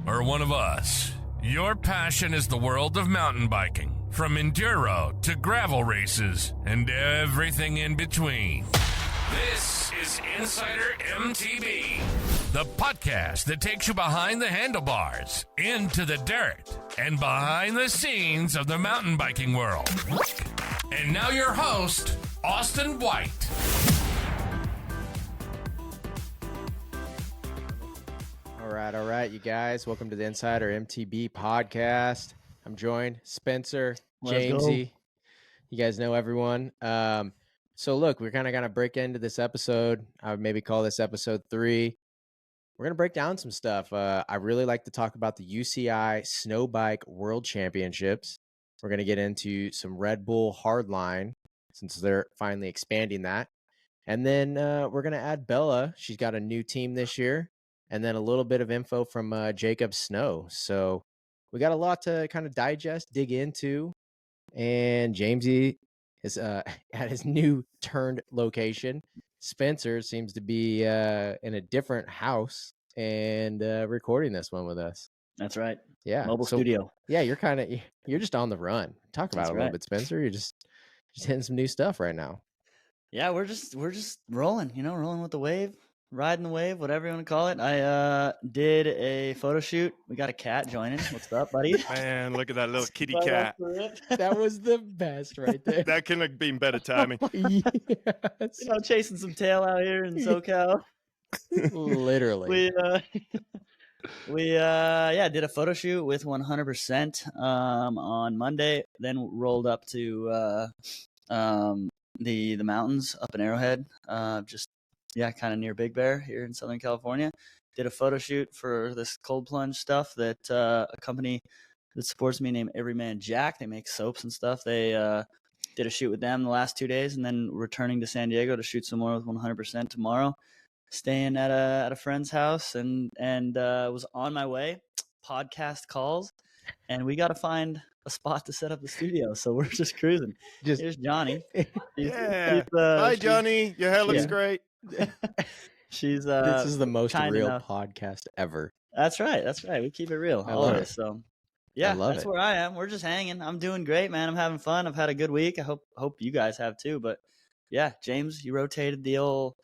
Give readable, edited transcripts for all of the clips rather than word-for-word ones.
or one of us, your passion is the world of mountain biking. From enduro to gravel races and everything in between. This is Insider MTB, the podcast that takes you behind the handlebars, into the dirt, and behind the scenes of the mountain biking world. And now your host, Austin White. All right, you guys. Welcome to the Insider MTB podcast. I'm joined, Spencer, Jamesy. You guys know everyone. So look, we're kind of going to break into this episode. I would maybe call this episode 3. We're going to break down some stuff. I really like to talk about the UCI Snow Bike World Championships. We're going to get into some Red Bull Hardline, since they're finally expanding that. And then we're going to add Bella. She's got a new team this year. And then a little bit of info from Jakob Snow. So we got a lot to kind of digest, dig into. And Jamesy is at his new turned location. Spencer seems to be in a different house and recording this one with us. That's right. Yeah. Mobile studio. Yeah, you're just on the run. Talk about it a little bit, Spencer. You're just hitting some new stuff right now. Yeah, we're just rolling, rolling with the wave. Riding the wave, whatever you want to call it. I did a photo shoot. We got a cat joining. What's up, buddy? Man, look at that little kitty cat. That was the best right there. That couldn't have been better timing. Yes. Chasing some tail out here in SoCal. Literally. We did a photo shoot with 100% on Monday. Then rolled up to the mountains up in Arrowhead. Kind of near Big Bear here in Southern California. Did a photo shoot for this cold plunge stuff that a company that supports me named Everyman Jack. They make soaps and stuff. They did a shoot with them the last 2 days, and then returning to San Diego to shoot some more with 100% tomorrow. Staying at a friend's house and was on my way. Podcast calls, and we got to find a spot to set up the studio. So we're just cruising. Here's Johnny. Hi, Johnny. Your hair looks great. She's this is the most real enough. Podcast ever. That's right. We keep it real. I love it. So yeah, that's where I am. We're just hanging. I'm doing great, man. I'm having fun. I've had a good week. I hope you guys have too. But yeah, James, you rotated the old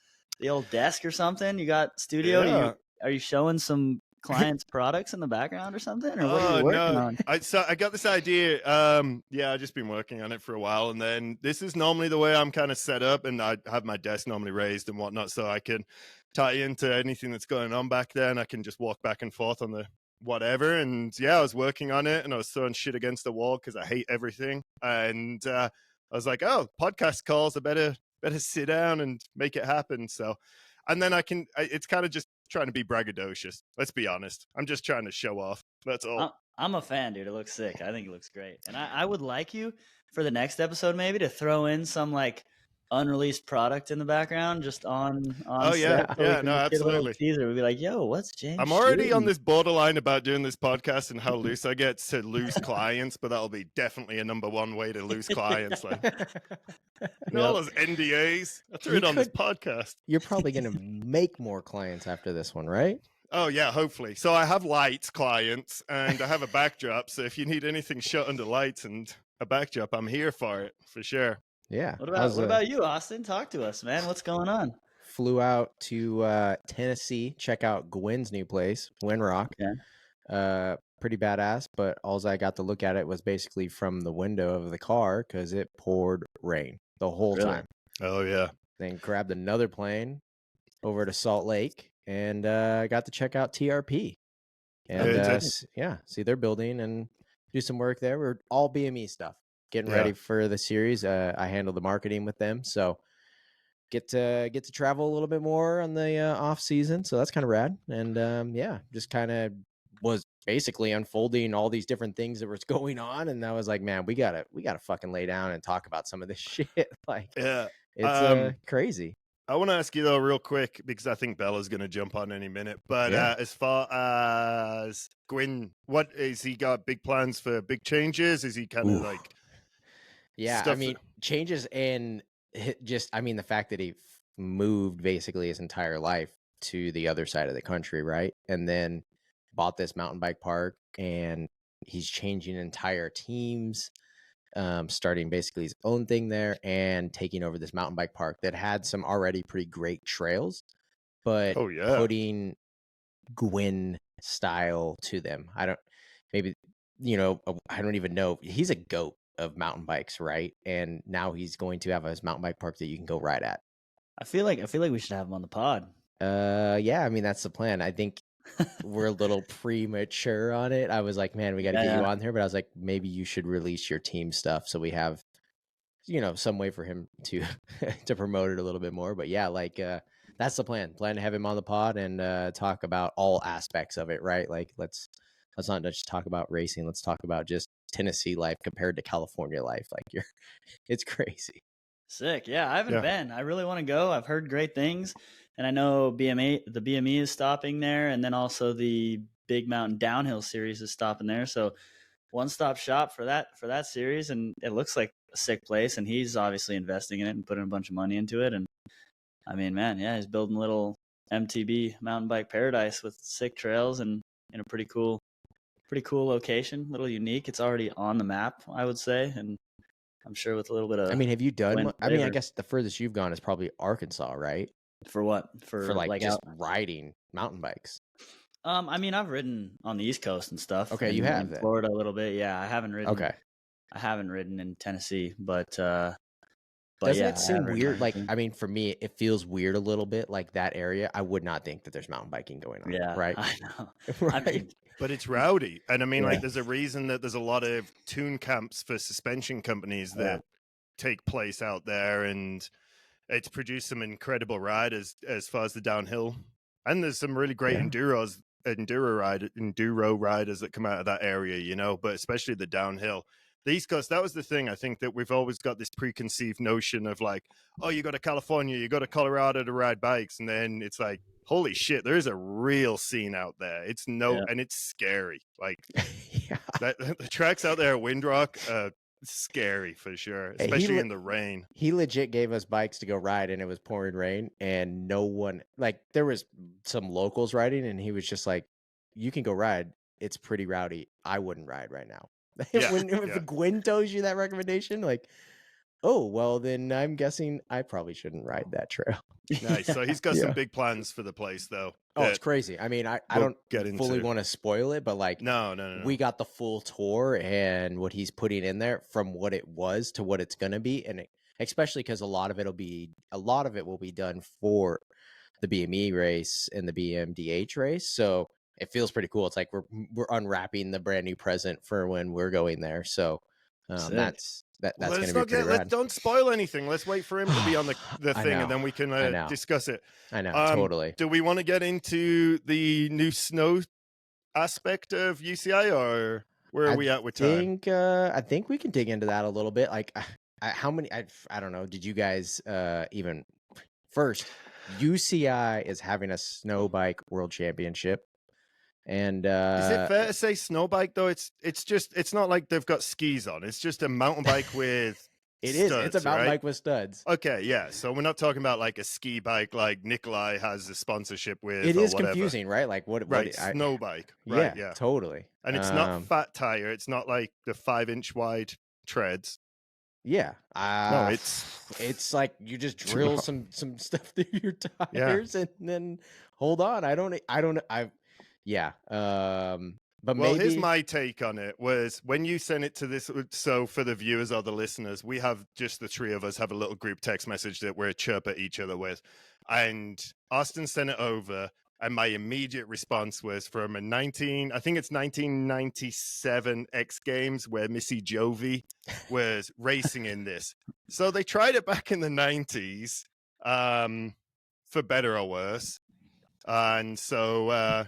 desk or something. You got studio. Yeah. Are you showing some clients' products in the background or something, or what are you working on? I got this idea. I've just been working on it for a while, and then this is normally the way I'm kind of set up, and I have my desk normally raised and whatnot, so I can tie into anything that's going on back there, and I can just walk back and forth on the whatever. And yeah, I was working on it, and I was throwing shit against the wall because I hate everything. And I was like, oh, podcast calls, I better sit down and make it happen. So, and then it's kind of just trying to be braggadocious. Let's be honest. I'm just trying to show off. That's all. I'm a fan, dude. It looks sick. I think it looks great. And I would like you for the next episode maybe to throw in some like unreleased product in the background just on oh set. Yeah, no, absolutely. Teaser. We'd be like, yo, what's James I'm already shooting? on this borderline about doing this podcast and how loose I get to lose clients, but that'll be definitely a number one way to lose clients. Like, all those NDAs. I threw it on this podcast. You're probably going to make more clients after this one, right? Oh, yeah, hopefully. So I have lights clients and I have a backdrop. So if you need anything shot under lights and a backdrop, I'm here for it, for sure. Yeah. What about you, Austin? Talk to us, man. What's going on? Flew out to Tennessee, check out Gwen's new place, Winrock. Yeah. Pretty badass, but all I got to look at it was basically from the window of the car because it poured rain the whole time. Oh, yeah. Then grabbed another plane over to Salt Lake and got to check out TRP. And see their building and do some work there. We're all BME stuff. Getting ready for the series. I handle the marketing with them, so get to travel a little bit more on the off season. So that's kind of rad. And just kind of was basically unfolding all these different things that was going on, and I was like, man, we gotta fucking lay down and talk about some of this shit. Like, it's crazy. I want to ask you though, real quick, because I think Bella's going to jump on any minute. But as far as Gwyn, what is he got big plans for big changes? Is he kind of like, I mean, changes in the fact that he moved basically his entire life to the other side of the country, right? And then bought this mountain bike park, and he's changing entire teams, starting basically his own thing there and taking over this mountain bike park that had some already pretty great trails, but Oh yeah. putting Gwyn style to them. I don't even know. He's a goat of mountain bikes, right? And now he's going to have his mountain bike park that you can go ride at. I feel like we should have him on the pod. Yeah, I mean, that's the plan. I think we're a little premature on it. I was like, man, we got to get you on here, but I was like, maybe you should release your team stuff so we have, some way for him to to promote it a little bit more. But yeah, like that's the plan. Plan to have him on the pod and talk about all aspects of it, right? Like let's not just talk about racing. Let's talk about just Tennessee life compared to California life. Like it's crazy. Sick. Yeah, I haven't been. I really want to go. I've heard great things. And I know the BME is stopping there. And then also the Big Mountain Downhill Series is stopping there. So one-stop shop for that series. And it looks like a sick place. And he's obviously investing in it and putting a bunch of money into it. And I mean, man, yeah, he's building a little MTB mountain bike paradise with sick trails and in a pretty cool location, a little unique. It's already on the map, I would say. And I'm sure with a little bit of. I mean, have you done? I mean, I guess the furthest you've gone is probably Arkansas, right? For what? For like just riding mountain bikes. I mean, I've ridden on the East Coast and stuff. Okay, you have in Florida a little bit. Yeah, I haven't ridden. Okay, I haven't ridden in Tennessee, but doesn't it seem weird? Like, I mean, for me, it feels weird a little bit. Like that area, I would not think that there's mountain biking going on. Yeah, right. I know. Right. I mean, but it's rowdy, and I mean, like, there's a reason that there's a lot of tune camps for suspension companies that take place out there, and it's produced some incredible riders as far as the downhill, and there's some really great enduro riders that come out of that area, but especially the downhill. The East Coast, that was the thing. I think that we've always got this preconceived notion of like, oh, you go to California, you go to Colorado to ride bikes, and then it's like, holy shit, there is a real scene out there. It's and it's scary. Like the tracks out there at Windrock, scary for sure, especially in the rain. He legit gave us bikes to go ride, and it was pouring rain, and no one, like, there was some locals riding, and he was just like, you can go ride. It's pretty rowdy. I wouldn't ride right now. If Gwyn tells you that recommendation, like, oh, well, then I'm guessing I probably shouldn't ride that trail. Nice. So he's got some big plans for the place, though. Oh, it's crazy. I mean, I don't fully want to spoil it, but like, no. We got the full tour and what he's putting in there from what it was to what it's going to be. And especially because a lot of it will be done for the BME race and the BMDH race. So it feels pretty cool. It's like we're unwrapping the brand new present for when we're going there. So that's going to be pretty rad. Don't spoil anything. Let's wait for him to be on the thing, and then we can discuss it. I know, totally. Do we want to get into the new snow aspect of UCI, or where are we at with time? I think we can dig into that a little bit. Like, how many? I don't know. Did you guys even first? UCI is having a snow bike world championship. And is it fair to say snow bike though? It's not like they've got skis on. It's just a mountain bike with studs, it's a mountain bike with studs. Okay, yeah. So we're not talking about like a ski bike like Nikolai has a sponsorship with. It is confusing, right? Like what? Snow bike, right? Yeah, totally. And it's not fat tire. It's not like the 5-inch wide treads. Yeah. No, it's like you just drill some stuff through your tires and then hold on. But well, maybe... here's my take on it was when you sent it to this. So for the viewers or the listeners, we have just the three of us have a little group text message that we're chirp at each other with. And Austin sent it over. And my immediate response was from I think it's 1997 X Games where Missy Jovi was racing in this. So they tried it back in the 90s, for better or worse. And so, I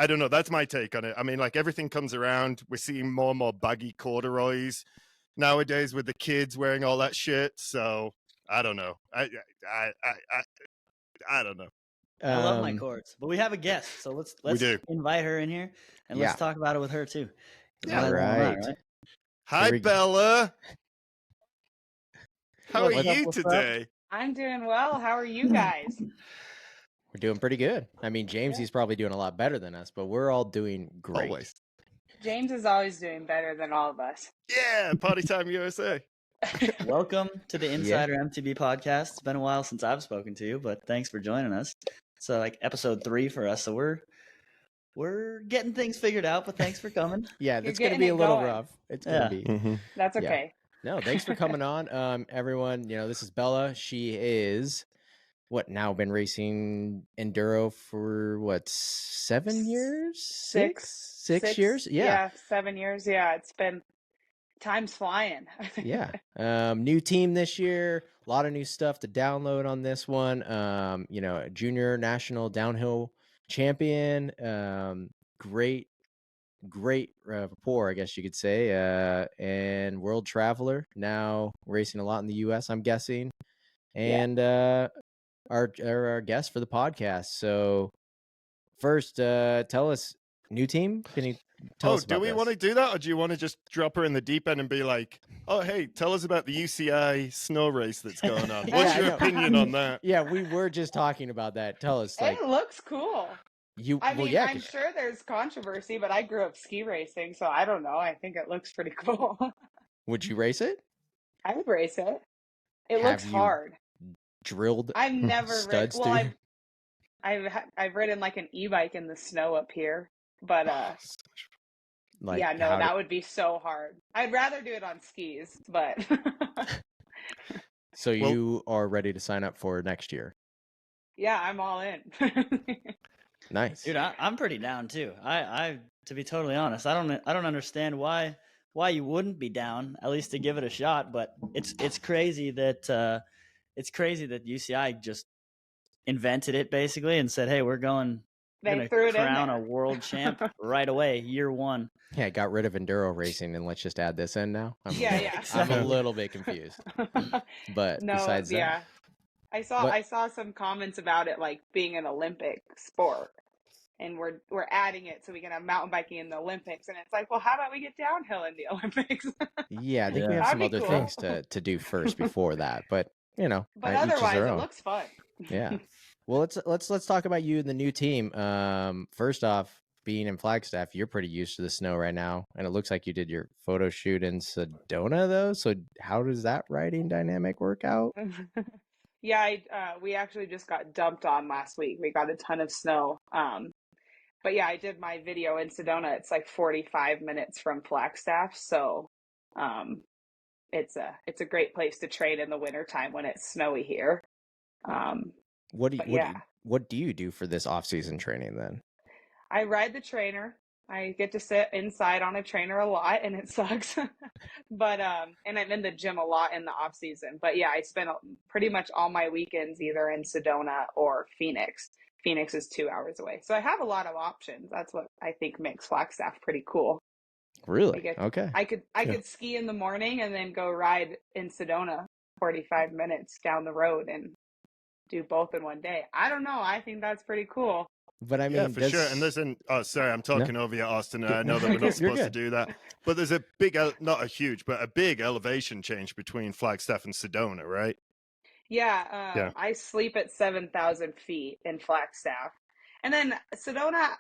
don't know. That's my take on it. I mean, like everything comes around. We're seeing more and more baggy corduroys nowadays with the kids wearing all that shit. So I don't know. I don't know. I love my cords, but we have a guest, so let's invite her in here and let's talk about it with her too. All right. Hi, Bella. How are you today? I'm doing well. How are you guys? We're doing pretty good. I mean, Jamesy's probably doing a lot better than us, but we're all doing great. Always. James is always doing better than all of us. Yeah, Party Time USA. Welcome to the Insider MTB podcast. It's been a while since I've spoken to you, but thanks for joining us. So like episode 3 for us. So we're getting things figured out, but thanks for coming. Yeah, You're it's going to getting be it a little going. rough. It's going to be. That's Yeah. okay. No, thanks for coming on. Everyone, this is Bella. She is been racing Enduro for 7 years? Six years? Yeah, 7 years. Yeah, it's been time's flying. Yeah. New team this year. A lot of new stuff to download on this one. A junior national downhill champion. Great rapport, I guess you could say. And world traveler. Now racing a lot in the US, I'm guessing. And our guest for the podcast. So first, tell us, new team. Can you tell us about do we want to do that, or do you want to just drop her in the deep end and be like, oh, hey, tell us about the UCI snow race that's going on? What's your opinion on that? Yeah, we were just talking about that. Tell us. It looks cool. I'm I'm sure there's controversy, but I grew up ski racing, so I don't know. I think it looks pretty cool. Would you race it? I would race it. It Have looks you hard. Drilled I've never studs ridden. through? I've ridden like an e-bike in the snow up here, but that would be so hard. I'd rather do it on skis, but So you are ready to sign up for next year? Yeah, I'm all in. Nice, dude. I'm pretty down too. I to be totally honest, I don't understand why you wouldn't be down at least to give it a shot. But it's crazy that UCI just invented it basically and said, hey, we're going to crown a world champ right away, year one. Yeah, got rid of Enduro racing and let's just add this in now. Yeah. I'm a little bit confused. But besides that, I saw some comments about it like being an Olympic sport, and we're adding it so we can have mountain biking in the Olympics. And it's like, well, how about we get downhill in the Olympics? Yeah, I think we have some other things to do first before that. But but otherwise, it looks fun. Yeah. Well, let's talk about you and the new team. First off, being in Flagstaff, you're pretty used to the snow right now, and it looks like you did your photo shoot in Sedona, though. So how does that riding dynamic work out? Yeah, we actually just got dumped on last week. We got a ton of snow. But yeah, I did my video in Sedona. It's like 45 minutes from Flagstaff, so it's a great place to train in the wintertime when it's snowy here. What do you do for this off-season training then? I ride the trainer. I get to sit inside on a trainer a lot, and it sucks. But and I'm in the gym a lot in the off season. But yeah, I spend pretty much all my weekends either in Sedona or Phoenix. Phoenix is 2 hours away, so I have a lot of options. That's what I think makes Flagstaff pretty cool. Really? Okay. I could ski in the morning and then go ride in Sedona 45 minutes down the road and do both in one day. I don't know. I think that's pretty cool. But I mean, for sure. And there's sorry, I'm talking over you, Austin. I know that we're not supposed to do that, but there's a big, not a huge, but a big elevation change between Flagstaff and Sedona, right? Yeah. I sleep at 7,000 feet in Flagstaff, and then Sedona,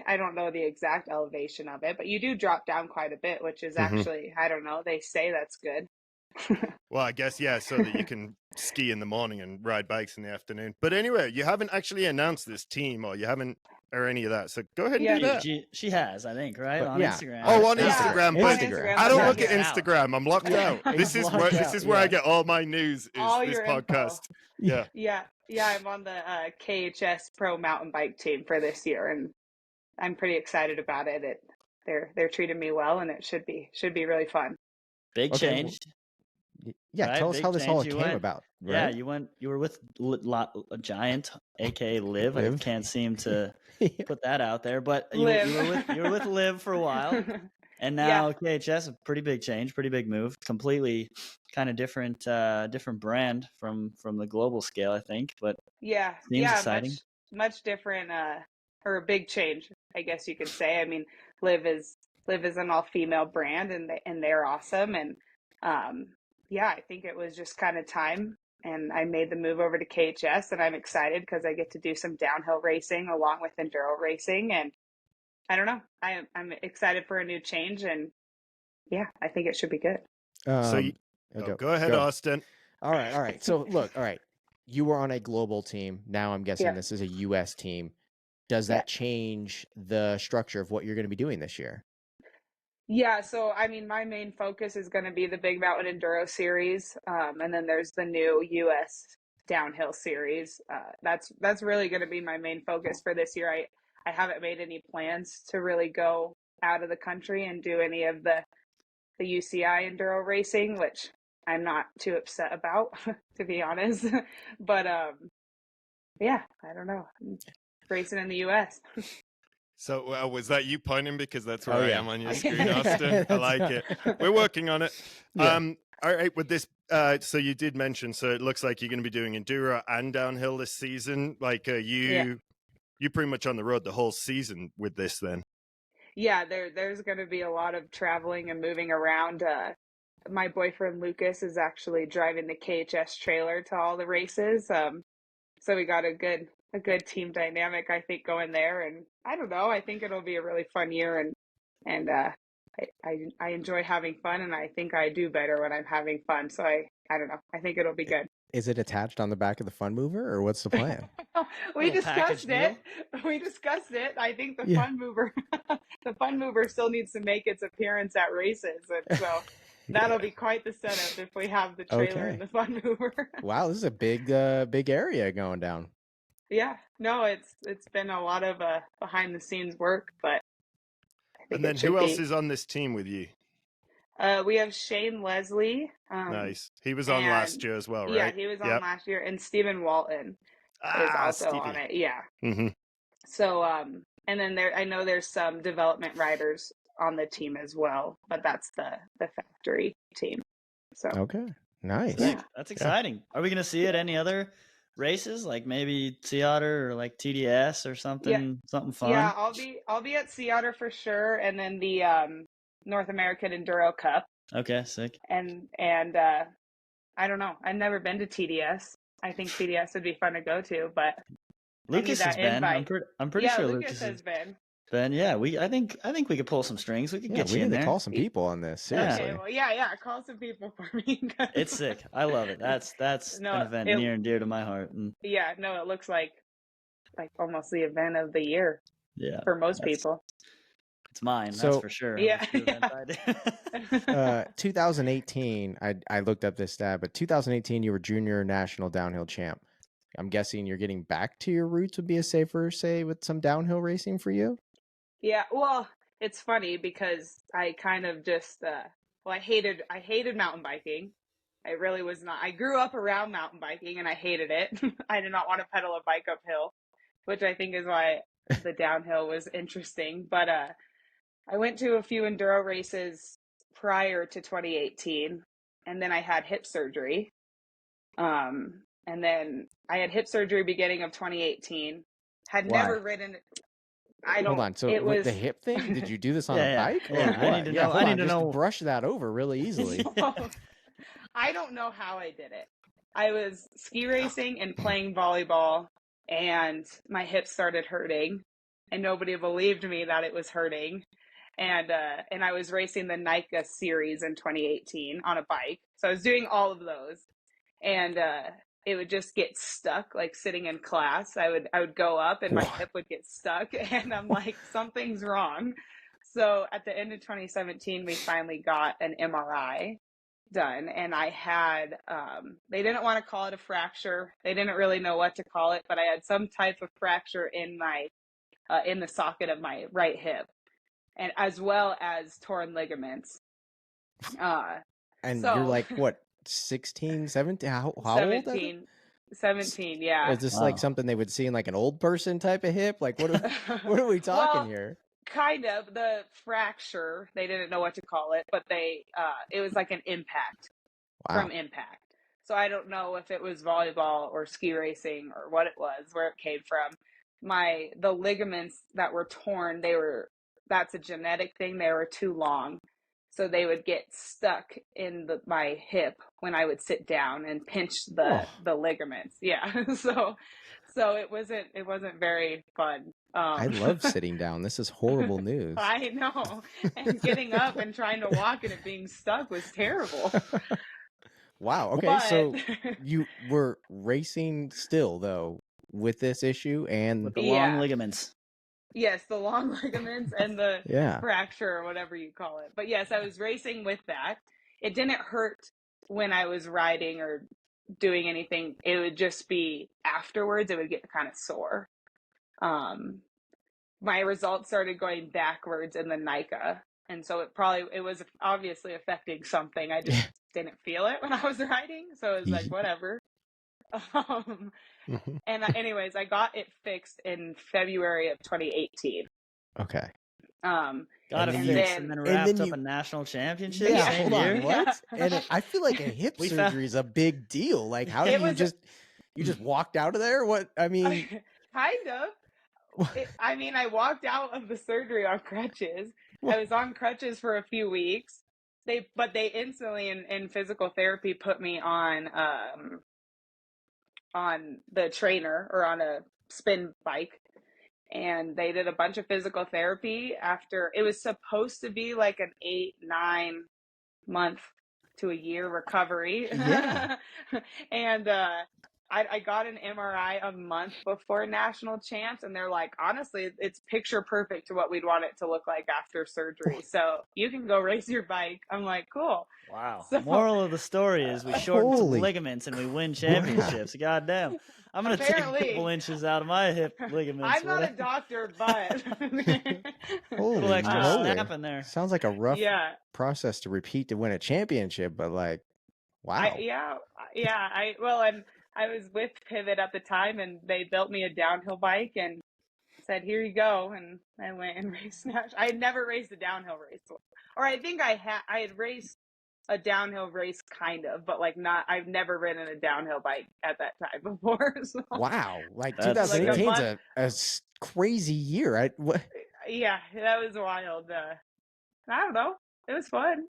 I don't know the exact elevation of it, but you do drop down quite a bit, which is actually, I don't know. They say that's good. Well, I guess, so that you can ski in the morning and ride bikes in the afternoon. But anyway, you haven't actually announced this team or any of that. So go ahead and do that. She has, I think, right? On Instagram. Oh, on Instagram. But Instagram. I don't look at Instagram. I'm locked out. This is where I get all my news, is all this your podcast. Info. Yeah. I'm on the KHS Pro mountain bike team for this year, and I'm pretty excited about it. They're treating me well, and it should be really fun. Big change. Yeah, right? Tell us how this all came about. Right? Yeah, you were with a Giant, aka Liv. I can't seem to put that out there, but you were with Liv for a while, and now KHS, a pretty big change, pretty big move, completely kind of different brand from the global scale, I think. But seems exciting. Much different, or a big change, I guess you could say. I mean, Liv is an all-female brand, and they're awesome, and I think it was just kind of time and I made the move over to KHS, and I'm excited because I get to do some downhill racing along with enduro racing, and I don't know, I'm excited for a new change, and yeah, I think it should be good. Go ahead, Austin. All right. So look, all right, you were on a global team. Now I'm guessing this is a U.S. team. Does that change the structure of what you're going to be doing this year? Yeah, so I mean, my main focus is going to be the Big Mountain Enduro Series, and then there's the new U.S. Downhill Series. That's really going to be my main focus for this year. I haven't made any plans to really go out of the country and do any of the UCI enduro racing, which I'm not too upset about, to be honest. But yeah, I don't know, racing in the U.S. So was that you pointing, because that's where I am on your screen, Yeah. Austin? I like it. We're working on it. Yeah. All right, with this, so you did mention, so it looks like you're going to be doing enduro and downhill this season. Like you pretty much on the road the whole season with this then. Yeah, there's going to be a lot of traveling and moving around. My boyfriend Lucas is actually driving the KHS trailer to all the races. So we got a good team dynamic, I think, going there. And I don't know, I think it'll be a really fun year, and I enjoy having fun, and I think I do better when I'm having fun. So I don't know, I think it'll be good. Is it attached on the back of the Fun Mover, or what's the plan? We Little discussed package it. deal. We discussed it. I think the Yeah. Fun Mover, the Fun Mover still needs to make its appearance at races, and so that'll be quite the setup if we have the trailer Okay. and the Fun Mover. Wow, this is a big area going down. Yeah, no, it's been a lot of behind the scenes work, but I think And then it should who else be. is on this team with you? We have Shane Leslie. Nice. He was on last and- year as well, right? Yeah, he was on last year, and Stephen Walton is also Stevie. on it. Yeah. Mm-hmm. So, and then I know there's some development riders on the team as well, but that's the factory team. So Okay, nice. Yeah. That's exciting. Are we going to see it any other races, like maybe Sea Otter or like TDS or something fun? Yeah, I'll be at Sea Otter for sure, and then the North American Enduro Cup, Okay, sick. and I don't know. I've never been to TDS. I think TDS would be fun to go to, but Lucas that has been. invite. I'm pretty yeah, sure Lucas has been. been. Yeah, I think we could pull some strings. We could Yeah, get we you in need there. to call some people on this. Yeah. Seriously. Okay, well, yeah, call some people for me. 'Cause It's sick. I love it. That's No, an event near and dear to my heart. And Yeah, no, it looks like almost the event of the year yeah, for most that's- people. it's mine. So- that's for sure. Yeah, It's the event I do. 2018, I looked up this stat, but 2018 you were junior national downhill champ. I'm guessing you're getting back to your roots would be a safer say with some downhill racing for you. Yeah, well, it's funny because I kind of just I hated mountain biking. I really was not. I grew up around mountain biking and I hated it. I did not want to pedal a bike uphill, which I think is why the downhill was interesting. But I went to a few enduro races prior to 2018, and then I had hip surgery. And then I had hip surgery beginning of 2018. Had Why? never ridden. I don't. Hold on. So it was the hip thing, did you do this on Yeah, a yeah. bike? Or Yeah, I what? need to Yeah, know- hold I need on, to just know- brush that over really easily. I don't know how I did it. I was ski racing and playing volleyball, and my hips started hurting, and nobody believed me that it was hurting. And I was racing the NICA series in 2018 on a bike. So I was doing all of those, and it would just get stuck, like sitting in class. I would go up and my What? hip would get stuck, and I'm like, something's wrong. So at the end of 2017, we finally got an MRI done, and I had they didn't want to call it a fracture. They didn't really know what to call it, but I had some type of fracture in my in the socket of my right hip, and as well as torn ligaments. And So- you're like, what, 16, 17? How old? 17, yeah. Is this Wow. like something they would see in like an old person type of hip? Like, what are we talking Well, here? Kind of. The fracture, they didn't know what to call it, but they it was like an impact Wow. from impact. So I don't know if it was volleyball or ski racing or what it was, where it came from. The ligaments that were torn, that's a genetic thing. They were too long. so they would get stuck in my hip when I would sit down and pinch the ligaments. Yeah. So it wasn't very fun. I love sitting down. This is horrible news. I know. And getting up and trying to walk and it being stuck was terrible. Wow. Okay. So you were racing still though with this issue and with the long ligaments. Yes, the long ligaments and the fracture or whatever you call it. But yes, I was racing with that. It didn't hurt when I was riding or doing anything. It would just be afterwards, it would get kind of sore. My results started going backwards in the NICA. And so it was obviously affecting something. I just didn't feel it when I was riding. So it was like, whatever. And anyways, I got it fixed in February of 2018. Okay. Got it fixed and then wrapped up a national championship. Yeah, hold on, what? And I feel like a hip surgery is a big deal. Like, how do you just walked out of there? What I mean, kind of. I walked out of the surgery on crutches. I was on crutches for a few weeks. They instantly in physical therapy put me on the trainer or on a spin bike, and they did a bunch of physical therapy after. It was supposed to be like an 8-9 month to a year recovery. Yeah. And I got an MRI a month before national champs, and they're like, honestly, it's picture perfect to what we'd want it to look like after surgery. So you can go race your bike. I'm like, cool. Wow. So, moral of the story is we shorten some ligaments and we win championships. Goddamn. I'm going to take a couple inches out of my hip ligaments. I'm not a doctor, but holy extra snap in there. Sounds like a rough process to repeat to win a championship, but like, wow. I was with Pivot at the time, and they built me a downhill bike and said, "Here you go." And I went and raced. I had never raced a downhill race, or I think I had raced a downhill race kind of, but like not. I've never ridden a downhill bike at that time before. So. Wow, like 2018 is a crazy year. Yeah, that was wild. I don't know. It was fun.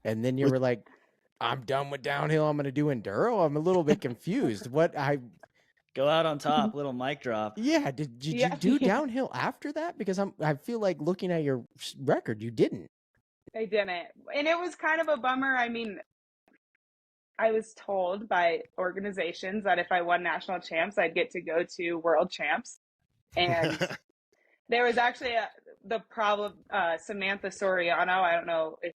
And then you were like, I'm done with downhill. I'm going to do enduro. I'm a little bit confused. Go out on top, little mic drop. Yeah. Did you do downhill after that? Because I feel like looking at your record, you didn't. I didn't. And it was kind of a bummer. I mean, I was told by organizations that if I won national champs, I'd get to go to world champs. And there was actually the problem, Samantha Soriano. I don't know if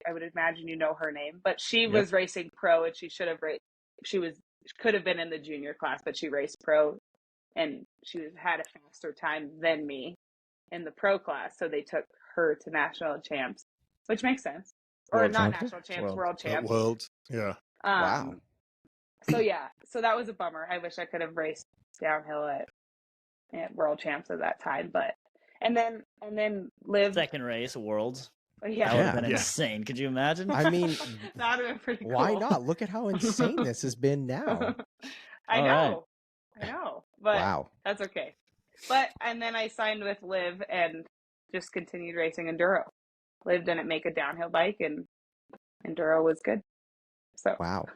I would imagine you know her name, but she was racing pro, and she should have raced. She could have been in the junior class, but she raced pro, and she had a faster time than me in the pro class. So they took her to national champs, which makes sense. Or not national champs, world champs. World, yeah. Wow. So that was a bummer. I wish I could have raced downhill at world champs at that time, but and then lived second race worlds. Yeah, that would have been insane. Could you imagine? I mean, that would have been pretty cool. Why not? Look at how insane this has been now. I know, but wow, that's okay. And then I signed with Liv and just continued racing enduro. Liv didn't make a downhill bike, and enduro was good. So wow.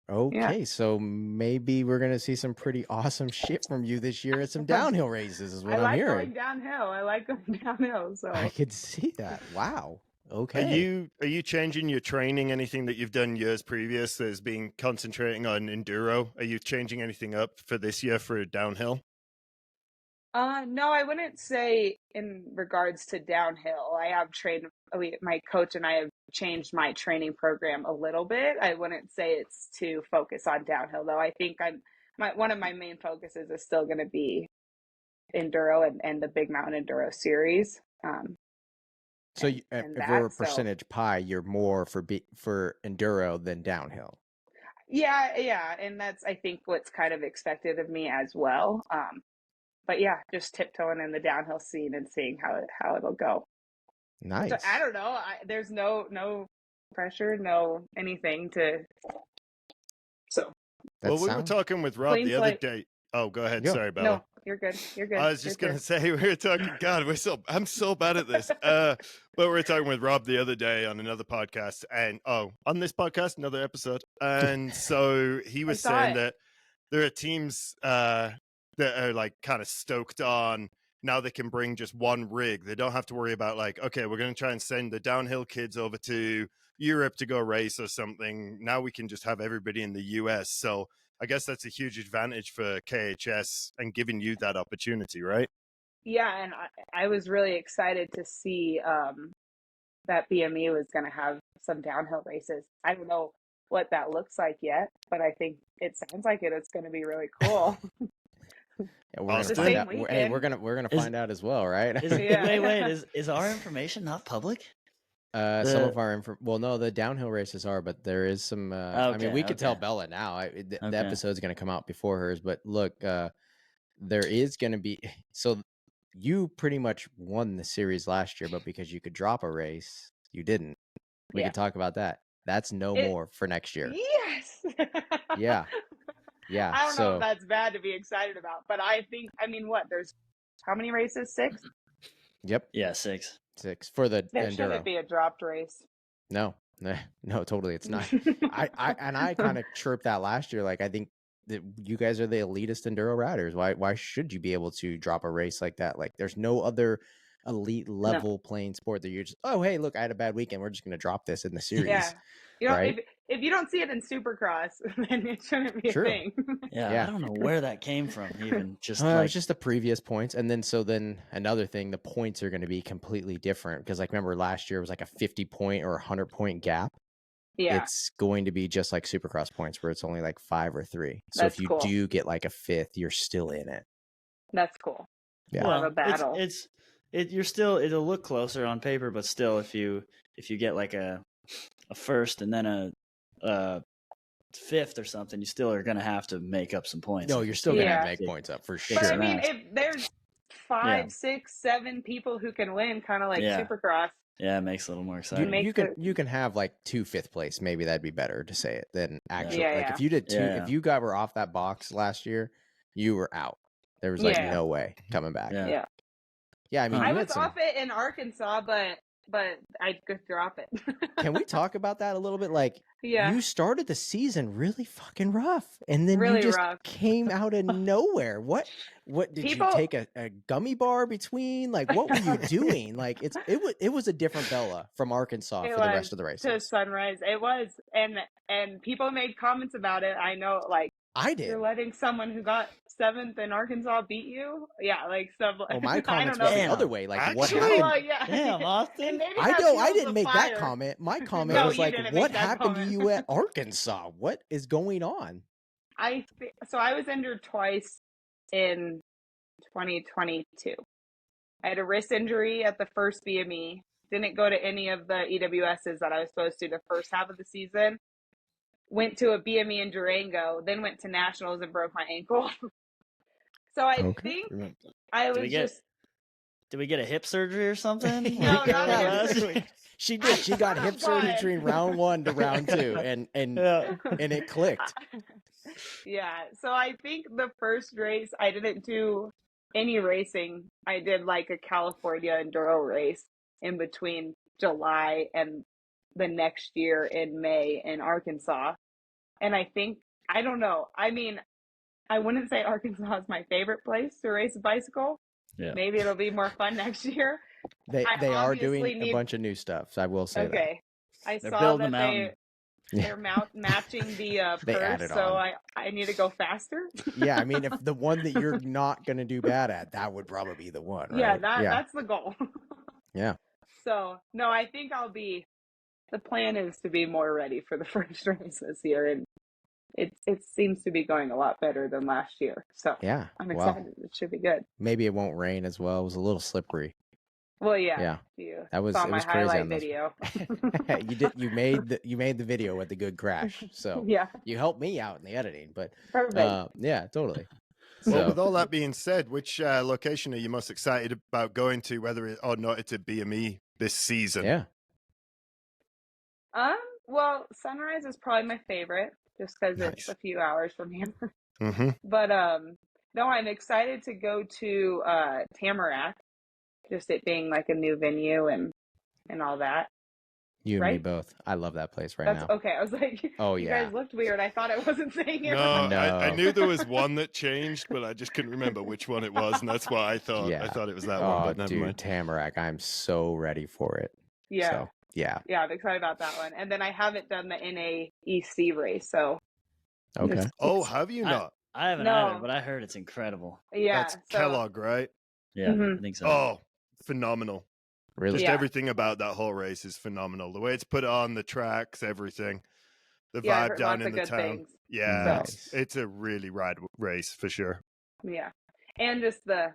Okay, so maybe we're gonna see some pretty awesome shit from you this year at some downhill races. Is what I'm hearing. I like going downhill. So I could see that. Wow. Okay. Are you changing your training? Anything that you've done years previous as being concentrating on enduro? Are you changing anything up for this year for downhill? No, I wouldn't say in regards to downhill. I have trained, my coach and I have changed my training program a little bit. I wouldn't say it's to focus on downhill, though. I think one of my main focuses is still going to be enduro and the Big Mountain Enduro Series. So if we're a percentage pie, you're more for enduro than downhill. Yeah, and that's I think what's kind of expected of me as well. But yeah, just tiptoeing in the downhill scene and seeing how it'll go. Nice. So, I don't know. There's no pressure, no anything to. So. Well, we were talking with Rob the other day. Oh, go ahead. Sorry, Bella. you're good. You're good. I was just gonna say we were talking. God, I'm so bad at this. But we were talking with Rob the other day on another podcast, and on this podcast, another episode, and so he was saying that there are teams that are like kind of stoked on now they can bring just one rig. They don't have to worry about like, okay, we're gonna try and send the downhill kids over to Europe to go race or something. Now we can just have everybody in the US. So I guess that's a huge advantage for KHS and giving you that opportunity, right? Yeah, and I was really excited to see that BME was going to have some downhill races. I don't know what that looks like yet, but I think it sounds like it's going to be really cool. Yeah, we're Austin? gonna find out. Same Hey, weekend. we're gonna find out as well, right? Wait, is our information not public? Some of our well, no, the downhill races are, but there is some. I mean, we could tell Bella now. The episode's going to come out before hers, but look, there is going to be. So you pretty much won the series last year, but because you could drop a race, you didn't. We could talk about that. That's more for next year. Yes. Yeah. Yeah. I don't know if that's bad to be excited about, but I think, I mean, there's how many races? 6? Yep. Yeah, 6 for the There Enduro. shouldn't be a dropped race. No, totally. It's not. I kind of chirped that last year. Like, I think that you guys are the elitist Enduro riders. Why should you be able to drop a race like that? Like, there's no other elite level playing sport that you're just, oh, hey, look, I had a bad weekend. We're just going to drop this in the series. Yeah. You know, right? if you don't see it in Supercross, then it shouldn't be a thing. Yeah, I don't know where that came from. Even just it's just the previous points, and then another thing, the points are going to be completely different because, like, remember last year it was like a 50-point or 100-point gap. Yeah, it's going to be just like Supercross points where it's only like 5 or 3. So That's if you cool. do get like a 5th, you're still in it. That's cool. Yeah, We'll have a battle. You're still, it'll look closer on paper, but still, if you get like a first and then a 5th or something, you still are going to have to make up some points. No, you're still going to make points up for sure. But I mean, if there's 5, 6, 7 people who can win, kind of like Supercross. Yeah, it makes it a little more exciting. You can have like 2 5th place. Maybe that'd be better to say it than actually. Yeah. If you did 2, if you were off that box last year, you were out. There was like no way coming back. Yeah. I mean, I was off it in Arkansas, but I could drop it. Can we talk about that a little bit? Like, you started the season really fucking rough, and then really you just rough. came out of nowhere. What did you take a gummy bar between? Like, what were you doing? Like, it was a different Bella from Arkansas for the rest of the races. To Sunrise, it was, and people made comments about it. I know, like, I did. You're letting someone who got 7th in Arkansas beat you? Yeah, like stuff. Well, my comments were the other way. Like, what happened? Well, Damn, Austin. I didn't make that comment. My comment was like, what happened to you at Arkansas? What is going on? So I was injured twice in 2022. I had a wrist injury at the first BME. Didn't go to any of the EWSs that I was supposed to the first half of the season. Went to a BME in Durango, then went to nationals and broke my ankle. So I think I was Did we get a hip surgery or something? No, not She did. She got hip surgery between round 1 to round 2, and it clicked. Yeah. So I think the first race I didn't do any racing. I did like a California Enduro race in between July and the next year in May in Arkansas. And I think, I don't know. I mean, I wouldn't say Arkansas is my favorite place to race a bicycle. Yeah. Maybe it'll be more fun next year. They are doing a bunch of new stuff, so I will say that. Okay. I saw that they're matching the purse, so I need to go faster. Yeah, I mean, if the one that you're not going to do bad at, that would probably be the one, right? Yeah, that's the goal. Yeah. So, no, I think the plan is to be more ready for the first race this year, and it seems to be going a lot better than last year. So yeah, I'm excited. It should be good. Maybe it won't rain as well. It was a little slippery. Well, yeah. That was saw my crazy highlight video. You made the video with the good crash. So you helped me out in the editing, but yeah, totally. Well, with all that being said, which location are you most excited about going to, whether or not it's a BME this season? Yeah. Well, Sunrise is probably my favorite, just because it's a few hours from here. Mm-hmm. But No, I'm excited to go to Tamarack, just it being like a new venue and all that. You and me Right? both. I love that place right That's now. okay. I was like, Oh, you yeah. guys looked weird. I thought I wasn't saying it No, right. I No. knew there was one that changed, but I just couldn't remember which one it was, and that's why I thought Yeah. it was that one. Oh, But never dude, mind. Tamarack. I'm so ready for it. Yeah. So, yeah. Yeah, I'm excited about that one. And then I haven't done the NAEC race, so Okay. Oh, have you not? I haven't No. either, but I heard it's incredible. yeah. That's so, Kellogg, right? Yeah, Mhm. I think so. Oh, phenomenal. Really? Just Yeah. everything about that whole race is phenomenal. The way it's put on, the tracks, everything. The Yeah, I've vibe heard down lots in of the good town. things. Yeah, Nice. it's a really rad race for sure. Yeah. And just the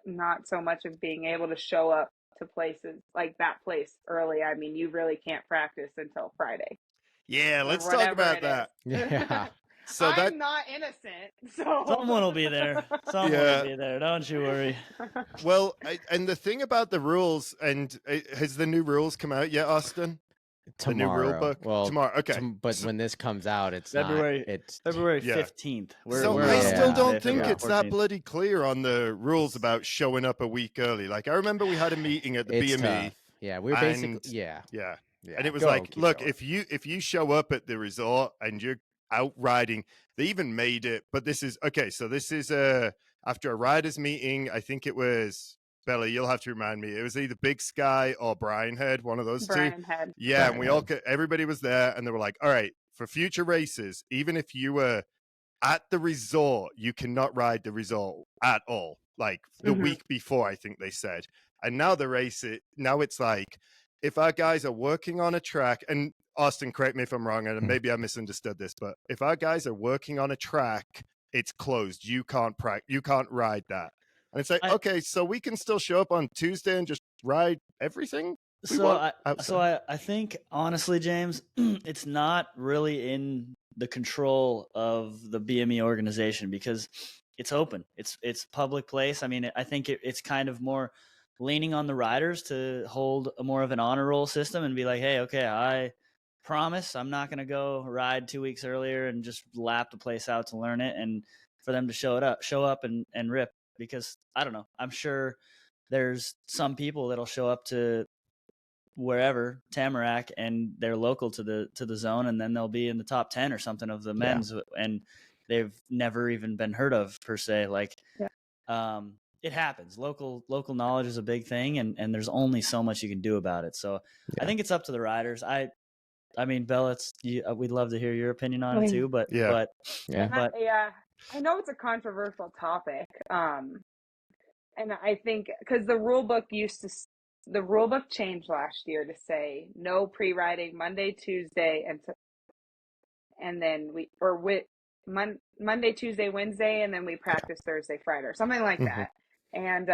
not so much of being able to show up to places like that place early. I mean, you really can't practice until Friday. Yeah, or let's talk whatever about it that. is. Yeah. So that I'm not innocent, so Someone will be there. Someone Yeah. will be there. Don't you worry. well, and the thing about the rules, and has the new rules come out yet, Austin? Tomorrow. The new rule book Well, tomorrow. Okay, but when this comes out, it's February- not. It's February Yeah. 15th. so we're I on still Yeah. don't Wednesday, think February it's that 14th. bloody clear on the rules about showing up a week early. Like I remember we had a meeting at the it's BME. tough. Yeah, we're basically and- yeah. Yeah. Yeah. And it was Go, like, keep look, going. if you show up at the resort and you're out riding, they even made it. But this is okay. So this is after a riders meeting. I think it was Bella. You'll have to remind me. It was either Big Sky or Brian Head, one of those two. Brian Head. Yeah, Brian and we Head. all everybody was there, and they were like, all right, for future races, even if you were at the resort, you cannot ride the resort at all. Like the Mhm. week before, I think they said. And now the race, now it's like, if our guys are working on a track, and Austin, correct me if I'm wrong, and maybe I misunderstood this, but if our guys are working on a track, it's closed. You can't ride that. And it's like, okay, so we can still show up on Tuesday and just ride everything. I think honestly, James, it's not really in the control of the BME organization because it's open. It's public place. I mean, I think it's kind of more leaning on the riders to hold a more of an honor roll system and be like, hey, okay, I promise I'm not going to go ride 2 weeks earlier and just lap the place out to learn it, and for them to show up and rip, because I don't know, I'm sure there's some people that'll show up to wherever Tamarack and they're local to the zone, and then they'll be in the top 10 or something of the men's, and they've never even been heard of per se. Like, it happens. Local knowledge is a big thing, and there's only so much you can do about it. So I think it's up to the riders. I mean, Bella, we'd love to hear your opinion on it too, but I know it's a controversial topic, and I think because the rule book changed last year to say no pre-riding Monday, Tuesday, and then Monday, Tuesday, Wednesday, and then we practice Thursday, Friday, or something like that. And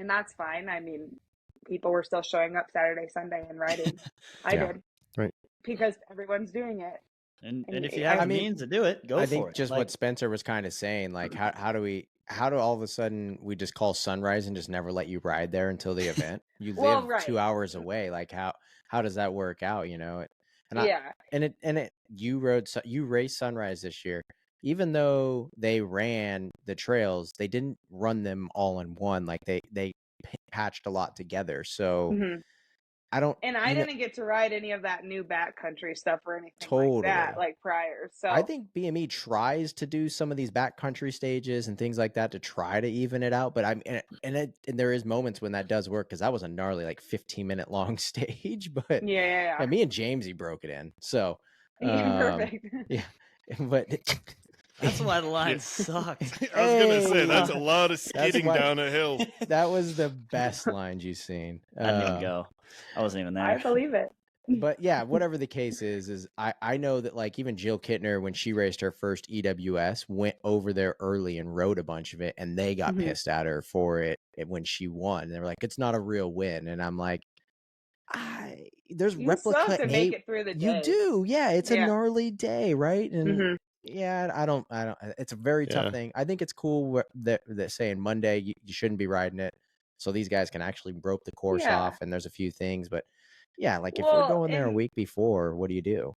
that's fine. I mean, people were still showing up Saturday, Sunday, and riding. I did, right, because everyone's doing it. And if you have the means to do it, go for it. I think just what Spencer was kind of saying, like, how do all of a sudden we just call sunrise and just never let you ride there until the event? You live 2 hours away. Like, how does that work out? You know? You raced sunrise this year. Even though they ran the trails, they didn't run them all in one. Like they patched a lot together. So I didn't get to ride any of that new backcountry stuff or anything like that, like prior. So I think BME tries to do some of these backcountry stages and things like that to try to even it out. But and there is moments when that does work, because that was a gnarly, like 15-minute long stage. But yeah. Me and Jamesy broke it in. So perfect. Yeah, but. That's why the line sucked. I was gonna say that's a lot of skidding down a hill. That was the best lines you've seen. I didn't even go. I wasn't even there. I believe it. But yeah, whatever the case is I know that, like, even Jill Kittner, when she raced her first EWS, went over there early and rode a bunch of it, and they got pissed at her for it when she won. And they were like, it's not a real win. And I'm like, there's you replica. Still have to make it through the day. You do, yeah. It's a gnarly day, right? And yeah, I don't. It's a very tough thing. I think it's cool that saying Monday you shouldn't be riding it, so these guys can actually broke the course off. And there's a few things, but yeah, like if we're going there a week before, what do you do?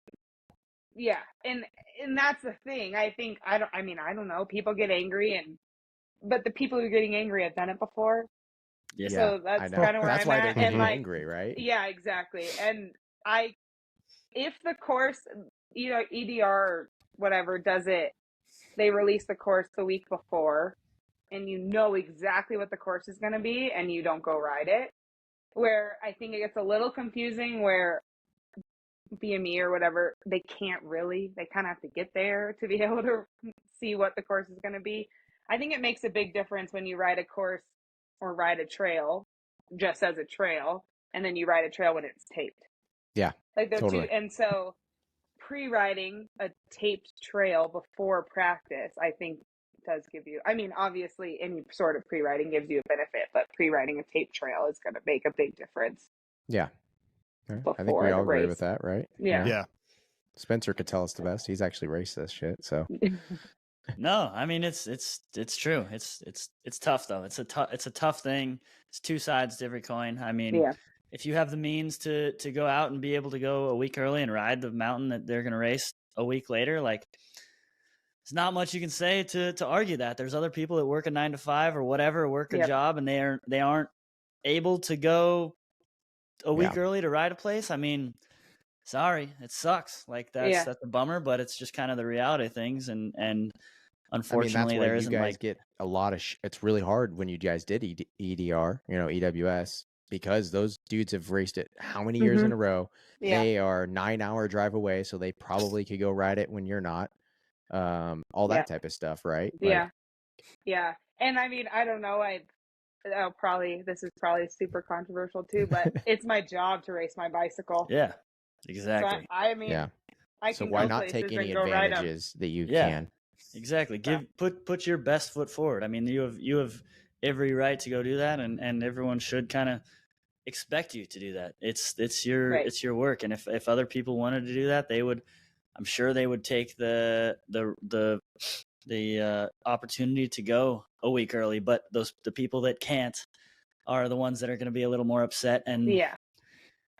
Yeah, and that's the thing. I think I don't know. People get angry, but the people who are getting angry have done it before. Yeah. So I that's know. kind of where That's I'm why at. they're getting And like, angry, right? yeah, exactly. And if the course, EDR or whatever does it, they release the course the week before, and you know exactly what the course is going to be, and you don't go ride it. Where I think it gets a little confusing, where BME or whatever, they can't really. They kind of have to get there to be able to see what the course is going to be. I think it makes a big difference when you ride a course or ride a trail just as a trail, and then you ride a trail when it's taped. Yeah, like they're totally. and so pre-riding a taped trail before practice, I think does give you, I mean, obviously any sort of pre-riding gives you a benefit, but pre-riding a taped trail is going to make a big difference. Yeah. I think we Before all the agree race. with that, right? Yeah. Spencer could tell us the best. He's actually raced this shit, so. No, I mean it's true. It's tough though. It's a tough thing. It's two sides to every coin. I mean, Yeah. if you have the means to go out and be able to go a week early and ride the mountain that they're going to race a week later, like there's not much you can say to argue that. There's other people that work a 9 to 5 or whatever, work a Yep. job, and they aren't able to go a week Yeah. early to ride a place. I mean, sorry, it sucks. Like that's a bummer, but it's just kind of the reality of things. And unfortunately, I mean, that's why there you isn't guys like get a lot of. It's really hard when you guys did EDR, EWS, because those dudes have raced it how many years in a row? Yeah. They are 9-hour drive away, so they probably could go ride it when you're not. All that type of stuff, right? Yeah. Yeah. And I mean, I don't know. This is probably super controversial too, but it's my job to race my bicycle. Yeah, exactly. So I mean, Yeah. I So can why go not places take any and go ride 'em. advantages that you Yeah. can? Exactly. Put your best foot forward. I mean, you have every right to go do that, and everyone should kind of expect you to do that. It's your work, and if other people wanted to do that, they would. I'm sure they would take the opportunity to go a week early. But the people that can't are the ones that are going to be a little more upset. And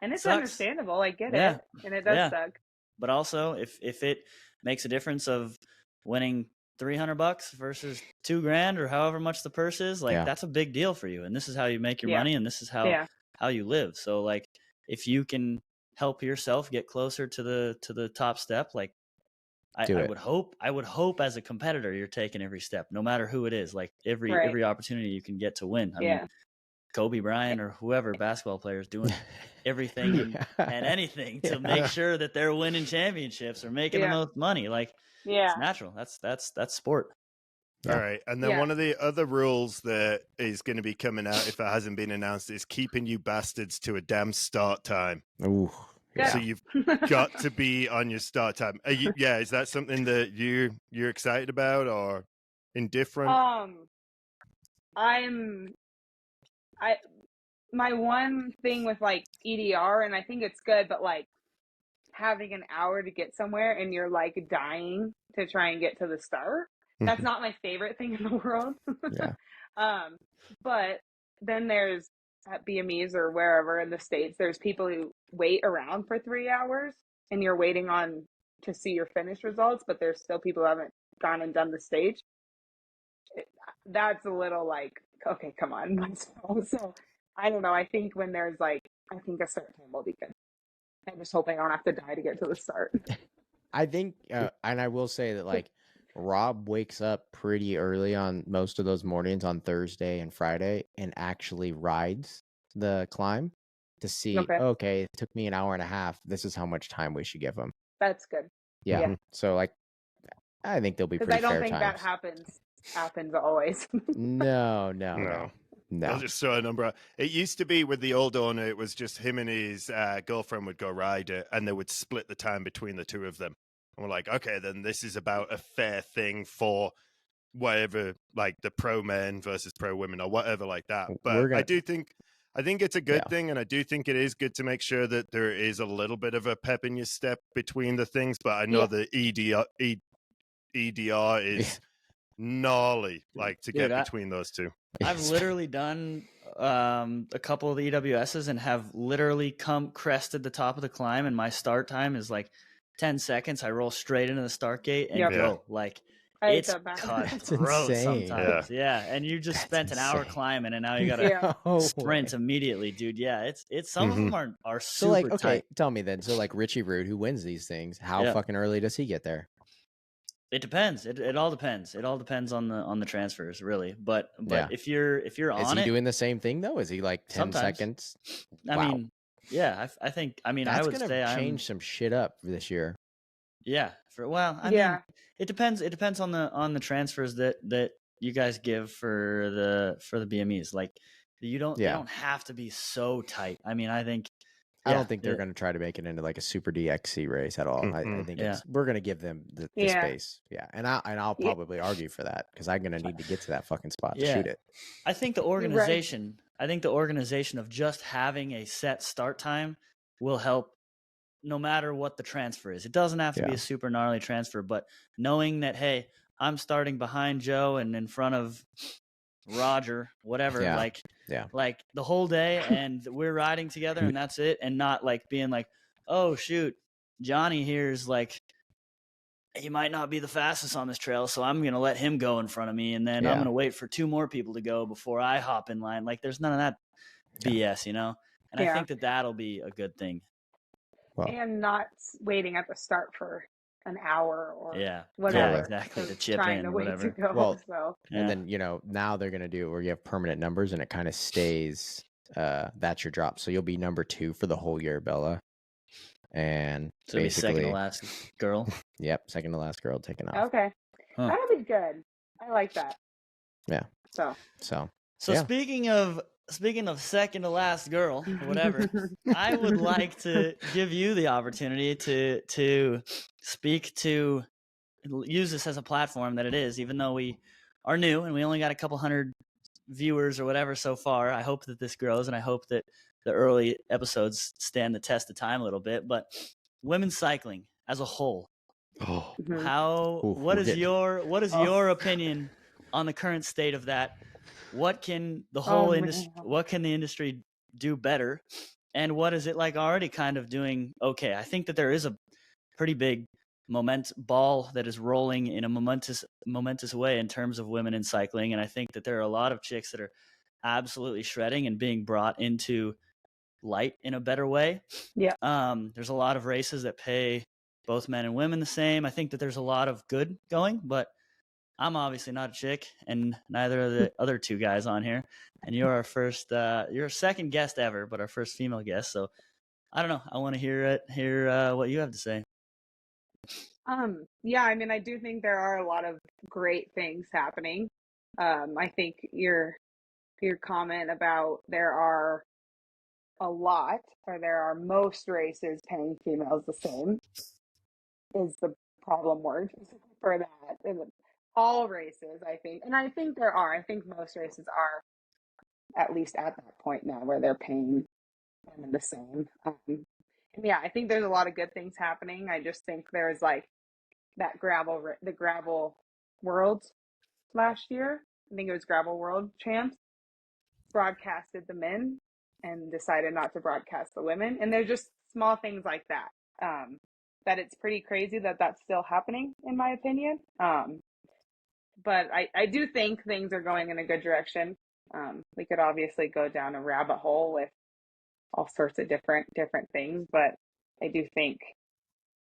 and it's sucks. Understandable. I get Yeah. it, and it does suck. But also, if it makes a difference of winning $300 versus $2,000 or however much the purse is, like that's a big deal for you. And this is how you make your money, and this is how you live. So like, if you can help yourself get closer to the top step, like I would hope as a competitor, you're taking every step, no matter who it is, like every opportunity you can get to win. I mean, Kobe Bryant or whoever, basketball players doing everything and anything to make sure that they're winning championships or making the most money. Like, it's natural. That's sport. All right. And then one of the other rules that is going to be coming out, if it hasn't been announced, is keeping you bastards to a damn start time. Ooh. Yeah. So you've got to be on your start time. Is that something that you're excited about or indifferent? My one thing with like EDR, and I think it's good, but like having an hour to get somewhere and you're like dying to try and get to the start. That's not my favorite thing in the world. But then there's at BMEs or wherever in the States, there's people who wait around for 3 hours and you're waiting to see your finish results, but there's still people who haven't gone and done the stage. That's a little like, okay, come on. So I don't know. I think when there's a start time will be good. I'm just hoping I don't have to die to get to the start. I think, and I will say that like Rob wakes up pretty early on most of those mornings on Thursday and Friday and actually rides the climb to see, okay, it took me an hour and a half. This is how much time we should give him. That's good. Yeah. So like, I think they'll be pretty fair times. Because I don't think that happens always. No. I'll just throw a number out. It used to be with the old owner, it was just him and his girlfriend would go ride it, and they would split the time between the two of them. And we're like, okay, then this is about a fair thing for whatever, like the pro men versus pro women or whatever like that. But I think it's a good thing, and I do think it is good to make sure that there is a little bit of a pep in your step between the things. But I know the EDR is gnarly, like to get between those two. I've literally done a couple of the EWSs and have literally crested the top of the climb, and my start time is like 10 seconds, I roll straight into the start gate and Yep. go. Like, I hate it's that bad. cutthroat insane. sometimes. Yeah. And you just That's spent an hour insane. climbing, and now you got to Yeah. No sprint way. immediately, dude. Yeah. It's some of them are So super like, okay, tight. tell me then. So like Richie Rude, who wins these things, how Yeah. fucking early does he get there? It depends. It all depends. It all depends on the transfers, really. But Yeah. if you're Is on he it, doing the same thing though? Is he like 10 Sometimes. seconds? I Wow. mean, yeah, I think. I mean, I That's would gonna say change some shit up this year. Yeah. I Yeah. mean, it depends. It depends on the transfers that you guys give for the BMEs. Like, they don't have to be so tight. I mean, I think. I don't think they're going to try to make it into like a super DXC race at all. I think we're going to give them the space. Yeah. And I'll probably argue for that because I'm going to need to get to that fucking spot to shoot it. I think the organization, of just having a set start time will help no matter what the transfer is. It doesn't have to be a super gnarly transfer, but knowing that, hey, I'm starting behind Joe and in front of Roger, whatever, like the whole day, and we're riding together and that's it, and not like being like, oh shoot, Johnny here's like, he might not be the fastest on this trail, so I'm gonna let him go in front of me, and then I'm gonna wait for 2 more people to go before I hop in line. Like, there's none of that BS, you know. And I think that'll be a good thing. Well, and not waiting at the start for an hour or whatever. Exactly, to chip in or whatever. To go, well, so. And then, now they're going to do it where you have permanent numbers and it kind of stays, that's your drop. So you'll be number 2 for the whole year, Bella. And so basically second to last girl. Yep, second to last girl taken off. Okay. That'll be good. I like that. Yeah. So speaking of second to last girl, or whatever, I would like to give you the opportunity to speak to, use this as a platform that it is, even though we are new and we only got a couple hundred viewers or whatever so far. I hope that this grows, and I hope that the early episodes stand the test of time a little bit. But women's cycling as a whole, what is your opinion on the current state of that? What can the whole industry, what can the industry do better? And what is it like already kind of doing okay? I think that there is a pretty big ball that is rolling in a momentous way in terms of women in cycling. And I think that there are a lot of chicks that are absolutely shredding and being brought into light in a better way. Yeah. There's a lot of races that pay both men and women the same. I think that there's a lot of good going, but I'm obviously not a chick, and neither are the other 2 guys on here. And you're our second guest ever, but our first female guest. So I don't know. I want to hear what you have to say. Yeah, I mean, I do think there are a lot of great things happening. I think your comment about there are most races paying females the same is the problem word for that. And all races, I think. And I think most races are at least at that point now where they're paying women the same. And yeah, I think there's a lot of good things happening. I just think there's like that the gravel world last year. I think it was Gravel World Champs broadcasted the men and decided not to broadcast the women. And there's just small things like that. That it's pretty crazy that that's still happening, in my opinion. But I do think things are going in a good direction. We could obviously go down a rabbit hole with all sorts of different things, but I do think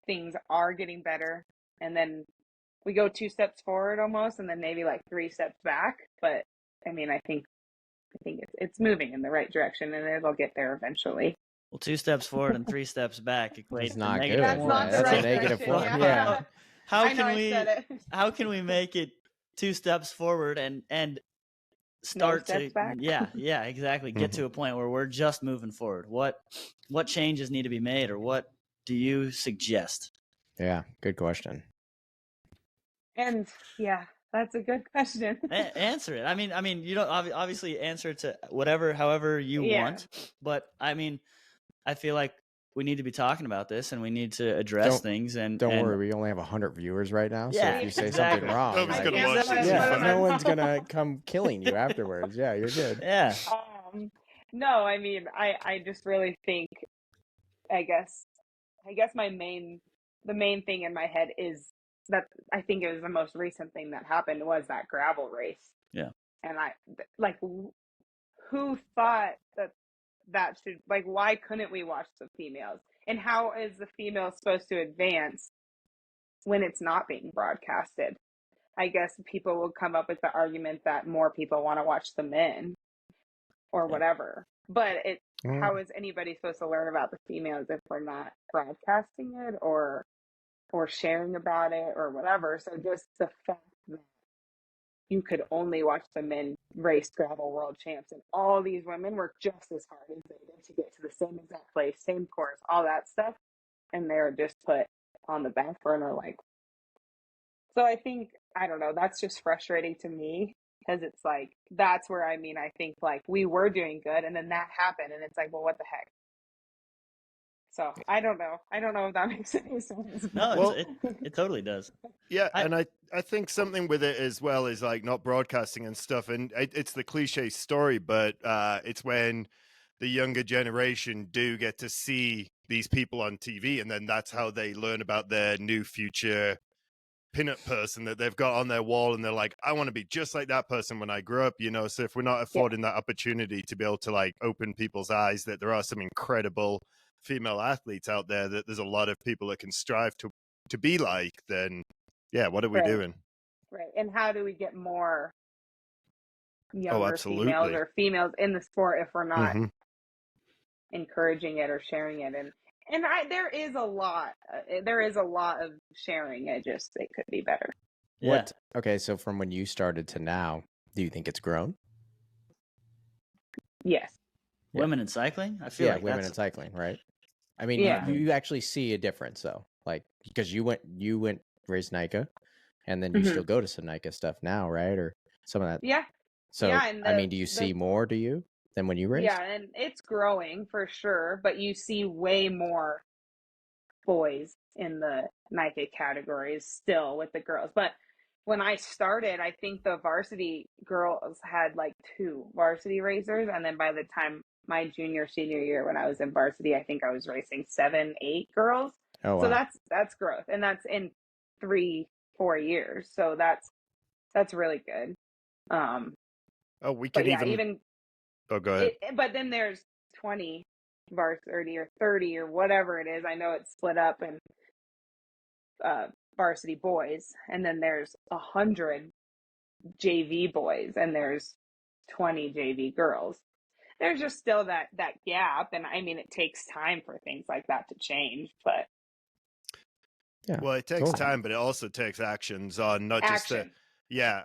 things are getting better. And then we go 2 steps forward almost, and then maybe like 3 steps back. But I mean, I think it's moving in the right direction, and it'll get there eventually. Well, 2 steps forward and 3 steps back equates to negative good. 1. That's a negative 1. Yeah. How can we make it 2 steps forward and start steps back? Yeah, exactly. Get to a point where we're just moving forward. What changes need to be made, or what do you suggest? Yeah, good question. And yeah, that's a good question. Answer it. I mean, you don't obviously answer it to however you want, but I mean, I feel like we need to be talking about this, and we need to address things. And don't worry, we only have 100 viewers right now. Yeah, so if you say something wrong, no one's gonna come killing you afterwards. Yeah, you're good. Yeah. No, I mean, I just really think, I guess my main the main thing in my head is that I think it was the most recent thing that happened was that gravel race. Yeah. And who thought that should, like, why couldn't we watch the females? And how is the female supposed to advance when it's not being broadcasted? I guess people will come up with the argument that more people want to watch the men or whatever. But how is anybody supposed to learn about the females if we're not broadcasting it or sharing about it or whatever? So just the fact that you could only watch the men race gravel world champs, and all these women work just as hard as they did to get to the same exact place, same course, all that stuff, and they're just put on the back burner. Like, so I think, I don't know, that's just frustrating to me, because it's like, that's where, I think like we were doing good and then that happened and it's like, well, what the heck? So I don't know if that makes any sense. No, it totally does. Yeah, and I think something with it as well is like not broadcasting and stuff, and it's the cliche story, but it's when the younger generation do get to see these people on TV, and then that's how they learn about their new future pinup person that they've got on their wall, and they're like, I want to be just like that person when I grow up, so if we're not affording that opportunity to be able to like open people's eyes that there are some incredible female athletes out there, that there's a lot of people that can strive to be like, then what are we doing? Right. And how do we get more younger absolutely. females in the sport if we're not encouraging it or sharing it? And there is a lot of sharing. It could be better. Yeah. Okay, so from when you started to now, do you think it's grown? Yes. Women in cycling? I feel like women in cycling, right? I mean, Yeah. you actually see a difference though, like, because you went race NICA, and then you still go to some NICA stuff now, right? Or some of that. Yeah. So Yeah, and I mean, do you see more? Do you than when you raced? Yeah, and it's growing for sure, but you see way more boys in the NICA categories still with the girls. But when I started, I think the varsity girls had like 2 varsity racers, and then by the time my senior year when I was in varsity, I think I was racing 7, 8 girls. Oh, wow. So that's growth, and that's in 3-4 years. So that's really good. We could even go ahead. But then there's 20 varsity or 30 or whatever it is. I know it's split up in varsity boys, and then there's 100 JV boys, and there's 20 JV girls. There's just still that gap, and I mean, it takes time for things like that to change, but well, it takes time, but it also takes actions on not just the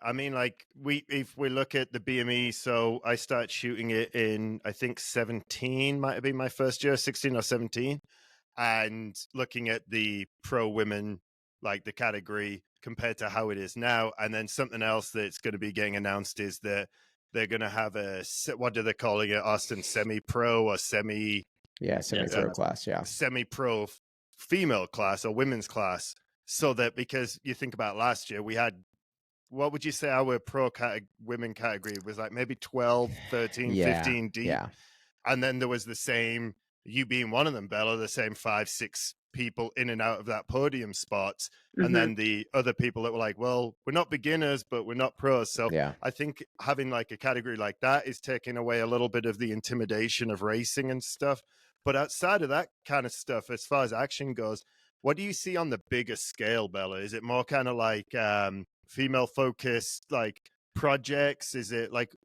I mean, like if we look at the BME, so I started shooting it in, I think 17 might have been my first year, 16 or 17, and looking at the pro women, like the category compared to how it is now. And then something else that's going to be getting announced is that they're going to have what are they calling it, Austin, semi-pro or semi-pro class, semi-pro female class or women's class, so that, because you think about last year, we had, what would you say our women category was, like maybe 12, 13, 15 deep. Yeah. And then there was the same, you being one of them, Bella, the same 5, 6 people in and out of that podium spots. And then the other people that were like, well, we're not beginners, but we're not pros. So I think having like a category like that is taking away a little bit of the intimidation of racing and stuff. But outside of that kind of stuff, as far as action goes, what do you see on the bigger scale, Bella? Is it more kind of like female focused, like projects? Is it like,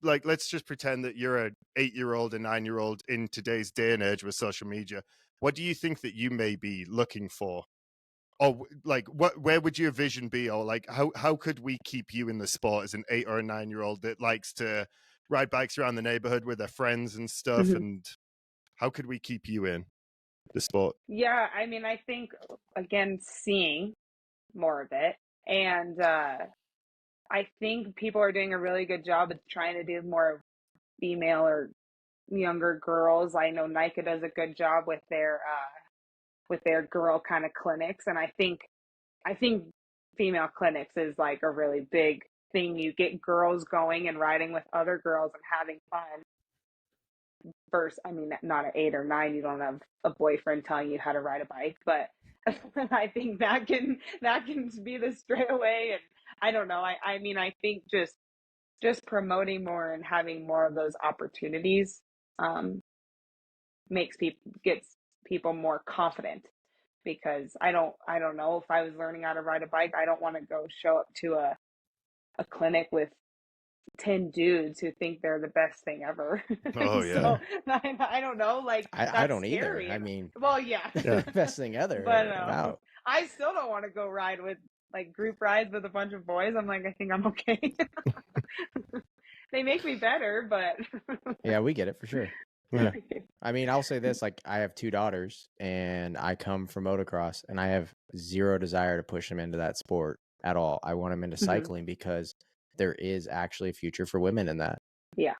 like, let's just pretend that you're an 8-year-old, a 9-year-old in today's day and age with social media. What do you think that you may be looking for? Or like, where would your vision be? Or like, how could we keep you in the sport as an 8 or a 9-year-old that likes to ride bikes around the neighborhood with their friends and stuff? And how could we keep you in the sport? Yeah, I mean, I think, again, seeing more of it. And I think people are doing a really good job of trying to do more female or younger girls. I know NICA does a good job with their girl kind of clinics, and I think female clinics is like a really big thing. You get girls going and riding with other girls and having fun, first, I mean, not at 8 or 9, you don't have a boyfriend telling you how to ride a bike, but I think that can be the stray away. And I don't know. I mean, I think just promoting more and having more of those opportunities gets people more confident, because I don't know, if I was learning how to ride a bike, I don't want to go show up to a clinic with 10 dudes who think they're the best thing ever. Oh, yeah. So I don't know, like, I don't scary. either. I mean, well, yeah. best thing ever. But Wow. I still don't want to go ride with, like, group rides with a bunch of boys. I'm like, I think I'm okay. They make me better, but Yeah, we get it for sure. Yeah. I mean, I'll say this, like, I have 2 daughters and I come from motocross, and I have zero desire to push them into that sport at all. I want them into cycling because there is actually a future for women in that. Yeah.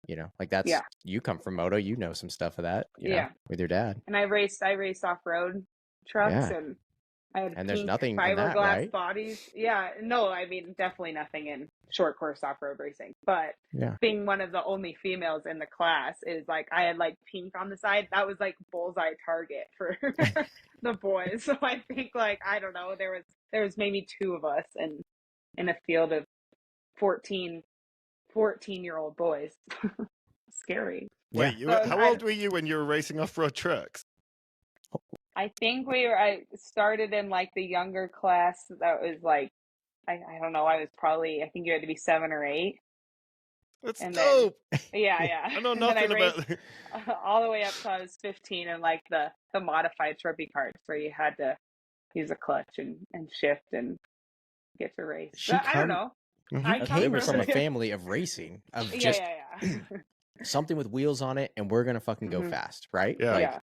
You know, like, that's, you come from moto, you know some stuff of that, you know, with your dad. And I raced off-road trucks, and I had And there's pink nothing in fiberglass that, right? bodies. Yeah, no, I mean, definitely nothing in short course off-road racing. But being one of the only females in the class is like, I had like pink on the side. That was like bullseye target for the boys. So I think, like, I don't know, there was maybe 2 of us in a field of 14-year-old boys. Scary. Wait, how old were you when you were racing off-road trucks? I think I started in like the younger class. That was like, I don't know, I think you had to be 7 or 8. That's and dope. Then, yeah. I know nothing about that. All the way up till I was 15, and like the modified trophy carts where you had to use a clutch and shift and get to race. I don't know. I came from a family of racing, of just something with wheels on it, and we're gonna fucking go fast, right? Yeah.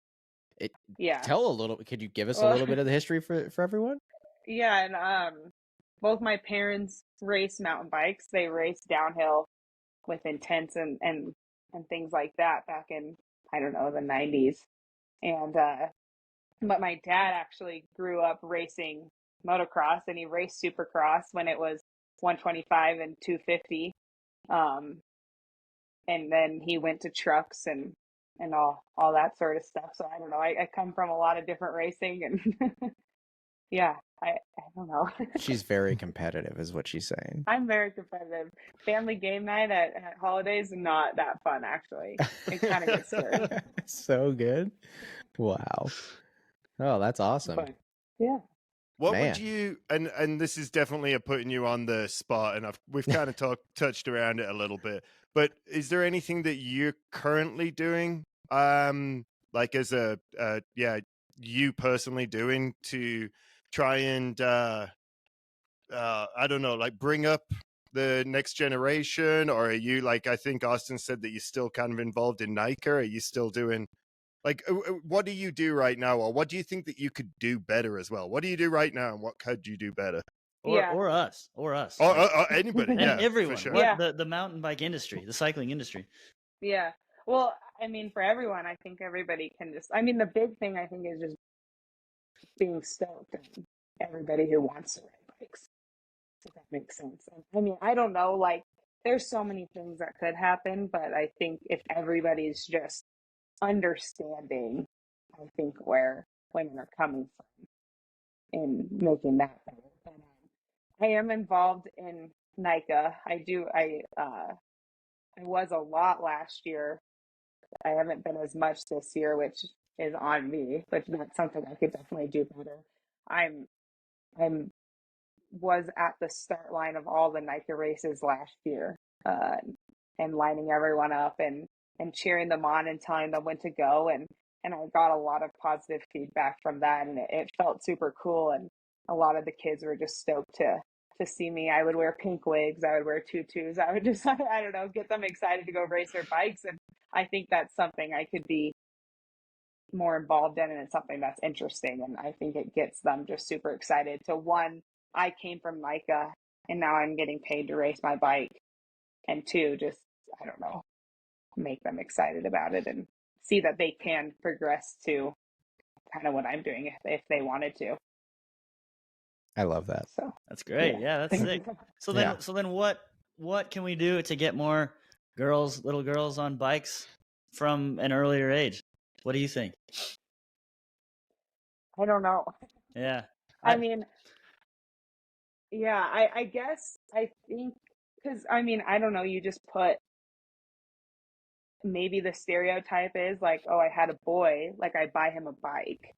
Tell a little. Could you give us a little bit of the history for everyone? Yeah, and both my parents race mountain bikes. They race downhill with intents and things like that back in, I don't know, the 90s. And but my dad actually grew up racing motocross, and he raced supercross when it was 125 and 250. And then he went to trucks and all that sort of stuff. So I don't know. I come from a lot of different racing, and I don't know. She's very competitive, is what she's saying. I'm very competitive. Family game night at holidays, not that fun, actually. It kind of gets scary. So good. Wow. Oh, that's awesome. But, yeah. What would you, and this is definitely a putting you on the spot, and we've kind of touched around it a little bit, but is there anything that you're currently doing, like as you personally doing to try and, I don't know, like bring up the next generation? Or are you, like, I think Austin said that you're still kind of involved in NICA. Are you still doing, like, what do you do right now? Or what do you think that you could do better as well? What do you do right now, and what could you do better? Or us. Or anybody. And everyone. For sure. The mountain bike industry, the cycling industry. Yeah. Well, I mean, for everyone, I think everybody can just, I mean, the big thing, I think, is just being stoked, and everybody who wants to ride bikes, if that makes sense. I mean, I don't know, like, there's so many things that could happen, but I think if everybody's just understanding, I think, where women are coming from and making that better. But I am involved in NICA. I was a lot last year. I haven't been as much this year, which is on me, but that's something I could definitely do better. Was at the start line of all the NICA races last year, and lining everyone up and cheering them on and telling them when to go, and I got a lot of positive feedback from that, and it felt super cool, and a lot of the kids were just stoked to see me. I would wear pink wigs, I would wear tutus, I would just, I don't know, get them excited to go race their bikes. And I think that's something I could be more involved in, and it's something that's interesting, and I think it gets them just super excited to, one, I came from NICA and now I'm getting paid to race my bike, and 2, just, I don't know, make them excited about it and see that they can progress to kind of what I'm doing if they wanted to. I love that. So that's great. Yeah, that's sick. So then what can we do to get more little girls on bikes? from an earlier age. What do you think? I don't know. Yeah. I mean, yeah, I guess I think because I mean, I don't know, you just put maybe the stereotype is like, oh, I had a boy, like I buy him a bike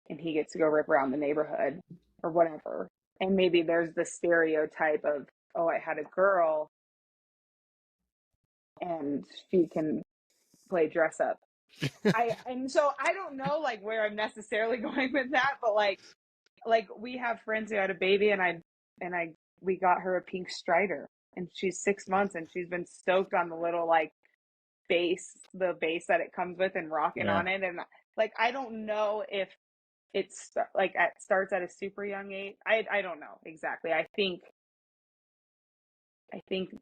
and he gets to go rip around the neighborhood or whatever. And maybe there's the stereotype of, oh, I had a girl and she can play dress up. And so I don't know like where I'm necessarily going with that, but like we have friends who had a baby and we got her a pink Strider and she's 6 months and she's been stoked on the little like the base that it comes with and rocking on it. And like, I don't know if it's like starts at a super young age. I don't know exactly. I think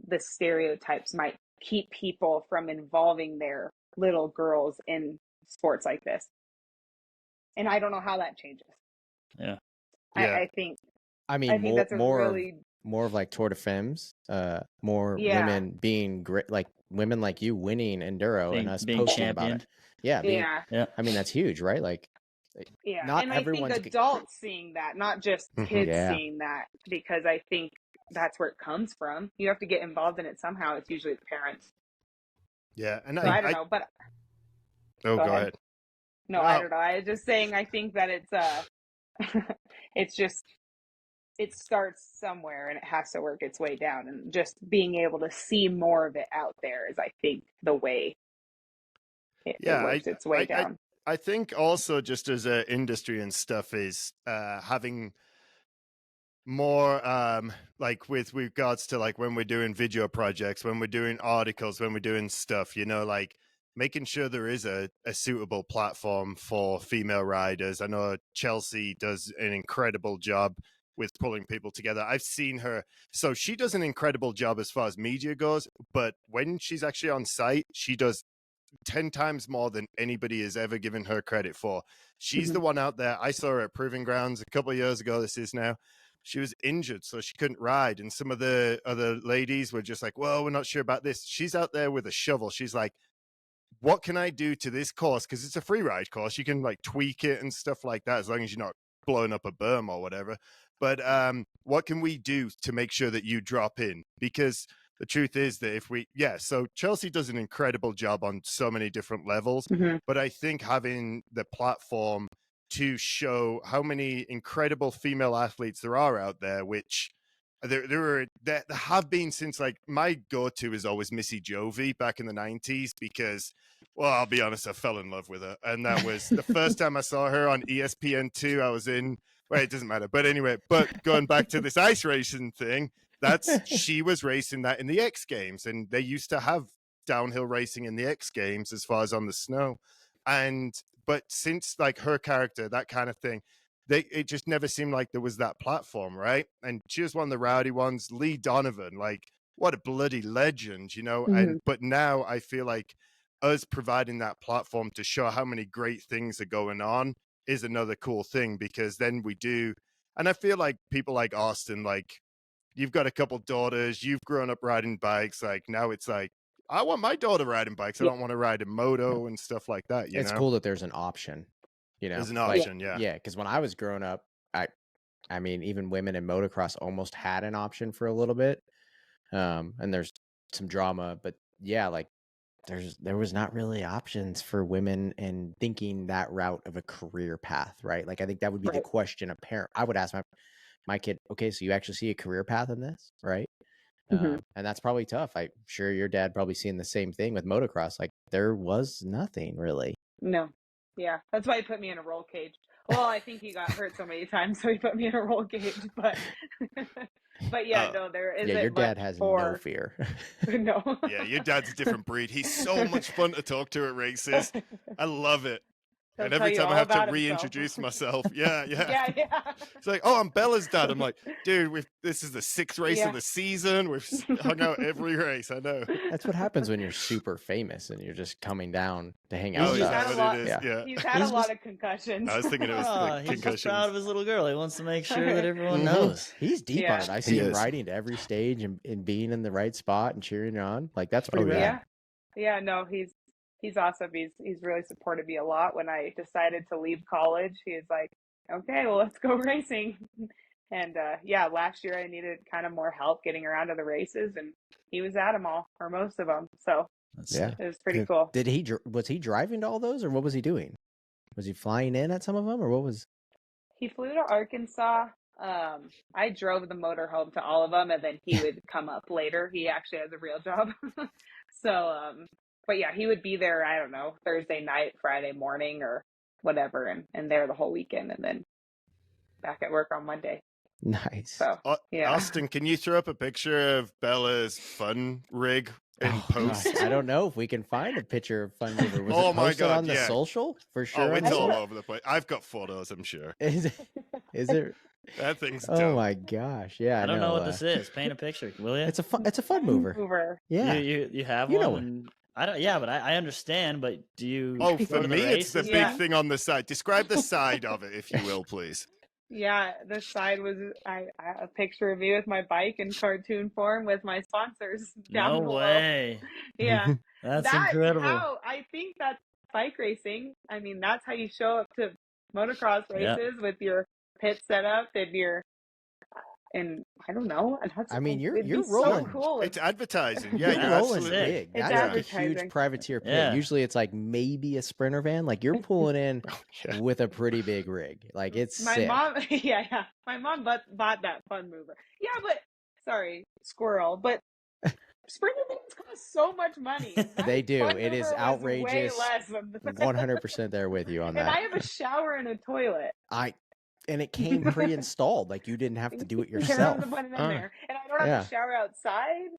the stereotypes might keep people from involving their little girls in sports like this. And I don't know how that changes. Yeah. I think that's more of like Tour de Femmes, more women being great, like women like you winning enduro and us being posting championed. about it. Yeah. I mean, that's huge, right? Like, not and everyone's I think adults seeing that, not just kids seeing that, because I think that's where it comes from. You have to get involved in it somehow. It's usually the parents. Yeah, and so I don't know, but go ahead. No, I don't know. I was just saying, I think that it's it's just, it starts somewhere and it has to work its way down, and just being able to see more of it out there is, I think, the way it works its way down. I think also just as an industry and stuff is having more like with regards to like when we're doing video projects, when we're doing articles, when we're doing stuff, you know, like making sure there is a suitable platform for female riders. I know Chelsea does an incredible job with pulling people together. I've seen her. So she does an incredible job as far as media goes, but when she's actually on site, she does 10 times more than anybody has ever given her credit for. She's the one out there. I saw her at Proving Grounds a couple of years ago. This is now. She was injured, so she couldn't ride. And some of the other ladies were just like, well, we're not sure about this. She's out there with a shovel. She's like, what can I do to this course? Because it's a free ride course. You can like tweak it and stuff like that, as long as you're not blowing up a berm or whatever. But what can we do to make sure that you drop in? Because the truth is that so Chelsea does an incredible job on so many different levels, but I think having the platform to show how many incredible female athletes there are out there, which there have been since, like, my go-to is always Missy Jovi back in the 90s, because, well, I'll be honest, I fell in love with her. And that was the first time I saw her on ESPN2. I was in, well, it doesn't matter. But anyway, going back to this ice racing thing, she was racing that in the X Games, and they used to have downhill racing in the X Games as far as on the snow. But since like her character, that kind of thing, it just never seemed like there was that platform, right? And she was one of the rowdy ones. Lee Donovan, like, what a bloody legend, you know? But now I feel like us providing that platform to show how many great things are going on is another cool thing, because then we do. And I feel like people like Austin, like, you've got a couple daughters, you've grown up riding bikes. Like, now it's like, I want my daughter riding bikes. I don't want to ride a moto and stuff like that. It's cool that there's an option. You know, there's an option, yeah. Because when I was growing up, I mean, even women in motocross almost had an option for a little bit. And there's some drama, but yeah, like there was not really options for women in thinking that route of a career path, right? Like, I think that would be the question a parent. I would ask my kid, okay, so you actually see a career path in this, right? And that's probably tough. I'm sure your dad probably seeing the same thing with motocross. Like, there was nothing really. No. Yeah. That's why he put me in a roll cage. Well, I think he got hurt so many times, so he put me in a roll cage. But yeah, no, there isn't. Yeah, your dad has no fear. No. Yeah, your dad's a different breed. He's so much fun to talk to at races. I love it. And every time I have to reintroduce myself, yeah. It's like, oh, I'm Bella's dad. I'm like, dude, this is the 6th race of the season. We've hung out every race. I know. That's what happens when you're super famous and you're just coming down to hang out. He's had a lot of concussions. I was thinking it was the concussions. He's just proud of his little girl. He wants to make sure that everyone knows. He's deep on it. I see him riding to every stage and being in the right spot and cheering on. Like, that's pretty rad. Yeah, no, he's he's awesome. He's really supported me a lot. When I decided to leave college, he was like, okay, well, let's go racing. And yeah, last year I needed kind of more help getting around to the races, and he was at them all, or most of them. So Yeah. it was pretty cool. Was he driving to all those, or what was he doing? Was he flying in at some of them, or what was? He flew to Arkansas. I drove the motorhome to all of them, and then he would come up later. He actually has a real job. So, but yeah, he would be there, I don't know, Thursday night, Friday morning, or whatever, and there the whole weekend, and then back at work on Monday. Nice. So, yeah. Austin, can you throw up a picture of Bella's fun rig in post? Gosh, I don't know if we can find a picture of Fun Mover. Was Oh it my posted God, on the yeah. social? For sure. Oh, on it's the all social? over the place. I've got photos, I'm sure. Is it? That thing's Oh dope. my gosh. Yeah. I don't know what this is. Paint a picture, will you? It's a fun mover. Yeah. You have You know one. And I don't. Yeah, but I understand. But do you? Oh, go for to the me, it's the races? big Yeah. thing on the side. Describe the side of it, if you will, please. Yeah, the side was a picture of me with my bike in cartoon form with my sponsors down No below. way. Yeah, That's that's incredible. how I think that's bike racing. I mean, that's how you show up to motocross Yeah. races with your pit setup and I don't know. That's, I mean, it'd you're be rolling. so cool. It's advertising. Yeah, You're That's rolling sick. big. It's That's like a advertising. huge privateer pit. Yeah. Usually it's like maybe a Sprinter van. Like you're pulling in Yeah. with a pretty big rig. Like it's My sick. mom, yeah. My mom bought that fun mover. Yeah, but sorry, squirrel. But Sprinter vans cost so much money. They That do. fun It is mover was outrageous. Way less than 100% there with you on And I that. have a shower and a toilet. And it came pre-installed. Like you didn't have to do it You don't yourself. have to put it in there, and I don't have Yeah. to shower outside.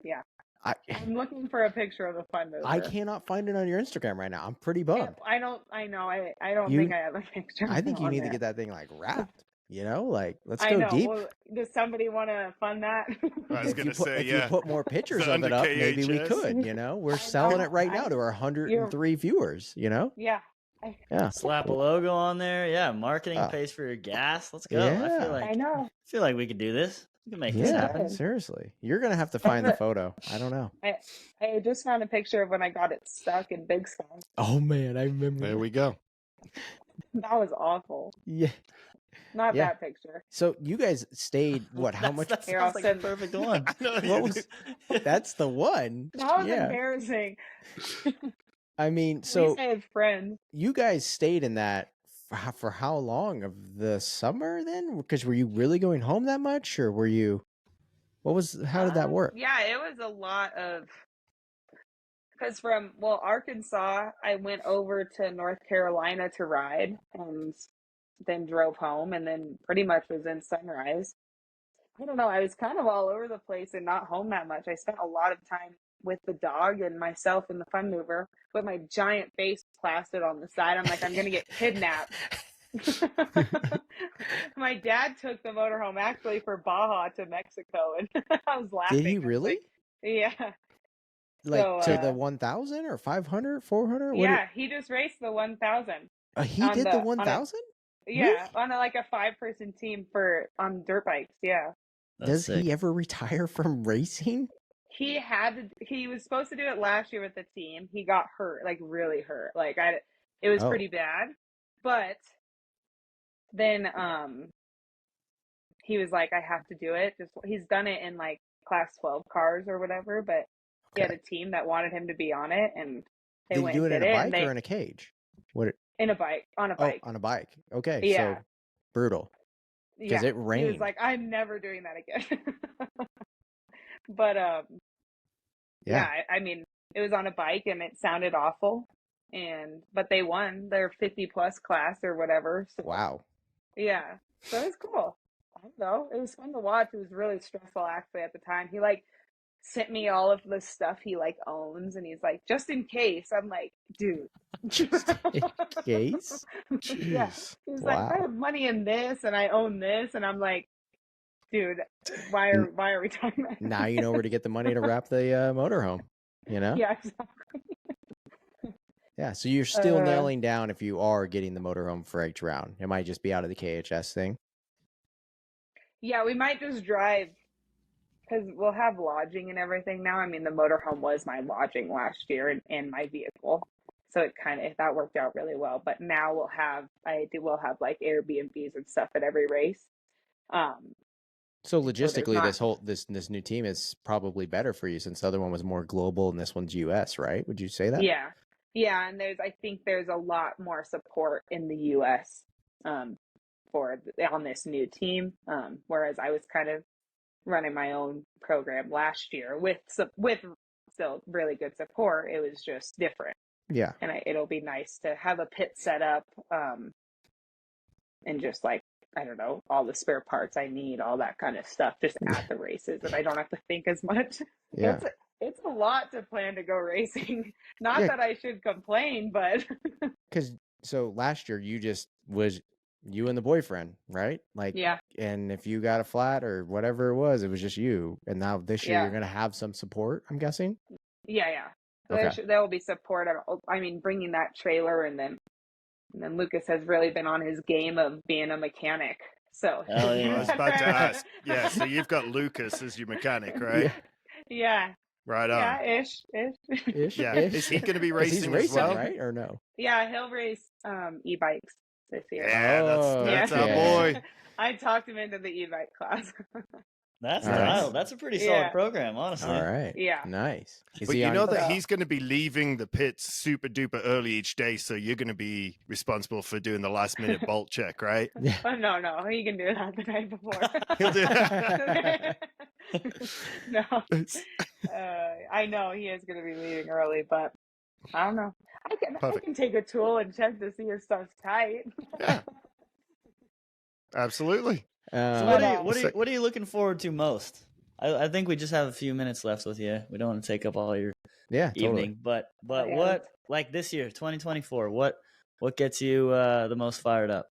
Yeah, I'm looking for a picture of the fun mover. I cannot find it on your Instagram right now. I'm pretty bummed. I don't. I know. I don't You- think I have a picture. I think you on need to there. get that thing like wrapped. You know, like let's I go know. deep. Well, does somebody want to fund that? I was If gonna you put, say, if yeah. you put more pictures The of it up, under maybe we KHS. could. You know, we're I selling know. it right now to our 103 viewers. You know, Yeah. yeah. Slap a logo on there. Yeah, marketing Oh. pays for your gas. Let's go. I Yeah. feel like we could do this. We can make this Yeah, happen. seriously. You're gonna have to find the photo. I don't know. I just found a picture of when I got it stuck in Big Sky. Oh man, I remember. There we go. That was awful. Yeah. Not Yeah. that picture. So you guys stayed what? How much? That Here, sounds I'll like a send- perfect one. I know What you was? That's the one. That was Yeah. embarrassing. I mean, At so least I had friends. you guys stayed in that for how long of the summer then? Because were you really going home that much, or were you? What was? How did that work? Yeah, it was a lot of. Because from Arkansas, I went over to North Carolina to ride, and then drove home, and then pretty much was in Sunrise. I don't know. I was kind of all over the place and not home that much. I spent a lot of time with the dog and myself in the fun mover with my giant face plastered on the side. I'm like, I'm gonna get kidnapped. My dad took the motorhome actually for Baja to Mexico, and I was laughing. Did he I was really? like, yeah. Like So, to the 1,000 or 500, 400? Yeah, he just raced the 1,000. He on did the- the on a- 1,000? Yeah, on like a 5-person team on dirt bikes. Yeah. That's Does sick. he ever retire from racing? He was supposed to do it last year with the team. He got hurt, like really hurt. Like it was Oh. pretty bad. But then he was like, I have to do it. He's done it in like class 12 cars or whatever, but he had a team that wanted him to be on it, and they Did he went do it and in did a it, bike and they or in a cage? What? on a bike. Oh, on a bike. Okay, Yeah. so brutal. Yeah. it He rained. was like, I'm never doing that again. But yeah, I mean, it was on a bike and it sounded awful, but they won their 50 plus class or whatever. So, Wow. yeah, so it was cool. I don't know, it was fun to watch. It was really stressful actually at the time. He like sent me all of the stuff he like owns, and he's like, just in case. I'm like, dude. Just in case? Yeah. Jeez. He's like, I Wow. have money in this and I own this, and I'm like, dude, why are we talking about Now you know where to get the money to wrap the motorhome. You know? Yeah, exactly. Yeah, so you're still Uh, nailing down if you are getting the motorhome for each round. It might just be out of the KHS thing. Yeah, we might just drive because we'll have lodging and everything now. I mean, the motorhome was my lodging last year and my vehicle, so it that worked out really well. But now we'll have like Airbnbs and stuff at every race. So logistically, this new team is probably better for you since the other one was more global and this one's US, right? Would you say that? Yeah, and I think there's a lot more support in the US on this new team, whereas I was kind of running my own program last year with still really good support. It was just different. Yeah, and it'll be nice to have a pit set up, and just like, I don't know, all the spare parts I need, all that kind of stuff, just at the races, and I don't have to think as much. Yeah. It's a lot to plan to go racing. Not that I should complain, but so last year was you and the boyfriend, right? Like, yeah. And if you got a flat or whatever it was just you. And now this year you're gonna have some support, I'm guessing. Yeah. Okay. There will be support. I mean, bringing that trailer, and then Lucas has really been on his game of being a mechanic. So yeah. I was about to ask. Yeah, so you've got Lucas as your mechanic, right? Yeah. Right on. Yeah, ish. Yeah. Is he going to be racing as well? Right or no? Yeah, he'll race e-bikes this year. Yeah, that's our boy. I talked him into the e-bike class. That's nice. That's a pretty solid program, honestly. All right. Yeah. Nice. But you know that he's going to be leaving the pits super duper early each day, so you're going to be responsible for doing the last minute bolt check, right? Yeah. Oh, no, he can do that the night before. He'll do that. No. I know he is going to be leaving early, but I don't know. I can take a tool and check to see if stuff's tight. Yeah. Absolutely. So what are you looking forward to most? I think we just have a few minutes left with you. We don't want to take up all your evening, but what, like this year, 2024, what gets you the most fired up?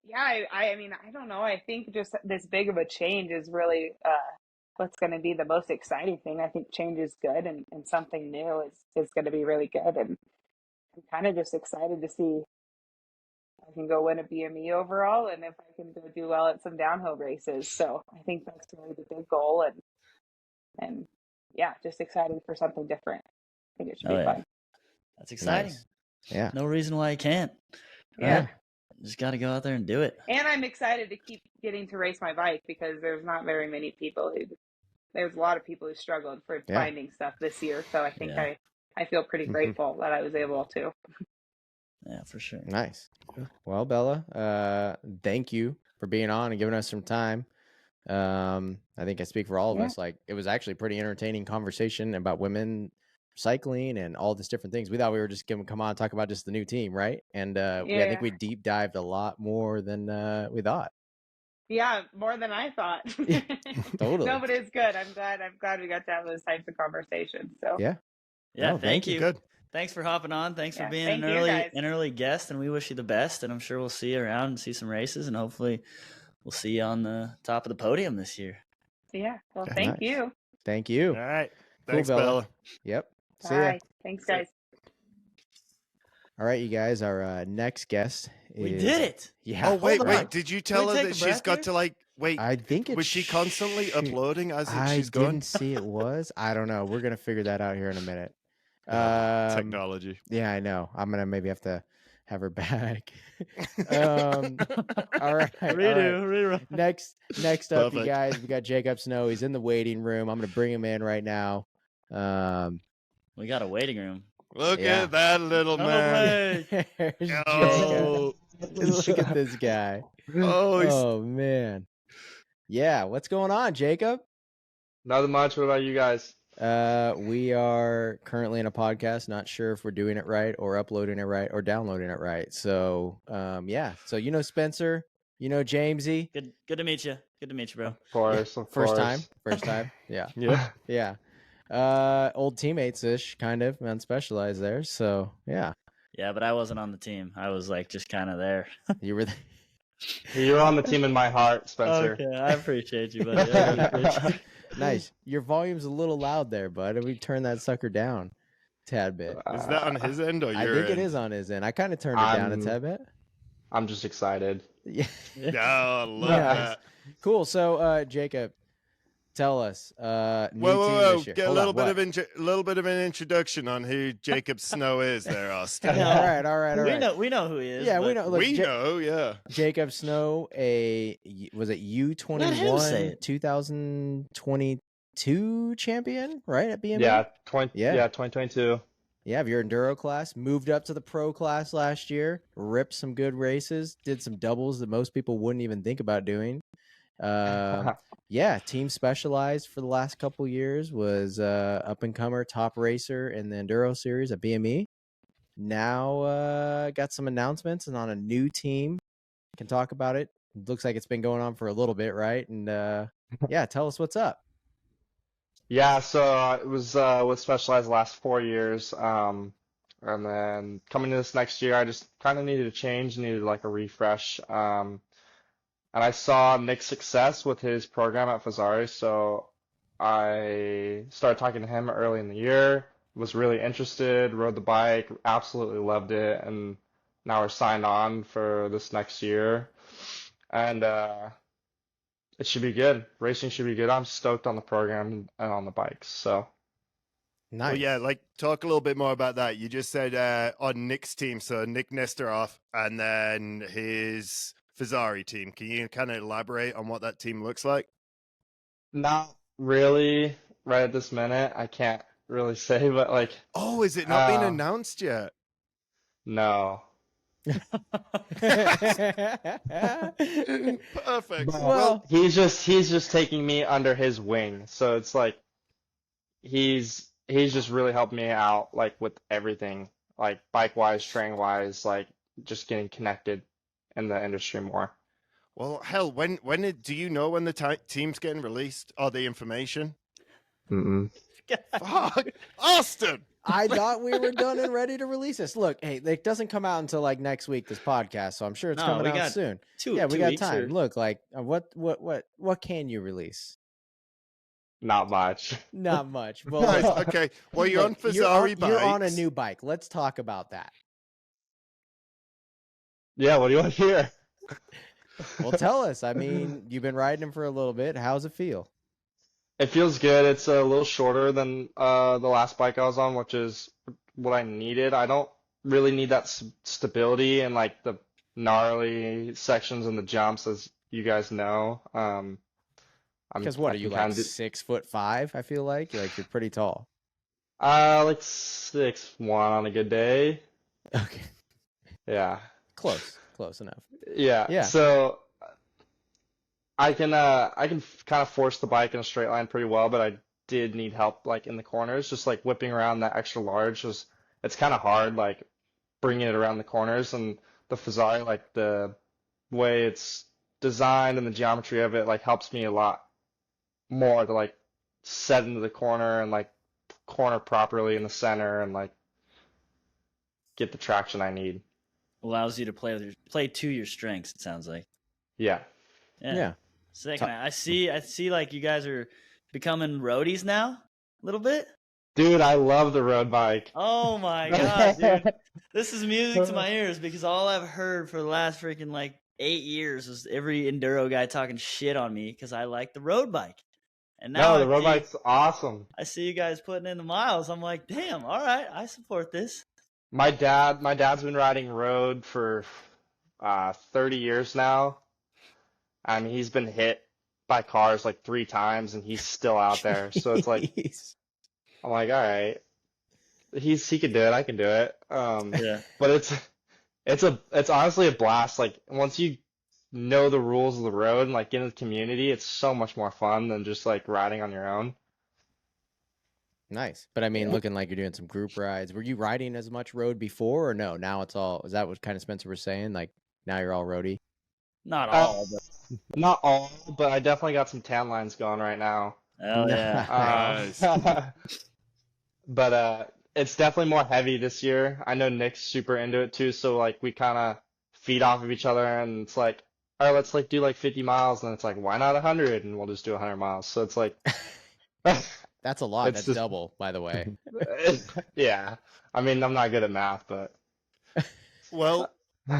Yeah, I mean, I don't know. I think just this big of a change is really what's going to be the most exciting thing. I think change is good, and something new is going to be really good. And I'm kind of just excited to see if I can go win a BME overall, and if I can go do well at some downhill races. So I think that's really the big goal, and yeah, just excited for something different. I think it should be fun. That's exciting. Nice. Yeah. No reason why you can't. Yeah. Just got to go out there and do it. And I'm excited to keep getting to race my bike, because there's not very many people there's a lot of people who struggled for finding stuff this year. So I think I feel pretty grateful that I was able to. Yeah, for sure. Nice. Well, Bella, thank you for being on and giving us some time. I think I speak for all of us. Like, it was actually a pretty entertaining conversation about women cycling and all these different things. We thought we were just going to come on and talk about just the new team, right? And I think we deep dived a lot more than we thought. Yeah, more than I thought. Totally. No, but it's good. I'm glad we got to have those types of conversations. So yeah, thank you. Good. Thanks for hopping on. Thanks for being an early guest, and we wish you the best. And I'm sure we'll see you around and see some races, and hopefully we'll see you on the top of the podium this year. Yeah. Well, thank you. Thank you. All right. Cool, Thanks, Bella. Yep. See ya. Ya. Thanks, guys. All right, you guys. Our next guest We did it. Yeah. Oh, wait. Did you tell her that she's got to wait? I think was she constantly uploading as she's going? I didn't see it was. I don't know. We're gonna figure that out here in a minute. Technology. Yeah, I know. I'm gonna maybe have to have her back. All right. Redo. Next up, you guys, we got Jakob Snow. He's in the waiting room. I'm gonna bring him in right now. We got a waiting room. Look at that little man. Jakob. Look at this guy. Oh man. Yeah, what's going on, Jakob? Nothing much. What about you guys? We are currently in a podcast. Not sure if we're doing it right or uploading it right or downloading it right. So, yeah. So Spencer, Jamesy. Good to meet you. Good to meet you, bro. Of course. First time. Yeah. Yeah. Old teammates ish, kind of, on Specialized there. So yeah. Yeah, but I wasn't on the team. I was just kind of there. You were. You're on the team in my heart, Spencer. Okay, I appreciate you, buddy. Nice. Your volume's a little loud there, bud. We turn that sucker down a tad bit. Is that on his end or your end? I think it is on his end. I kind of turned it down a tad bit. I'm just excited. Yeah. I love that. Cool. So, Jakob, tell us. New Whoa, team whoa, whoa! this year. Get a Hold little on, bit what? of little bit of an introduction on who Jacob Snow is, there, Austin. No. All right, all right, all right. We know who he is. Yeah, we but know. Look, We know, yeah. Jacob Snow, was it Let him say U21 it. 2022 champion, right, at BME? Yeah, Yeah. 2022. Yeah, of your Enduro class. Moved up to the pro class last year, ripped some good races, did some doubles that most people wouldn't even think about doing. Yeah, team specialized for the last couple years, was up and comer top racer in the Enduro series at BME. Now got some announcements and on a new team. Can talk about it. Looks like it's been going on for a little bit, right? And yeah, tell us what's up. Yeah, so it was with Specialized the last 4 years. And then coming to this next year, I just kind of needed a change, needed like a refresh. And I saw Nick's success with his program at Fazari, so I started talking to him early in the year, was really interested, rode the bike, absolutely loved it, and now we're signed on for this next year. And it should be good. Racing should be good. I'm stoked on the program and on the bikes. So Nice. Well, yeah, like talk a little bit more about that. You just said on Nick's team, so Nick Nesterov and then his Fazari team. Can you kind of elaborate on what that team looks like? not really right at this minute. I can't really say, but like Oh, is it not been Uh, announced yet? no. Perfect. Well, He's just taking me under his wing. So it's like he's just really helped me out like with everything, like bike wise, training wise, like just getting connected in the industry more. Well, hell, do you know when the team's getting released or the information? Mm-mm. Fuck, Austin. I thought we were done and ready to release this. Look, hey, it doesn't come out until like next week, this podcast, so I'm sure it's No, coming we out got soon. two We got weeks time. or- Look, like what can you release? Not much. Not much. Well, Nice. look, Okay. Well, you're on look, Fazari bikes. you're on a new bike. Let's talk about that. Yeah, what do you want to hear? Well, tell us. I mean, you've been riding them for a little bit. How's it feel? It feels good. It's a little shorter than the last bike I was on, which is what I needed. I don't really need that stability and like the gnarly sections and the jumps, as you guys know. Because what I are you can like kinda 6'5"? I feel like you're pretty tall. like 6'1" on a good day. Okay, Yeah. close enough. Yeah. Yeah. So I can kind of force the bike in a straight line pretty well, but I did need help like in the corners, just like whipping around that extra large it's kind of hard like bringing it around the corners, and the Fazari, like the way it's designed and the geometry of it like helps me a lot more to like set into the corner and like corner properly in the center and like get the traction I need. Allows you to play to your strengths. It sounds like. Yeah. Yeah. Sick. And I see like you guys are becoming roadies now a little bit. Dude, I love the road bike. Oh my god, dude. This is music to my ears because all I've heard for the last freaking like 8 years was every enduro guy talking shit on me because I like the road bike. And now No, the road bike's awesome. I see you guys putting in the miles. I'm like, damn, all right, I support this. My dad's been riding road for 30 years now. I mean, he's been hit by cars like 3 times and he's still out there. So it's like Jeez. I'm like, all right. He can do it, I can do it. Yeah. But it's honestly a blast. Like once you know the rules of the road and like get in the community, it's so much more fun than just like riding on your own. Nice. But I mean, looking like you're doing some group rides. Were you riding as much road before or no? Now it's all, is that what kind of Spencer was saying? Like now you're all roadie? Not all, but Not all, but I definitely got some tan lines going right now. hell yeah. Nice. But it's definitely more heavy this year. I know Nick's super into it too, so like we kind of feed off of each other, and it's like, all right, let's like do like 50 miles, and it's like, why not 100? And we'll just do 100 miles. So it's like, That's a lot. It's That's just- double, by the way. yeah. I mean, I'm not good at math, but Well,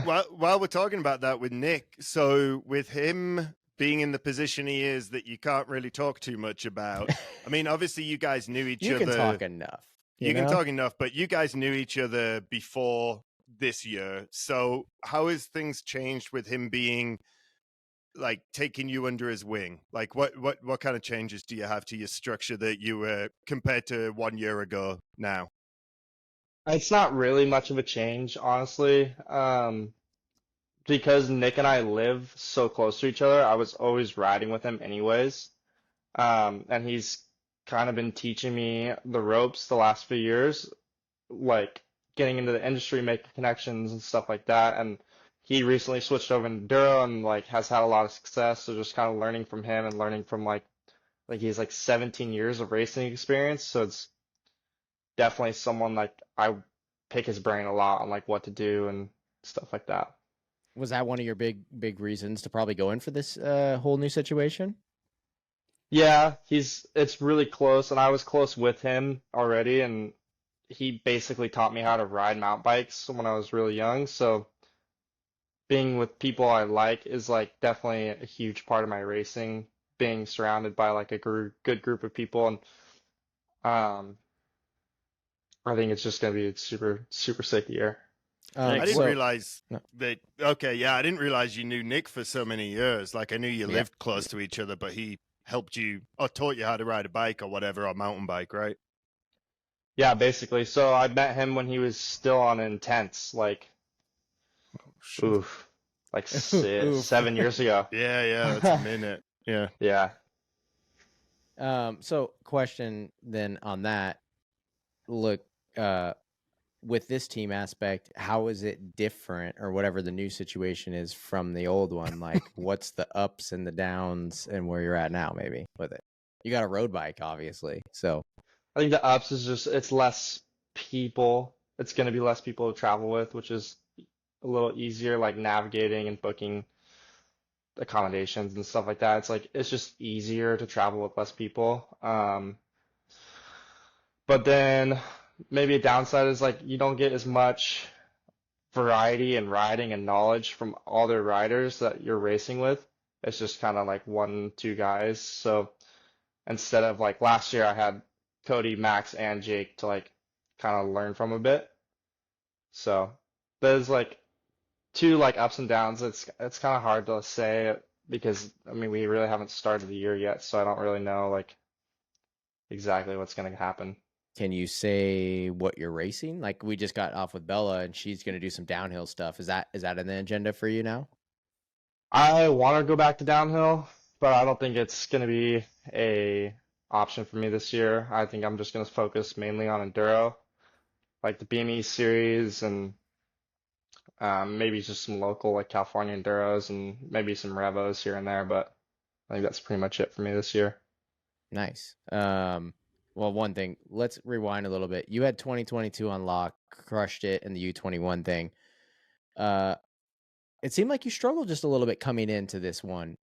while we're talking about that with Nick, so with him being in the position he is that you can't really talk too much about. I mean, obviously you guys knew each You other. can talk enough. You can know? talk enough, but you guys knew each other before this year. So how has things changed with him being like taking you under his wing? Like what kind of changes do you have to your structure that you were compared to 1 year ago now? It's not really much of a change, honestly. Because Nick and I live so close to each other, I was always riding with him anyways. And he's kind of been teaching me the ropes the last few years, like getting into the industry, making connections and stuff like that. And he recently switched over to Enduro and like has had a lot of success. So just kind of learning from him and learning from like he's like 17 years of racing experience. So it's definitely someone like I pick his brain a lot on like what to do and stuff like that. Was that one of your big reasons to probably go in for this whole new situation? Yeah, it's really close, and I was close with him already, and he basically taught me how to ride mountain bikes when I was really young. So being with people I like is like definitely a huge part of my racing, being surrounded by like a good group of people, and I think it's just gonna be a super sick year. I didn't realize No. that. Okay, yeah, I didn't realize you knew Nick for so many years. Like I knew you lived close to each other, but he helped you or taught you how to ride a bike or whatever, or mountain bike, right? Yeah, basically. So I met him when he was still on intense, like oof, like Oof. 7 years ago. Yeah, that's a minute. Yeah. Yeah. So question then on that. Look, with this team aspect, how is it different or whatever the new situation is from the old one? Like what's the ups and the downs and where you're at now maybe with it? You got a road bike, obviously. So I think the ups is just it's less people. It's going to be less people to travel with, which is a little easier, like navigating and booking accommodations and stuff like that. It's like it's just easier to travel with less people. But then maybe a downside is like you don't get as much variety in riding and knowledge from all the riders that you're racing with. It's just kind of like 1, 2 guys. So instead of like last year, I had Cody, Max, and Jake to like kind of learn from a bit. So there's like 2 like ups and downs. It's kind of hard to say because I mean we really haven't started the year yet, so I don't really know like exactly what's going to happen. can you say what you're racing? Like we just got off with Bella and she's going to do some downhill stuff. Is that in the agenda for you now? I want to go back to downhill, but I don't think it's going to be a option for me this year. I think I'm just going to focus mainly on enduro, like the BME series and maybe just some local like California enduros and maybe some revos here and there. But I think that's pretty much it for me this year. Nice. Well, one thing, let's rewind a little bit. You had 2022 on lock, crushed it in the U21 thing. It seemed like you struggled just a little bit coming into this one,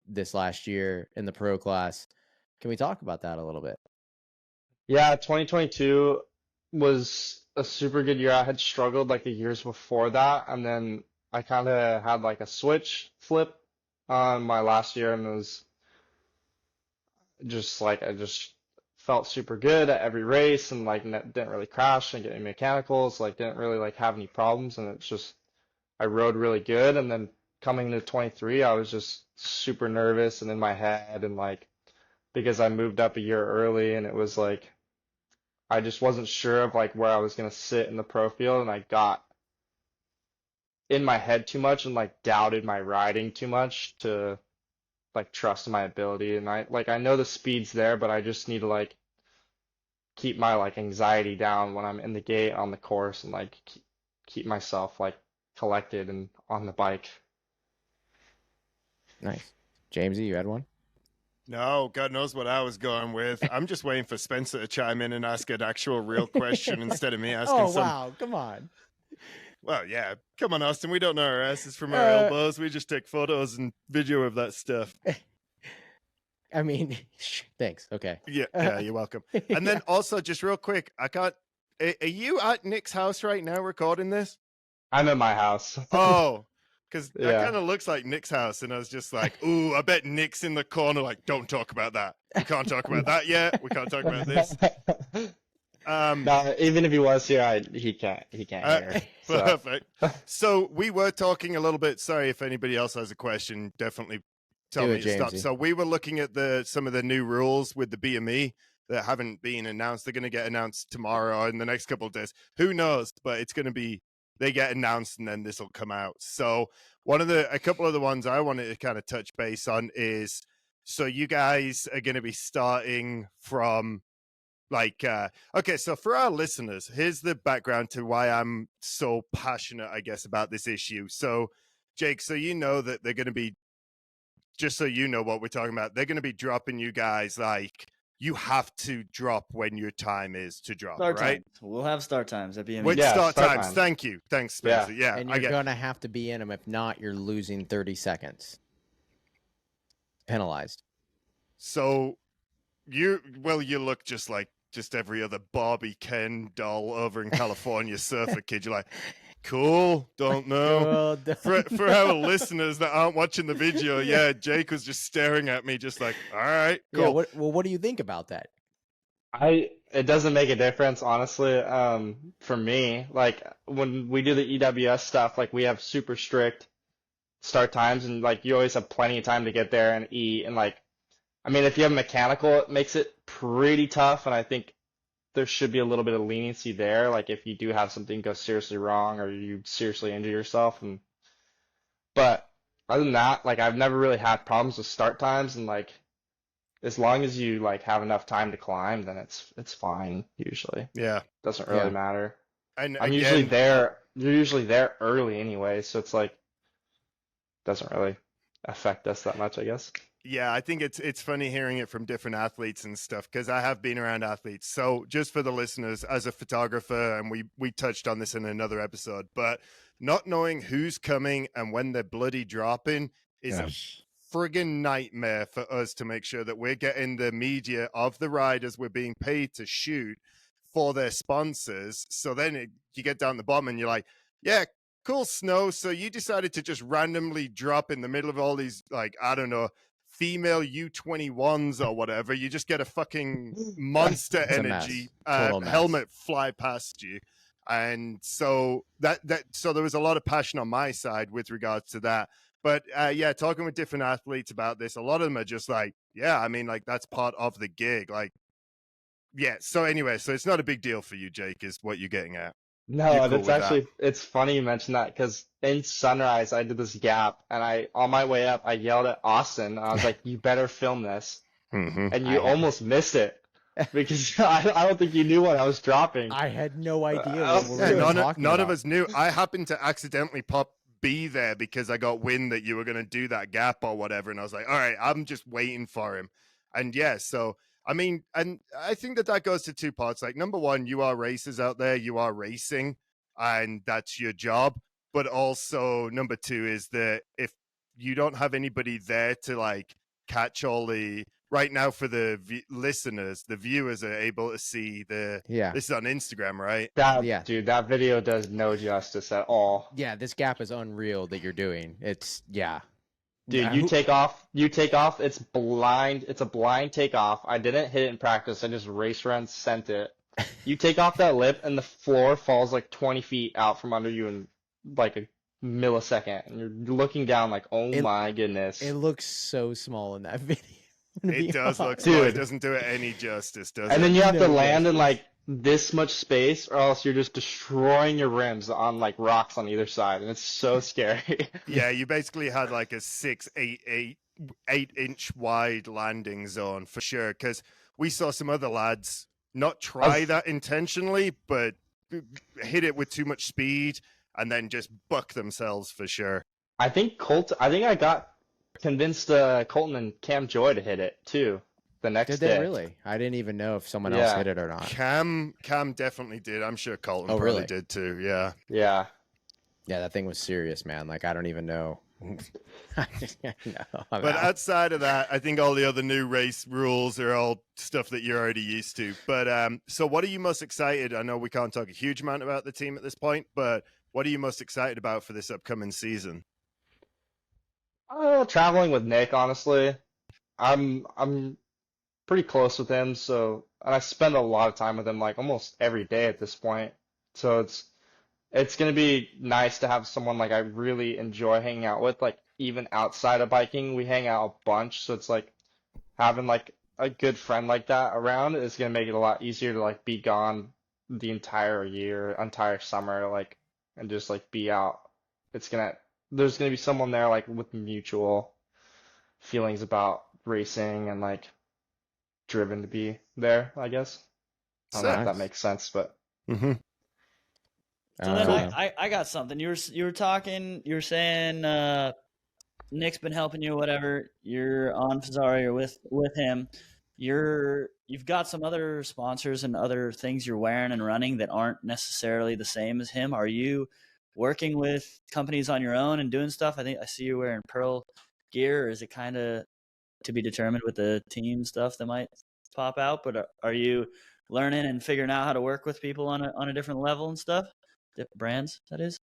this last year in the pro class. Can we talk about that a little bit? Yeah, 2022 was a super good year. I had struggled like the years before that, and then I kind of had like a switch flip on my last year, and it was just like I just felt super good at every race, and like didn't really crash and get any mechanicals, like didn't really like have any problems, and it's just I rode really good. And then coming into 23, I was just super nervous and in my head, and like because I moved up a year early, and it was like I just wasn't sure of like where I was gonna sit in the pro field, and I got in my head too much and like doubted my riding too much to like trust my ability. And I know the speed's there, but I just need to like keep my like anxiety down when I'm in the gate on the course and like keep myself like collected and on the bike. Nice. Jamesy, you had one? No, God knows what I was going with. I'm just waiting for Spencer to chime in and ask an actual real question instead of me asking Oh, some. wow. Come on. Well, yeah. Come on, Austin. We don't know our asses from our elbows. We just take photos and video of that stuff. I mean, thanks. Okay. Yeah, you're welcome. And then also, just real quick, are you at Nick's house right now recording this? I'm at my house. Oh, because that Yeah. kind of looks like Nick's house, and I was just like, ooh, I bet Nick's in the corner, like, don't talk about that. We can't talk about that yet. We can't talk about this. No, even if he was here, he can't hear. So. Perfect. So we were talking a little bit. Sorry if anybody else has a question. Definitely tell me to stop. Jamesy. So we were looking at some of the new rules with the BME that haven't been announced. They're going to get announced tomorrow or in the next couple of days. Who knows? But it's going to be, they get announced and then this will come out. So a couple of the ones I wanted to kind of touch base on is, so you guys are going to be starting from okay, so for our listeners, here's the background to why I'm so passionate, I guess, about this issue. So Jake, so you know that they're going to be, just so you know what we're talking about, they're going to be dropping you guys, like, you have to drop when your time is to drop, Start right? times. We'll have start times at BME. Which Yeah, start start times? times. Thank you. Thanks, Spencer. Yeah, And I you're get. gonna have to be in them. If not, you're losing 30 seconds. Penalized. So you look just like every other Barbie Ken doll over in California surfer kid. You're like, cool, don't know. For our listeners that aren't watching the video, yeah, Jake was just staring at me just like, all right, cool. Yeah, what do you think about that? It doesn't make a difference, honestly. For me, like when we do the EWS stuff, like we have super strict start times, and like you always have plenty of time to get there and eat. And like, I mean, if you have mechanical, it makes it pretty tough. And I think there should be a little bit of leniency there. Like if you do have something go seriously wrong or you seriously injure yourself. But other than that, like I've never really had problems with start times, and like as long as you like have enough time to climb, then it's fine usually. Yeah, Doesn't really Yeah. matter. and I'm again, usually there. You're usually there early anyway, so it's like doesn't really affect us that much, I guess. Yeah, I think it's funny hearing it from different athletes and stuff, because I have been around athletes. So just for the listeners, as a photographer, and we touched on this in another episode, but not knowing who's coming and when they're bloody dropping is a friggin' nightmare for us to make sure that we're getting the media of the riders we're being paid to shoot for their sponsors. So then you get down the bottom and you're like, yeah, cool, Snow. So you decided to just randomly drop in the middle of all these, like, I don't know, female U21s or whatever. You just get a fucking monster It's a energy mess. Total mess. helmet fly past you. And so so there was a lot of passion on my side with regards to that. But yeah, talking with different athletes about this, a lot of them are just like, yeah, I mean, like that's part of the gig. Like, yeah. So anyway, so it's not a big deal for you, Jake, is what you're getting at. You're No, cool that's with that. actually it's funny you mentioned that because in Sunrise I did this gap and on my way up I yelled at Austin. I was like, "You better film this," Mm-hmm. and you almost missed it because I don't think you knew what I was dropping. I had no idea Oh, what we were None talking of about. us knew. I happened to accidentally be there because I got wind that you were going to do that gap or whatever. And I was like, all right, I'm just waiting for him. And yeah, so, I mean, and I think that goes to two parts. Like, number one, you are racers out there, you are racing, and that's your job. But also, number two is that if you don't have anybody there to like catch all the, right now for the listeners, the viewers are able to see Yeah. this is on Instagram, right? Yeah. Dude, that video does no justice at all. Yeah, this gap is unreal that you're doing. It's yeah. Dude, you take off, it's blind, it's a blind takeoff. I didn't hit it in practice, I just race run sent it. You take off that lip and the floor falls like 20 feet out from under you in like a millisecond. And you're looking down like, oh my goodness. It looks so small in that video. It does look honest. small. It Dude. doesn't do it any justice, does And it? then you have to No land in justice. like this much space or else you're just destroying your rims on like rocks on either side. And it's so scary. Yeah, you basically had like a 8-inch wide landing zone for sure. Because we saw some other lads not try that intentionally, but hit it with too much speed and then just buck themselves for sure. I think I got convinced Colton and Cam Joy to hit it too the next Did day. they really? I didn't even know if someone else Yeah. hit it or not. Cam definitely did. I'm sure Colton Oh, probably really? did too. Yeah. Yeah. Yeah, that thing was serious, man. Like I don't even know. No, I'm But out. outside of that, I think all the other new race rules are all stuff that you're already used to. But so what are you most excited? I know we can't talk a huge amount about the team at this point, but what are you most excited about for this upcoming season? Traveling with Nick, honestly. I'm pretty close with him, so and I spend a lot of time with him, like almost every day at this point. So it's gonna be nice to have someone like I really enjoy hanging out with, like even outside of biking, we hang out a bunch, so it's like having like a good friend like that around is gonna make it a lot easier to like be gone the entire year, entire summer, like and just like be out. It's gonna there's gonna be someone there like with mutual feelings about racing and like driven to be there, I guess. I don't know if that Nice. makes sense, but Mm-hmm. So then Uh, I got something. You were talking. You were saying Nick's been helping you, whatever. You're on Fazari, you're with him. You've got some other sponsors and other things you're wearing and running that aren't necessarily the same as him. Are you working with companies on your own and doing stuff? I think I see you wearing Pearl gear. Or is it kind of to be determined with the team stuff that might pop out? But are you learning and figuring out how to work with people on a different level and stuff? Different brands, that is.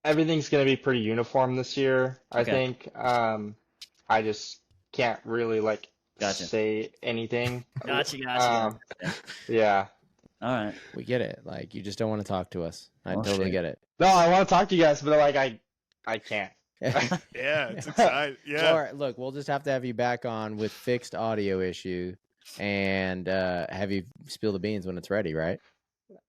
everything's gonna be pretty uniform this year. I Okay. think. I just can't really like Gotcha. say anything. Gotcha. Yeah. All right. we get it. Like, you just don't want to talk to us. I Oh, totally shit. get it. No, I want to talk to you guys, but like I can't. Yeah, it's exciting. Yeah. All right, look, we'll just have to have you back on with fixed audio issue and have you spill the beans when it's ready, right?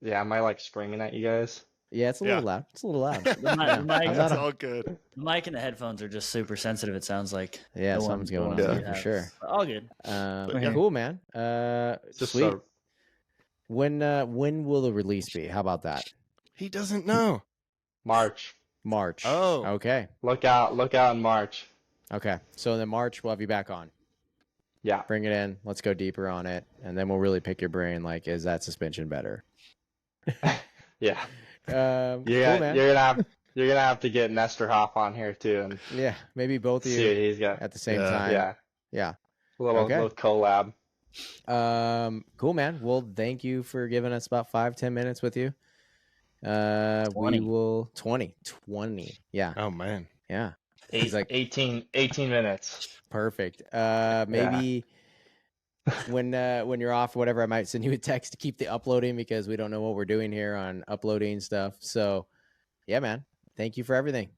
Yeah, am I like screaming at you guys? Yeah, it's a little loud. It's a little loud. The mic, I'm That's not all good. the mic and the headphones are just super sensitive. It sounds like. Yeah, the something's the going ones on we there for have. sure. But all good. But yeah. Cool, man. It's just Sweet. so When will the release be? How about that? He doesn't know. March. March. Oh. Okay. Look out in March. Okay. So then March we'll have you back on. Yeah. Bring it in. Let's go deeper on it, and then we'll really pick your brain. Like, is that suspension better? Yeah. Cool, You're man. you're gonna have to get Nestor Hoff on here too and Yeah, maybe both of see what you he's got. at the same Yeah. time. Yeah. Yeah. Little collab. Cool, man. Well, thank you for giving us about 5-10 minutes with you. 20. We will 20. Yeah. Oh man. Yeah. He's like 18 minutes. perfect. Maybe when you're off or whatever, I might send you a text to keep the uploading because we don't know what we're doing here on uploading stuff. So yeah, man. Thank you for everything.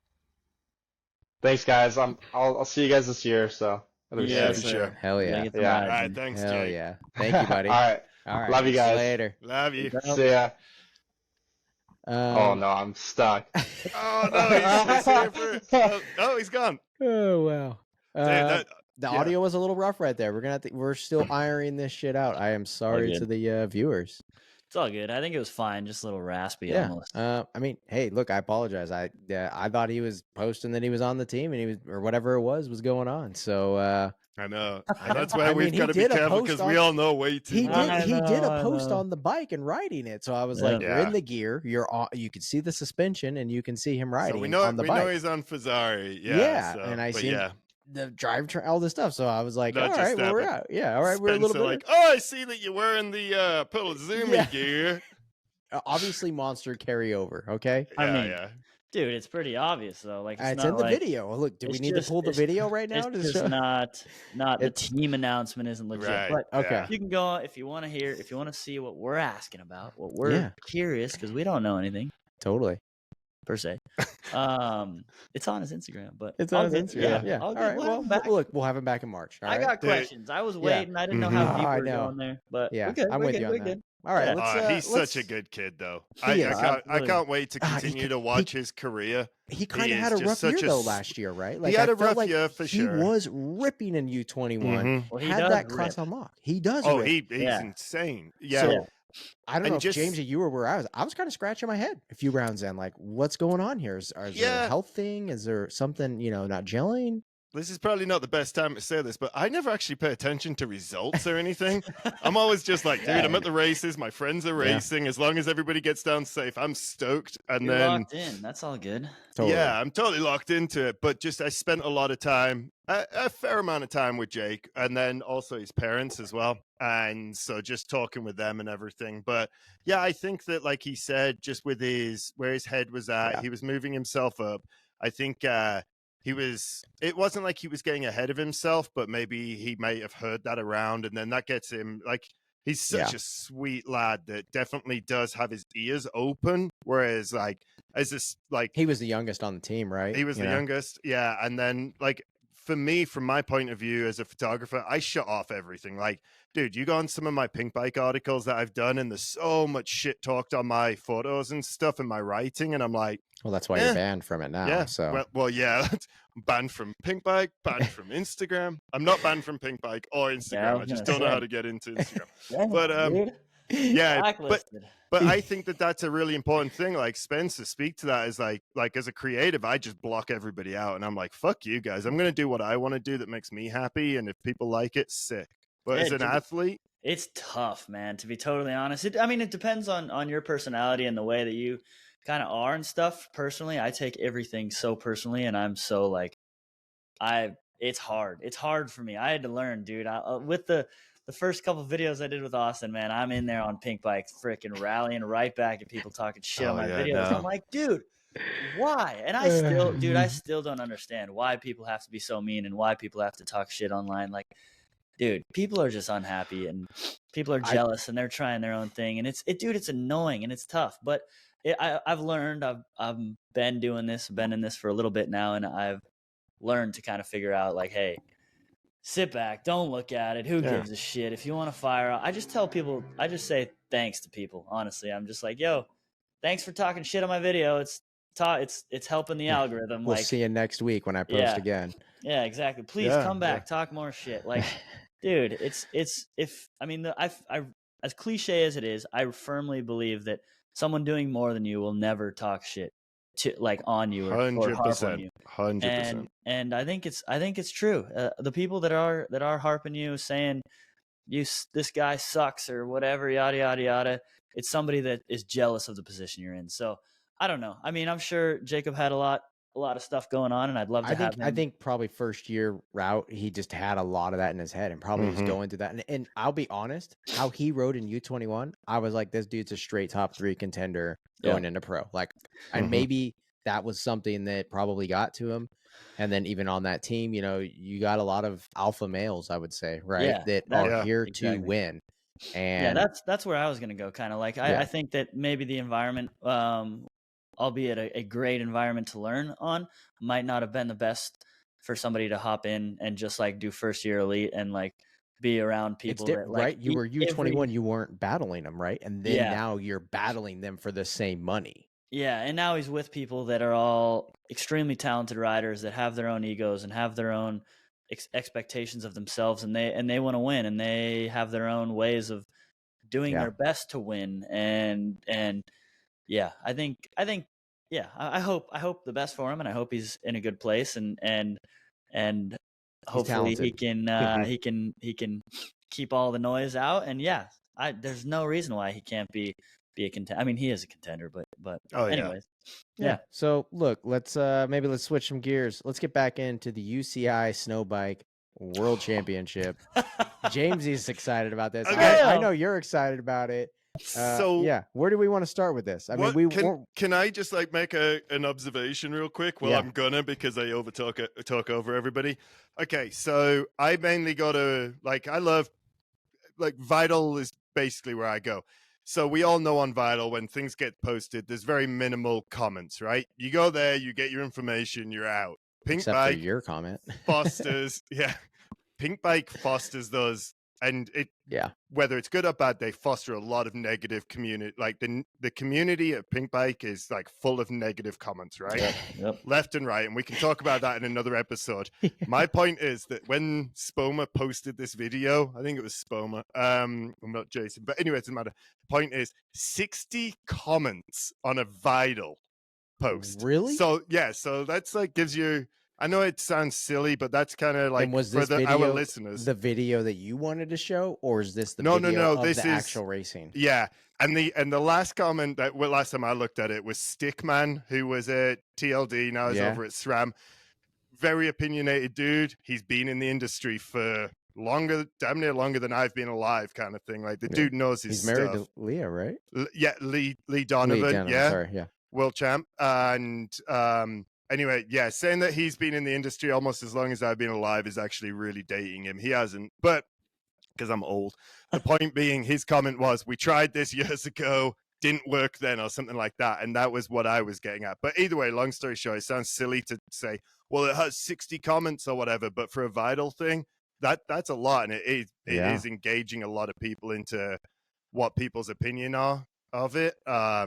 Thanks, guys. I'll see you guys this year. So it'll be Yeah, sick. for sure. Hell yeah. Get some Yeah. rides All right, in. thanks, Hell Jake. yeah. Thank you, buddy. All right. All right. Love you See guys. later. Love you. See ya. Oh no, I'm stuck. Oh no, he's here for. Oh, he's gone. Oh wow. Dude, The yeah. audio was a little rough right there. We're still ironing this shit out. I am sorry good. to the viewers. It's all good. I think it was fine. Just a little raspy Yeah. almost. I mean, hey, look, I apologize. I thought he was posting that he was on the team and he was or whatever it was going on. So I know. I That's know. why I mean, we've he got to be did a careful post because on- we all know way too he much. did a I post know. on the bike and riding it. So I was Yeah. like, you're Yeah. in the gear. You're on. You can see the suspension and you can see him riding So we know on the we bike. know he's on Fazari. Yeah. Yeah, so, and I but seen yeah. the drive all this stuff. So I was like, Not all just right, well, that, we're but out. Yeah, all right, we're a little Spencer bit. like, oh, I see that you're wearing the Pelizumi Yeah. gear. Obviously, monster carryover. Okay, I Yeah, mean, yeah. Dude, it's pretty obvious though. Like it's not in the like, video. Look, do we it's need just- to pull the it's- video right now? It's to just show- not the It's- team announcement isn't legit. Right. But Okay. yeah. you can go if you want to hear, if you want to see what we're asking about, what we're Yeah. curious because we don't know anything Totally. per se. It's on his Instagram, but It's all on his good. Instagram. Yeah. all All good. right. We'll have Well, him back. look, we'll have him back in March. All I right. got Dude. questions. I was Yeah. waiting. I didn't know Mhm. how deep I we were know. going there, but Yeah, we're good. I'm we're with good. you on We're that. good. All right. Yeah. Let's. He's such a good kid, though. He I is. can't Absolutely. wait to He continue ca- to watch his career. He kind of is had a just rough year such a though s- last year, right? He had I a felt rough like year for he sure. was ripping in U21. Mhm. Well, he Had does that class rip. unlocked. He does. Oh, rip. he's Yeah. insane. Yeah. So, I don't And know if just- James, you were where I was. I was kind of scratching my head a few rounds in, like, what's going on here? Is there a Yeah. health thing? Is there something not gelling? This is probably not the best time to say this, but I never actually pay attention to results or anything. I'm always just like, dude, I'm at the races. My friends are Yeah. racing. As long as everybody gets down safe, I'm stoked. And You're then, locked in. That's all good. Totally. yeah, I'm totally locked into it. But just I spent a lot of time, a fair amount of time with Jake, and then also his parents as well. And so just talking with them and everything. But yeah, I think that, like he said, just with where his head was at, Yeah. he was moving himself up. I think it wasn't like he was getting ahead of himself, but maybe he may have heard that around, and then that gets him like, he's such a sweet lad that definitely does have his ears open. Whereas like, as this, like, he was the youngest on the team, right? he was the youngest. Yeah. And then like, for me, from my point of view as a photographer, I shut off everything. Like, dude, you go on some of my pink bike articles that I've done, and there's so much shit talked on my photos and stuff and my writing, and I'm like, well, that's why you're banned from it now. yeah. So Well, yeah, banned from pink bike, banned from Instagram. I'm not banned from pink bike or Instagram. I just don't know how to get into Instagram. But yeah, but I think that that's a really important thing. Like, Spencer, speak to that, is like as a creative, I just block everybody out, and I'm like, fuck you guys. I'm gonna do what I want to do that makes me happy, and if people like it, sick. But as an athlete, it's tough, man. To be totally honest, it depends on your personality and the way that you kind of are and stuff. Personally, I take everything so personally, and I'm so like, it's hard. It's hard for me. I had to learn, dude. With the first couple of videos I did with Austin, man, I'm in there on pink bike, freaking rallying right back at people talking shit on my videos. I'm like, dude, why? And I still don't understand why people have to be so mean and why people have to talk shit online. Like, dude, people are just unhappy and people are jealous and they're trying their own thing. And it's annoying and it's tough. But I've learned, I've been doing this, been in this for a little bit now, and I've learned to kind of figure out, like, hey, sit back, don't look at it. Who gives a shit? If you want to fire out, I just tell people, I just say thanks to people. Honestly, I'm just like, yo, thanks for talking shit on my video. It's helping the algorithm. We'll like, see you next week when I post again. Yeah, exactly. Please come back, talk more shit. Like, dude, as cliche as it is, I firmly believe that someone doing more than you will never talk shit on you or harp on you. 100%. And I think it's true. The people that are harping you, saying this guy sucks or whatever, yada yada yada, it's somebody that is jealous of the position you're in. So I don't know. I mean, I'm sure Jakob had a lot of stuff going on, and I'd love to have him. I think probably first year route, he just had a lot of that in his head and probably was going through that. And I'll be honest, how he rode in U21, I was like, this dude's a straight top 3 contender going into pro. Like, and maybe that was something that probably got to him. And then even on that team, you got a lot of alpha males, I would say, right? That are here to win. And that's where I was going to go. Kind of like, I think that maybe the environment, albeit a great environment to learn on, might not have been the best for somebody to hop in and just like do first year elite and like be around people that, like, right? You were U21, you weren't battling them, right? And then now you're battling them for the same money. Yeah, and now he's with people that are all extremely talented riders that have their own egos and have their own expectations of themselves, and they want to win, and they have their own ways of doing their best to win. And yeah, I think I hope the best for him, and I hope he's in a good place, and hopefully he can keep all the noise out. And there's no reason why he can't be a contender. I mean, he is a contender, but anyways. Yeah. So look, let's switch some gears. Let's get back into the UCI snow bike world championship. Jamesy's excited about this. Okay. I know you're excited about it. Where do we want to start with this? I mean, can I just like make an observation real quick? Well, I'm gonna, because I talk over everybody. Okay, so I mainly go to I love Vital is basically where I go. So we all know on Vital, when things get posted, there's very minimal comments, right? You go there, you get your information, you're out. Except Bike for your comment. fosters, Pink Bike fosters those, and whether it's good or bad, they foster a lot of negative community. Like the community at Pink Bike is like full of negative comments, right? Yep. Left and right, and we can talk about that in another episode. My point is that when Spoma posted this video, I think it was Spoma, I'm not Jason, but anyway, it doesn't matter. Point is 60 comments on a Vital post. Really? So that's like gives you, I know it sounds silly, but that's kind of like, and was this video, our listeners, the video that you wanted to show, or is this the video of this the is actual racing? Yeah, and the last comment last time I looked at it was Stickman, who was at TLD, now is over at SRAM. Very opinionated dude. He's been in the industry for damn near longer than I've been alive, kind of thing. Like the dude knows his stuff. He's married to Leah, right? Lee Donovan. Sorry, world champ, and anyway, yeah, saying that he's been in the industry almost as long as I've been alive is actually really dating him. He hasn't, but because I'm old. The point being, his comment was, we tried this years ago, didn't work then, or something like that. And that was what I was getting at. But either way, long story short, it sounds silly to say, well, it has 60 comments or whatever. But for a Vital thing, that's a lot. And it is engaging a lot of people into what people's opinion are of it. I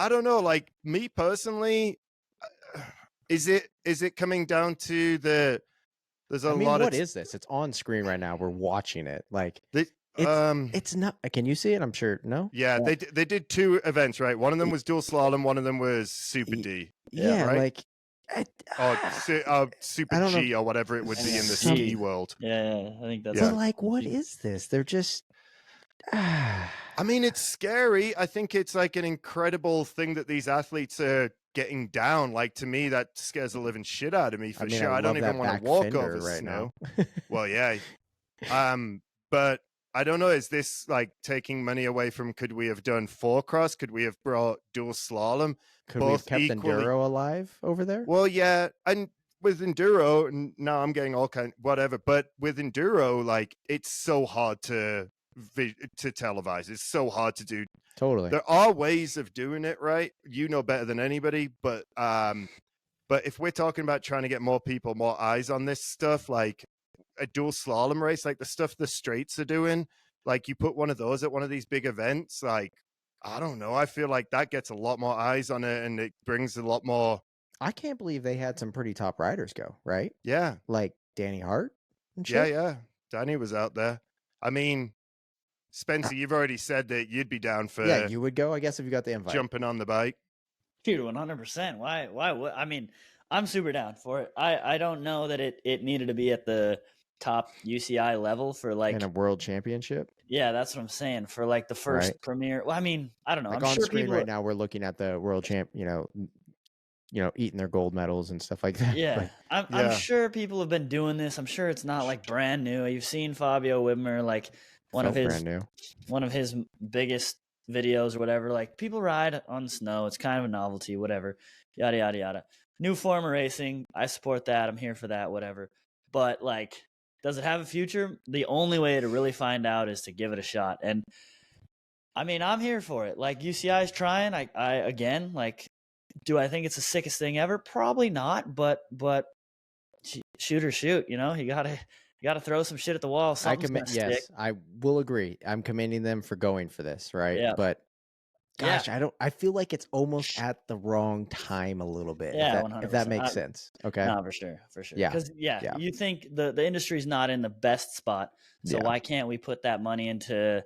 don't know, like me personally, is it coming down to there's a lot what of is this? It's on screen right now. We're watching it. Like they, it's not. Can you see it? I'm sure. No. Yeah, they did 2 events, right? One of them was dual slalom. One of them was Super D. Yeah, right? like Super G or whatever it would be in the ski world. Yeah, I think that's. But like, what is this? They're just. I mean, it's scary. I think it's like an incredible thing that these athletes are getting down. Like, to me, that scares the living shit out of me for sure. I don't even want to walk over right snow. now. Well, yeah. But I don't know. Is this like taking money away from? Could we have done 4-cross? Could we have brought dual slalom? Could we have kept Enduro alive over there? Well, yeah, and with Enduro, and now I'm getting all kind whatever. But with Enduro, like, it's so hard to televise. It's so hard to do. Totally. There are ways of doing it, right? You know better than anybody. But if we're talking about trying to get more people, more eyes on this stuff, like a dual slalom race, like the stuff the straights are doing, like you put one of those at one of these big events, like, I don't know, I feel like that gets a lot more eyes on it and it brings a lot more. I can't believe they had some pretty top riders go, right? Yeah, like Danny Hart and shit. Yeah, Danny was out there. I mean, Spencer, you've already said that you'd be down for. Yeah, you would go, I guess, if you got the invite. Jumping on the bike. Dude, 100%. Why would I mean, I'm super down for it. I don't know that it needed to be at the top UCI level for like in a world championship. Yeah, that's what I'm saying, for like the first premier. Well, I mean, I don't know. Like, I'm on sure screen people right now, we're looking at the world champ, you know, eating their gold medals and stuff like that. Yeah, I'm sure people have been doing this. I'm sure it's not like brand new. You've seen Fabio Wibmer, like one of his biggest videos or whatever. Like, people ride on snow. It's kind of a novelty, whatever. Yada yada yada. New form of racing. I support that. I'm here for that. Whatever. But like, does it have a future? The only way to really find out is to give it a shot. And I mean, I'm here for it. Like, UCI is trying. I again, like, do I think it's the sickest thing ever? Probably not. But shoot or shoot. You know, you gotta throw some shit at the wall. Yes, I will agree. I'm commending them for going for this, right? Yeah. But gosh, I feel like it's almost at the wrong time a little bit. Yeah, if that makes sense. Okay. No, for sure. Yeah. Because you think the industry's not in the best spot, so why can't we put that money into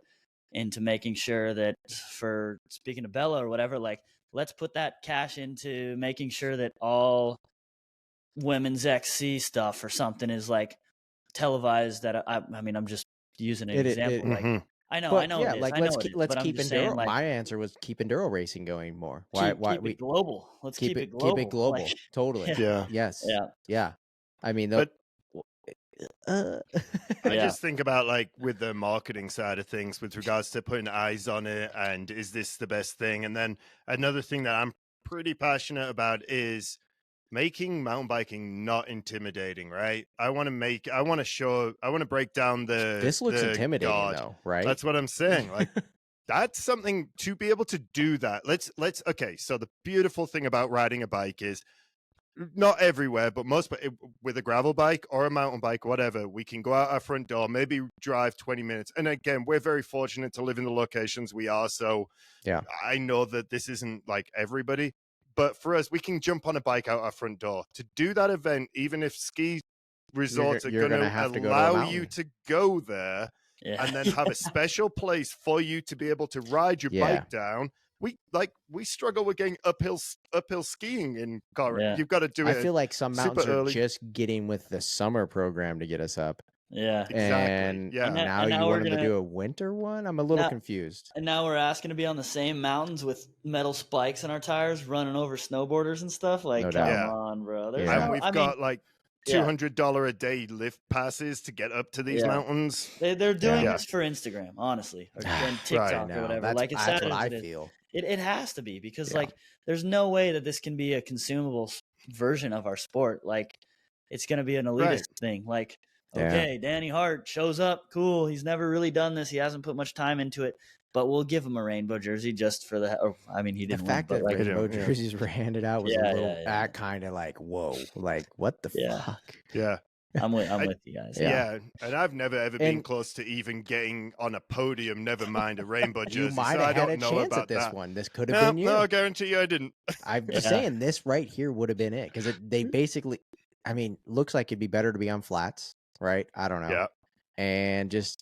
making sure that, for speaking of Bella or whatever, like, let's put that cash into making sure that all women's XC stuff or something is like televised. That I mean, I'm just using an example. Like, I know. Yeah, like, let's keep Enduro. Saying, like, my answer was keep Enduro racing going more. Keep it global. Let's keep it global. Keep it global. Like, Totally. Yeah. Yes. Yeah. I mean, I Yeah. just think about, like, with the marketing side of things, with regards to putting eyes on it, and is this the best thing? And then another thing that I'm pretty passionate about is making mountain biking not intimidating, right? I want to break down this looks intimidating though, right? That's what I'm saying. Like, that's something to be able to do that. Let's okay. So the beautiful thing about riding a bike is, not everywhere, but with a gravel bike or a mountain bike, whatever, we can go out our front door, maybe drive 20 minutes. And again, we're very fortunate to live in the locations we are. So yeah, I know that this isn't like everybody, but for us, we can jump on a bike out our front door to do that event. Even if ski resorts are going to allow you to go there and then have a special place for you to be able to ride your bike down. We struggle with getting uphill skiing in Colorado. Yeah. You've got to do it. I feel like some mountains are early. just getting with the summer program to get us up. Yeah. Exactly. And Yeah. now and you now want we're them to do a winter one? I'm a little confused. And now we're asking to be on the same mountains with metal spikes in our tires, running over snowboarders and stuff. Like, No come doubt. on, bro. And we've got like $200 a day lift passes to get up to these mountains. They're doing this for Instagram, honestly, or and TikTok or whatever. That's, Like, it's that's sad what I as it is. feel. It has to be because Yeah. like there's no way that this can be a consumable version of our sport. Like it's going to be an elitist Right. thing. Like, Yeah. okay, Danny Hart shows up. Cool. He's never really done this. He hasn't put much time into it, but we'll give him a rainbow jersey just for the, or, I mean, he The didn't win, fact but that like, rainbow Yeah. jerseys were handed out was a Yeah, little yeah, yeah. that kind of like, whoa, like what the Yeah. fuck? Yeah. I'm with I- you guys. Yeah. And I've never ever been And- close to even getting on a podium, never mind a rainbow jersey. You might so I have had don't a know chance about at this that. one. This could have No, been you. no, I guarantee you I didn't. I'm Yeah. saying this right here would have been it because they basically, I mean, looks like it'd be better to be on flats, right? I don't know. Yeah. And just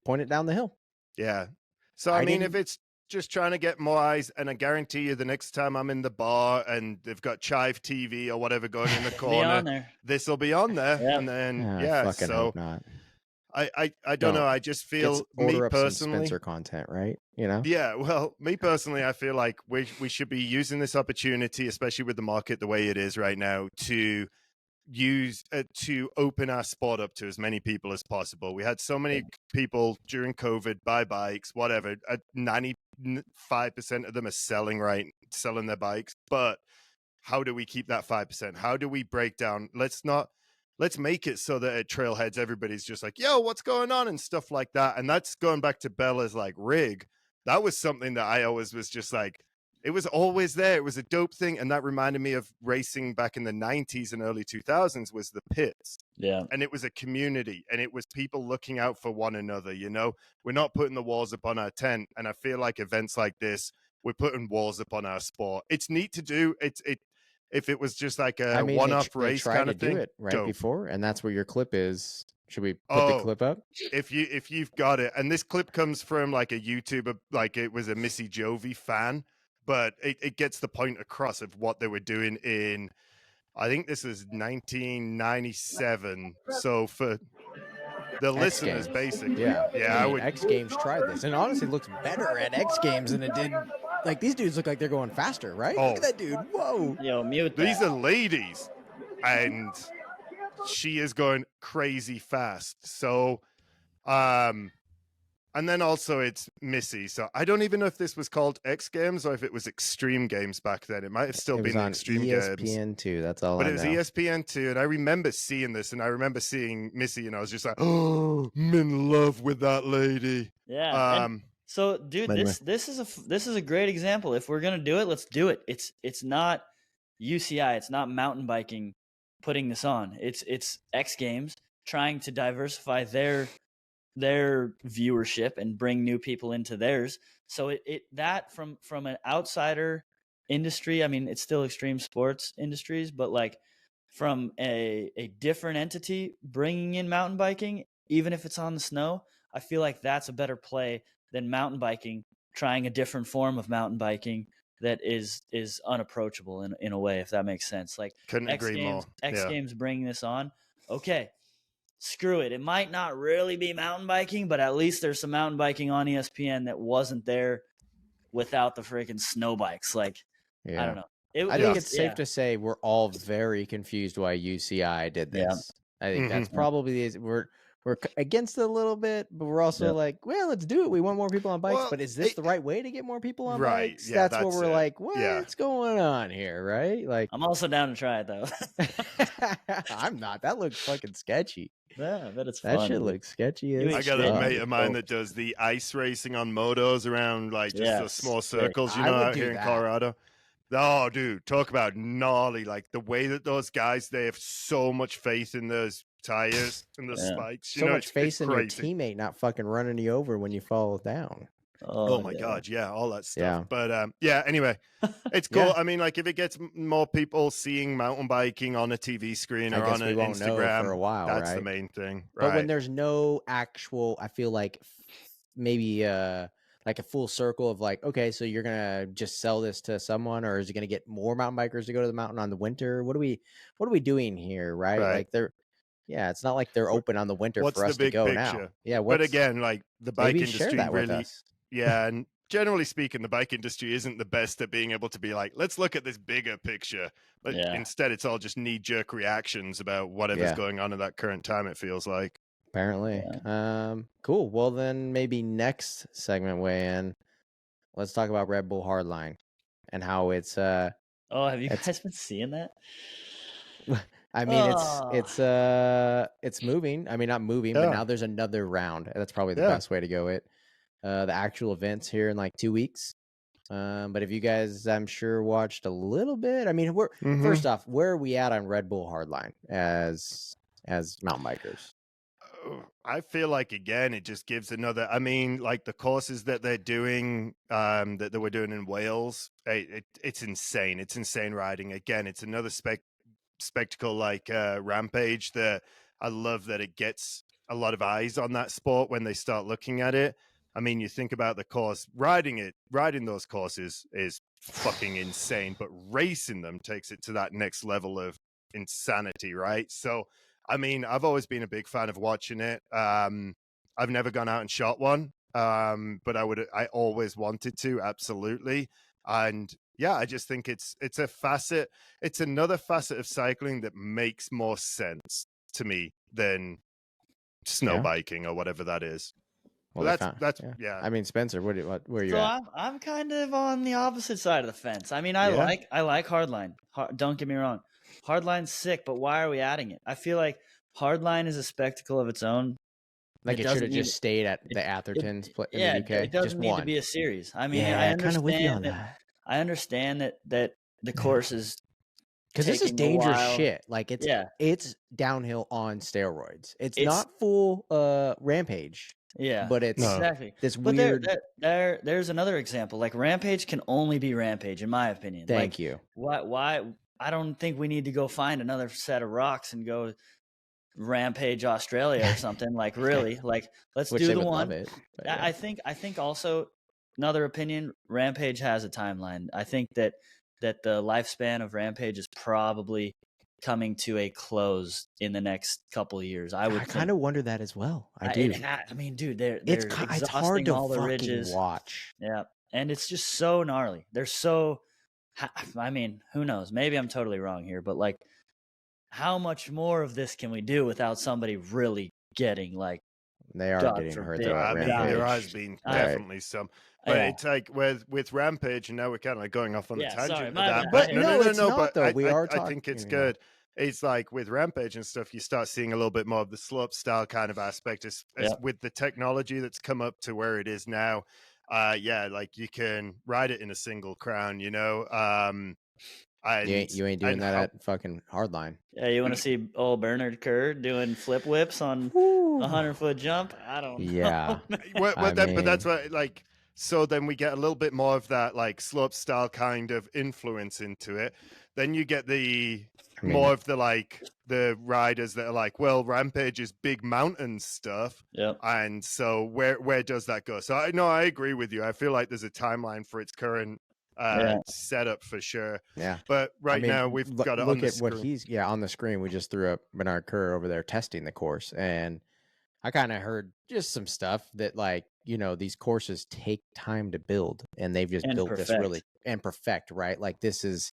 point it down the hill. Yeah. So I I mean, if didn't- it's just trying to get more eyes, and I guarantee you, the next time I'm in the bar and they've got Chive TV or whatever going in the Be on corner, there. this will be on there. Yeah. And then I yeah, fucking so hope not. I don't Don't. know. I just feel me Order up some personally. Spencer content, right? You know. Yeah, well, me personally, I feel like we should be using this opportunity, especially with the market the way it is right now, to use to open our sport up to as many people as possible. We had so many people during COVID buy bikes, whatever. 95% of them are selling their bikes. But how do we keep that 5%? How do we break down? Let's make it so that at trailheads everybody's just like, yo, what's going on and stuff like that. And that's going back to Bella's like rig. That was something that I always was just like, it was always there. It was a dope thing. And that reminded me of racing back in the 90s and early 2000s was the pits. Yeah. And it was a community and it was people looking out for one another. You know, we're not putting the walls up on our tent. And I feel like events like this, we're putting walls up on our sport. It's neat to do. If it was just like a one-off race kind of thing, do it right dope. before, and that's where your clip is. Should we put the clip up? If you've got it, and this clip comes from like a YouTuber, like it was a Missy Jovi fan, but it gets the point across of what they were doing in, I think this is 1997. So for the listeners, basically, Yeah, I would. X Games tried this, and honestly, looks better at X Games than it did. Like these dudes look like they're going faster, right? Oh. Look at that dude! Whoa! Yo, mute that. These are ladies, and she is going crazy fast. So, and then also it's Missy. So I don't even know if this was called X Games or if it was Extreme Games back then. It might have still It was been on Extreme Games. ESPN2. That's all But I it was know. ESPN2, and I remember seeing this, and I remember seeing Missy, and I was just like, "Oh, I'm in love with that lady." Yeah. and so, dude, By the this is a great example. If we're gonna do it, let's do it. It's not UCI. It's not mountain biking putting this on. It's X Games trying to diversify their viewership and bring new people into theirs. So that from an outsider industry, I mean, it's still extreme sports industries, but like from a different entity bringing in mountain biking, even if it's on the snow, I feel like that's a better play than mountain biking trying a different form of mountain biking that is unapproachable in a way, if that makes sense. Like Couldn't X agree more. X Yeah. Games bringing this on. Okay, screw it. It might not really be mountain biking, but at least there's some mountain biking on ESPN that wasn't there without the freaking snow bikes. Like, Yeah. I don't know. I think it's safe to say we're all very confused why UCI did Yeah. this. I think that's Mhm. probably we're against it a little bit, but we're also Yeah. like, well, let's do it. We want more people on bikes, Well, but is this the right way to get more people on Right, bikes? yeah, That's what that's we're it. like, what's Yeah. going on here, right? Like, I'm also down to try it though. I'm not. That looks fucking sketchy. Yeah, I bet it's That fun. shit dude. looks sketchy. You as I got a fuck. mate of mine Dope. that does the ice racing on motos around like just the Yes, small sick. circles, you I know, would out do here in that. Colorado. Oh, dude, talk about gnarly. Like the way that those guys, they have so much faith in those tires and the Yeah. spikes. You So know, much it's faith in your crazy. teammate not fucking running you over when you fall down. Oh my yeah. God, yeah, all that stuff. Yeah. But yeah, anyway, it's cool. Yeah. I mean, like if it gets more people seeing mountain biking on a TV screen I or guess on we an won't know Instagram, for a while, that's right? the main thing. But when Right. there's no actual, I feel like maybe like a full circle of like, okay, so you're gonna just sell this to someone, or is it gonna get more mountain bikers to go to the mountain on the winter? What are we doing here, right? Right. Like yeah, it's not like they're open on the winter What's for the us to big go now. picture? Yeah, But again, like the bike maybe share industry that with really, us. yeah, and generally speaking, the bike industry isn't the best at being able to be like, let's look at this bigger picture. But Yeah. instead, it's all just knee-jerk reactions about whatever's Yeah. going on at that current time. It feels like. Apparently. Cool. Well, then maybe next segment weigh in. let's talk about Red Bull Hardline and how it's Oh, have you It's- guys been seeing that? I mean, Oh. it's moving. I mean, not moving, but Yeah. now there's another round. That's probably the Yeah. best way to go. The actual events here in like 2 weeks. But if you guys, I'm sure, watched a little bit. I mean, we're Mhm. first off, where are we at on Red Bull Hardline as mountain bikers? I feel like again, it just gives another. I mean, like the courses that they're doing, that they were doing in Wales, it's insane. It's insane riding. Again, it's another spectacle like Rampage. That I love that it gets a lot of eyes on that sport when they start looking at it. I mean, you think about the course, riding those courses is fucking insane, but racing them takes it to that next level of insanity, right? So. I mean, I've always been a big fan of watching it. I've never gone out and shot one, but I always wanted to, absolutely. And yeah, I just think it's another facet of cycling that makes more sense to me than snow biking or whatever that is. Well, that's yeah. I mean, Spencer, where are you So at? I'm kind of on the opposite side of the fence. I mean, I Yeah. like Hardline. Don't get me wrong. Hardline's sick, but why are we adding it? I feel like Hardline is a spectacle of its own. Like it should doesn't have need- just stayed at the Athertons in yeah, the UK. it doesn't just need one. to be a series. I mean, yeah, I kind of with you on understand that. I understand that the course is Because this is taking a dangerous while. shit. Like it's downhill on steroids. It's not full Rampage. Yeah, But it's exactly this But weird. there's another example. Like Rampage can only be Rampage, in my opinion. Thank you. Why? I don't think we need to go find another set of rocks and go Rampage Australia or something. Like really, like let's Which do they the would one. love it. but yeah. I think also another opinion. Rampage has a timeline. I think that the lifespan of Rampage is probably coming to a close in the next couple of years. I kind of wonder that as well. I do. I mean, dude, they're it's exhausting hard to all the fucking ridges. watch. Yeah, and it's just so gnarly. They're so. I mean, who knows? Maybe I'm totally wrong here, but like, how much more of this can we do without somebody really getting like? They are God getting hurt forbid. though. I At mean, Rampage. there has been Right. definitely some, but Yeah. it's like with Rampage, and now we're kind of like going off on the Yeah, tangent sorry, of my that. bad. But I- No, it's not, but though. We are I talking, think it's you know. good. It's like with Rampage and stuff, you start seeing a little bit more of the slope style kind of aspect, as with the technology that's come up to where it is now. Yeah, like you can ride it in a single crown, you know. And You ain't doing that at fucking Hardline. Yeah, you want to see old Bernard Kerr doing flip whips on a 100-foot jump? I don't know. Yeah. But that's what like. So then we get a little bit more of that like slope style kind of influence into it. Then you get more of the like the riders that are like, well, Rampage is big mountain stuff. Yep. And so where does that go? So I agree with you. I feel like there's a timeline for its current setup for sure. Yeah. But now we've got it look on the at screen. what he's on the screen. We just threw up Bernard Kerr over there testing the course, and I kind of heard just some stuff that like, you know, these courses take time to build, and they've just built this really and perfect, right? Like this is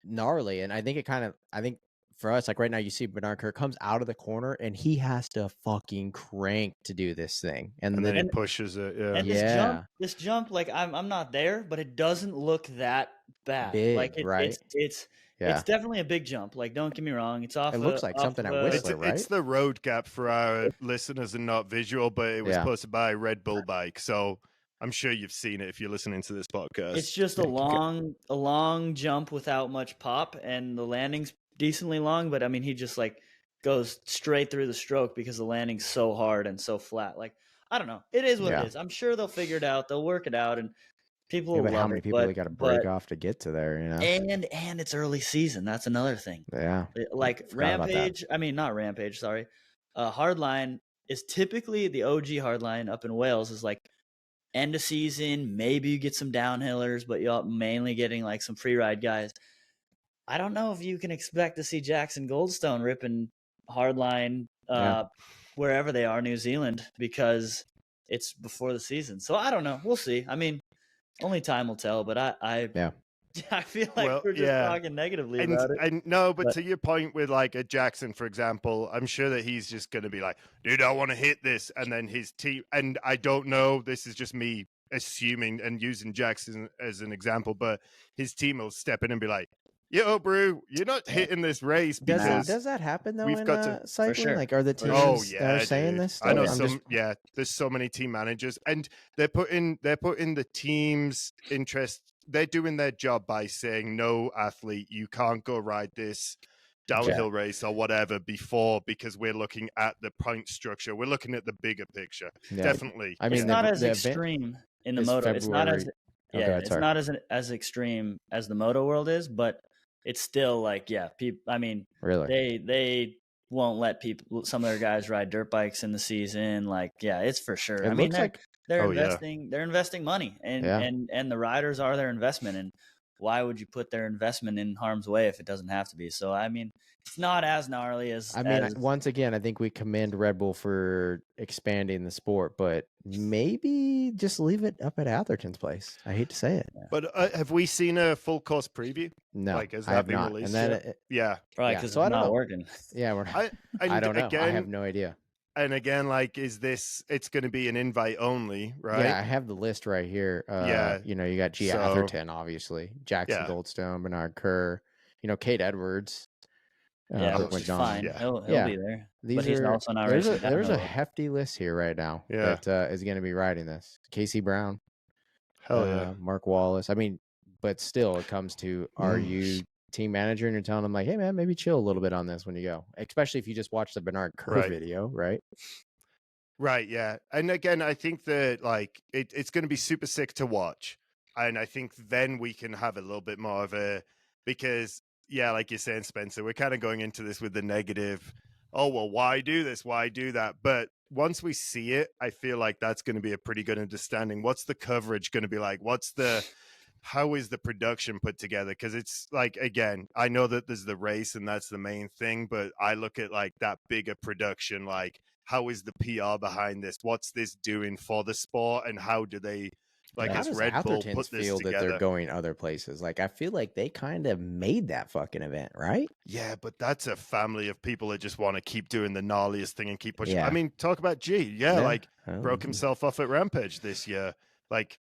gnarly, and I think for us, like right now, you see Bernard Kerr comes out of the corner, and he has to fucking crank to do this thing, and then he pushes it. Yeah. And this jump, like I'm not there, but it doesn't look that bad. Big, like right? It's definitely a big jump. Like, don't get me wrong, it's off. It looks like something at Whistler, right? It's the road gap for our listeners and not visual, but it was posted by Red Bull Bike, so I'm sure you've seen it if you're listening to this podcast. It's just a long jump without much pop, and the landing's decently long, but I mean, he just like goes straight through the stroke because the landing's so hard and so flat. Like, I don't know. It is what it is. I'm sure they'll figure it out. They'll work it out, and people will love it. How many people they got to break off to get to there, you know? And it's early season. That's another thing. Yeah. Like Rampage, I mean, not Rampage, sorry. Hardline is typically the OG Hardline up in Wales is like end of season. Maybe you get some downhillers, but you're mainly getting like some free ride guys. I don't know if you can expect to see Jackson Goldstone ripping Hardline wherever they are, New Zealand, because it's before the season. So I don't know. We'll see. I mean, only time will tell, but I feel like we're just talking negatively about it. No, but to your point with like a Jackson, for example, I'm sure that he's just going to be like, dude, I want to hit this. And then his team, and I don't know, this is just me assuming and using Jackson as an example, but his team will step in and be like, "Yo, bro, you're not hitting this race because Does that happen though we've in got to." cycling? sure. Like, are the For teams sure. Oh yeah, are saying dude. this stuff? I know I'm some. just- Yeah, there's so many team managers, and they're putting the team's interest. They're doing their job by saying, "No, athlete, you can't go ride this downhill race or whatever before because we're looking at the point structure. We're looking at the bigger picture." Yeah. Definitely. I mean, It's not as the event extreme in the is moto. It's not as February. Oh, go ahead, it's sorry. not as extreme as the moto world is, but it's still like people. I mean, Really? they won't let some of their guys ride dirt bikes in the season. Like, yeah, it's for sure. It I mean, looks like they're Oh, yeah. investing money, and the riders are their investment. And why would you put their investment in harm's way if it doesn't have to be? So, I mean, it's not as gnarly as. I mean, once again, I think we commend Red Bull for expanding the sport, but maybe just leave it up at Atherton's place. I hate to say it. But have we seen a full course preview? No, Like, has I that have been not. released And then, yet? Yeah. Probably yeah, because so it's I don't not know. working. Yeah, And I don't know. Again, I have no idea. And again, like, is this? It's going to be an invite only, right? Yeah, I have the list right here. Yeah. You know, you got G. So- Atherton, obviously, Jackson Yeah. Goldstone, Bernard Kerr. You know, Kate Edwards. Yeah, that which is went fine. Yeah. He'll Yeah. be there. These But he's are also not there's a racing there's a downhill. hefty list here right now Yeah. that is going to be riding this. Casey Brown, Hell yeah. Mark Wallace. I mean, but still, it comes to are you team manager and you're telling them like, hey man, maybe chill a little bit on this when you go, especially if you just watch the Bernard Kerr Right. video, right? Right, yeah. And again, I think that like it's going to be super sick to watch. And I think then we can have a little bit more of a, because yeah, like you're saying, Spencer, we're kind of going into this with the negative, oh, well, why do this? Why do that? But once we see it, I feel like that's going to be a pretty good understanding. What's the coverage going to be like? How is the production put together? Because it's like, again, I know that there's the race and that's the main thing, but I look at like that bigger production, like how is the PR behind this? What's this doing for the sport? And how do they, like, How as does Red Bull Atherton's put this feel that together? they're going other places? Like, I feel like they kind of made that fucking event, right? Yeah, but that's a family of people that just want to keep doing the gnarliest thing and keep pushing. Yeah. I mean, talk about G. Yeah, like Oh, broke himself off at Rampage this year. Like,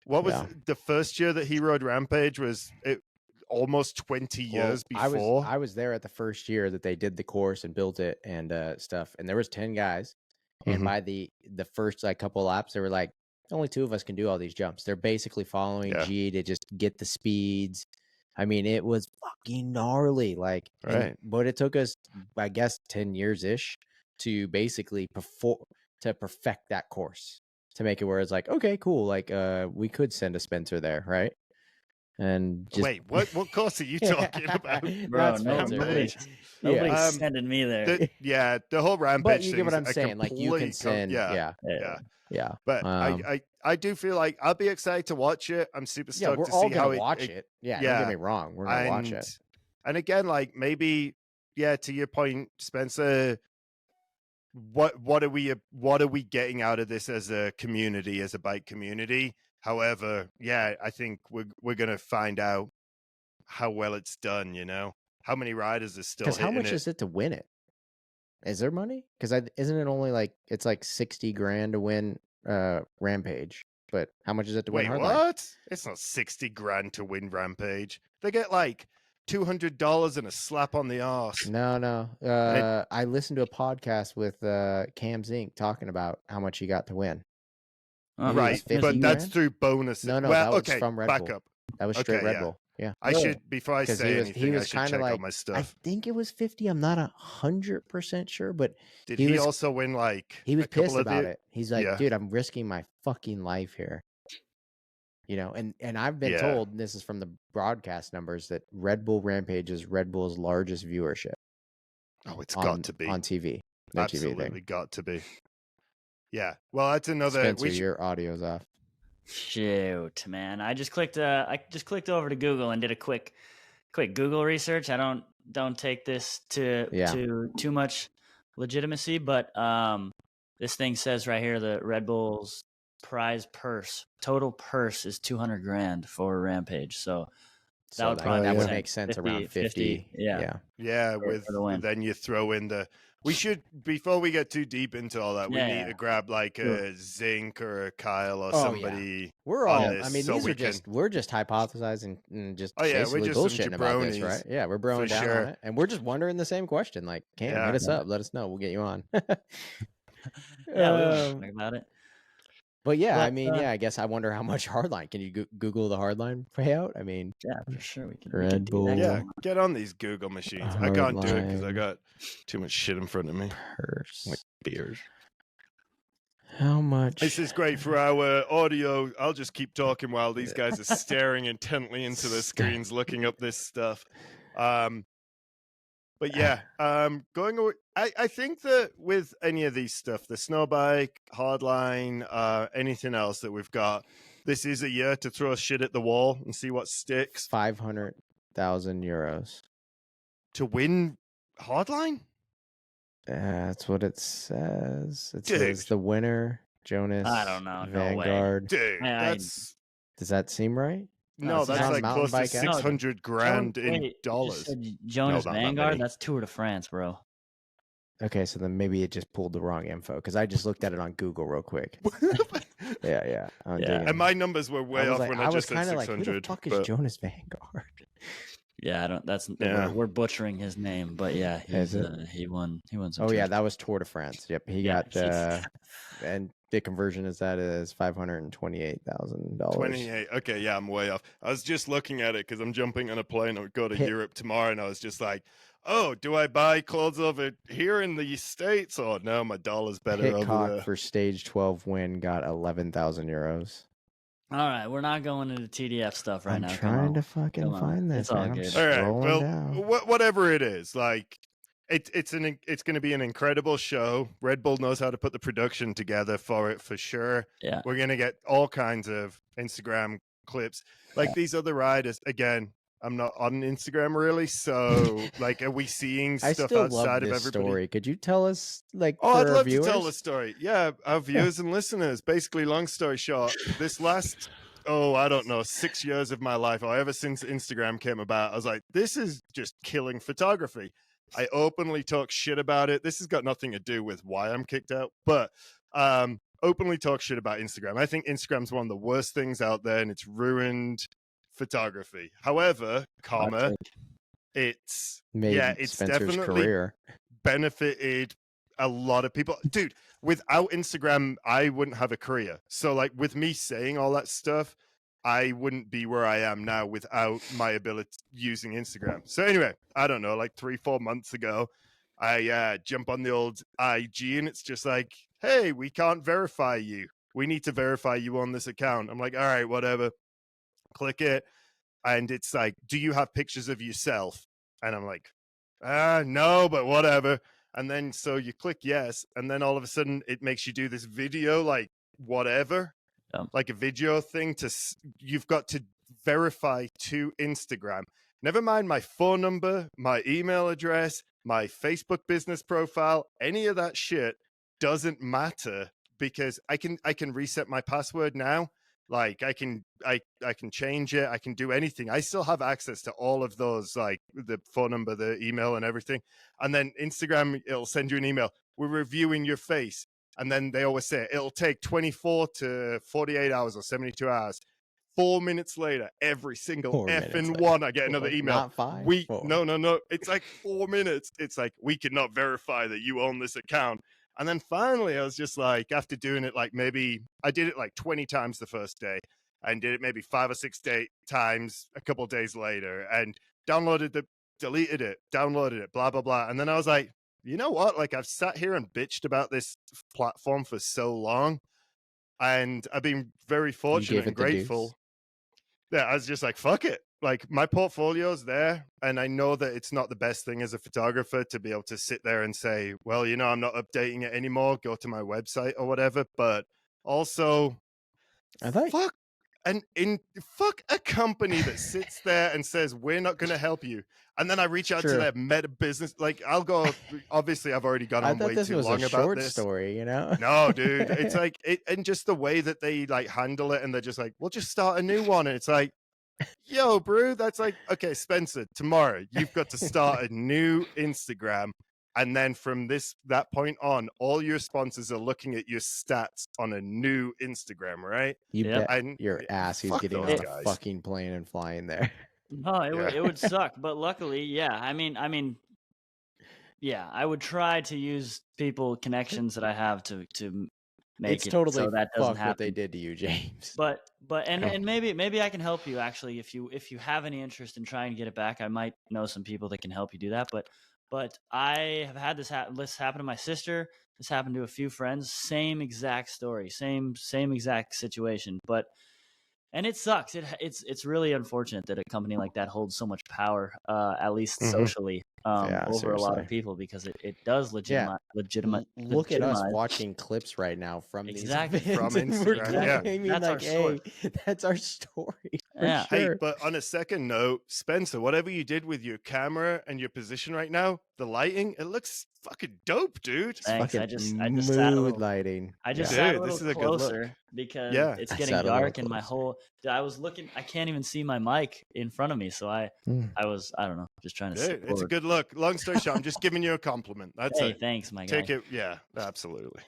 what was Yeah. the first year that he rode Rampage? Was it almost 20 years before? I was there at the first year that they did the course and built it and stuff, and there was 10 guys, and Mhm. by the first like couple laps, they were like, only 2 of us can do all these jumps. They're basically following Yeah. G to just get the speeds. I mean, it was fucking gnarly. Like, Right. but it took us, I guess, 10 years ish to basically perfect that course, to make it where it's like, okay, cool. Like, we could send a Spencer there, right? And just Wait, what course are you talking about? Bro, Not no, Spencer, nobody's, but- nobody's yeah. sending me there. The whole Rampage But you thing get what is I'm a saying. Like, you can complete send, yeah. yeah. But I do feel like I'll be excited to watch it. I'm super Yeah, stoked we're to all see how gonna watch it. Yeah, don't yeah. get me wrong, we're gonna watch it. And again, like maybe, yeah, to your point, Spencer, what are we getting out of this as a community, as a bike community? However, yeah, I think we're gonna find out how well it's done. You know, how many riders are still Because how hitting much it? is it to win it? Is there money? Because isn't it only like it's like 60 grand to win Rampage? But how much is it to win Wait, Hardline? what? It's not 60 grand to win Rampage. They get like $200 and a slap on the arse. No. I listened to a podcast with Cam Zink talking about how much he got to win. Oh, Maybe it was Right, 50 but that's grand? through bonuses. No, well, that was okay, from Red back Bull. up. That was straight Okay, Red yeah. Bull. Yeah. I should, before I 'Cause say he anything, I was should kind check of out like, my I stuff. think it was 50. I'm not 100% sure, but Did he he was- also win like he was a couple pissed of about the? it. He's like, Yeah. dude, I'm risking my fucking life here. You know, and I've been Yeah. told, and this is from the broadcast numbers, that Red Bull Rampage is Red Bull's largest viewership Oh, it's on, got to be. on TV. Their Absolutely TV thing. got to be. Yeah. Well, that's another. Spencer, your audio's off. Shoot, man! I just clicked over to Google and did a quick Google research. I don't take this to too much legitimacy, but this thing says right here that Red Bull's total purse is 200 grand for Rampage. So that would that would make make sense around 50. Yeah. Yeah, for the win. then you throw in the We should, before we get too deep into all that, we Yeah, need yeah. to grab like Sure. a Zinc or a Kyle or Oh, yeah. somebody. We're on all. this I mean, so these we are just. can- We're just hypothesizing and just Oh, yeah, we're basically just some bullshitting about this, jabronis, right? Yeah, we're broing for down on sure. it, and we're just wondering the same question. Like, Cam, Yeah. hit us up. Let us know. We'll get you on. Yeah, we were Um, talking about it. But yeah, I But, mean, I guess I wonder how much hardline. Can you Google the hardline payout? I mean, Yeah, for sure. We can Red do that. Yeah, Bull. get on these Google machines. I can't do it because I Hardline. got too much shit in front of me. purse. Beers. How much? This is great for our audio. I'll just keep talking while these guys are staring intently into the screens, looking up this stuff. But yeah, going away. I think that with any of these stuff, the snow bike, hardline, anything else that we've got, this is a year to throw shit at the wall and see what sticks. 500,000 euros. To win hardline? That's what it says. It Dude. says the winner, Jonas. I don't know, no way. Vanguard. Dude, I- that's Does that seem right? no, it's that's on like Mountain close to Bike app? 600 grand in Wait, you just dollars. said Jonas No, not that Vanguard? many. That's Tour de France, bro. Okay, so then maybe it just pulled the wrong info because I just looked at it on Google real quick. Yeah. I'm Yeah. digging. And my numbers were way I was off like, when I I was just said kind of like, who the 600. fuck is but Jonas Vanguard? Yeah, I don't. That's Yeah. we're butchering his name, but yeah, Is he's, it? he won. He won some. Oh yeah, change. that was Tour de France. Yep, he Yeah, got and the conversion is $528,000. 28. Okay, yeah, I'm way off. I was just looking at it because I'm jumping on a plane and go to Hit- Europe tomorrow, and I was just like, oh, do I buy clothes over here in the States? Oh, no, my dollar's better over Hitchcock there. for stage 12 win got 11,000 euros. All right, we're not going into TDF stuff right I'm now. Come trying on. to fucking Come on. find this. It's all man. I'm good. All right, scrolling well, down. whatever it is, like, it's going to be an incredible show. Red Bull knows how to put the production together for it, for sure. Yeah. We're going to get all kinds of Instagram clips. Like these other riders, again, I'm not on Instagram really, so like, are we seeing I stuff still outside love of this everybody? story. Could you tell us, like, Oh, for I'd our love viewers? to tell the story. Yeah, our viewers and listeners. Basically, long story short, this last, I don't know, 6 years of my life, or ever since Instagram came about, I was like, this is just killing photography. I openly talk shit about it. This has got nothing to do with why I'm kicked out, but openly talk shit about Instagram. I think Instagram's one of the worst things out there, and it's ruined photography. However, it's Made it's Spencer's definitely career. benefited a lot of people. Dude, without Instagram, I wouldn't have a career. So like with me saying all that stuff, I wouldn't be where I am now without my ability using Instagram. So anyway, I don't know, like 3-4 months ago, I jump on the old IG and it's just like, hey, we can't verify you. We need to verify you on this account. I'm like, all right, whatever. Click it. And it's like, do you have pictures of yourself? And I'm like, no, but whatever. And then so you click yes. And then all of a sudden it makes you do this video, like whatever, like a video thing you've got to verify to Instagram. Never mind my phone number, my email address, my Facebook business profile, any of that shit doesn't matter because I can reset my password now. Like I can change it. I can do anything. I still have access to all of those, like the phone number, the email and everything. And then Instagram, it'll send you an email. We're reviewing your face. And then they always say it'll take 24 to 48 hours or 72 hours. 4 minutes later, every single effing one, I get another email. Not 5? No. It's like 4 minutes. It's like, we cannot verify that you own this account. And then finally, I was just like, after doing it, like maybe I did it like 20 times the first day and did it maybe 5 or 6 times a couple of days later and deleted it, downloaded it, blah, blah, blah. And then I was like, you know what? Like I've sat here and bitched about this platform for so long and I've been very fortunate and grateful. Yeah, I was just like, fuck it. Like my portfolio's there and I know that it's not the best thing as a photographer to be able to sit there and say, well, I'm not updating it anymore. Go to my website or whatever. But also, fuck a company that sits there and says, we're not going to help you. And then I reach out to their meta business. Like I'll go, obviously I've already gone on way too long about this. I thought this was a short story, No, dude. It's like, and just the way that they like handle it and they're just like, we'll just start a new one. And it's like, yo, bro, that's like, okay, Spencer, tomorrow you've got to start a new Instagram And then from that point on, all your sponsors are looking at your stats on a new Instagram, right? You Yep. bet And your ass he's fuck getting those on a guys. fucking plane and flying there. No, it would suck, but luckily, yeah. I mean, yeah, I would try to use connections that I have to make It's it totally so that doesn't fucked what they happen. did to you, James. But and maybe I can help you actually if you have any interest in trying to get it back. I might know some people that can help you do that. But I have had this happen to my sister. This happened to a few friends. Same exact story. Same exact situation. And it sucks. It's really unfortunate that a company like that holds so much power, at least socially, Yeah, over a lot seriously. of people, because it does legitimize. Look at us watching clips right now from Exactly. these events. From And we're Instagram, yeah. claiming That's our like, hey, that's our story. For Yeah. Hey, sure. but on a second note, Spencer, whatever you did with your camera and your position right now, the lighting, it looks fucking dope, dude. Thanks. I Fucking just sat a mood little. lighting. I just Yeah. sat a Dude, little this is a good look. closer because Yeah. it's I getting sat a little dark and my closer. whole. I was looking. I can't even see my mic in front of me, so I was. I don't know, just trying to. Dude, sit it's a forward. good look. Long story short, I'm just giving you a compliment. That's Hey, it. thanks, my guy. Take it. Yeah, absolutely.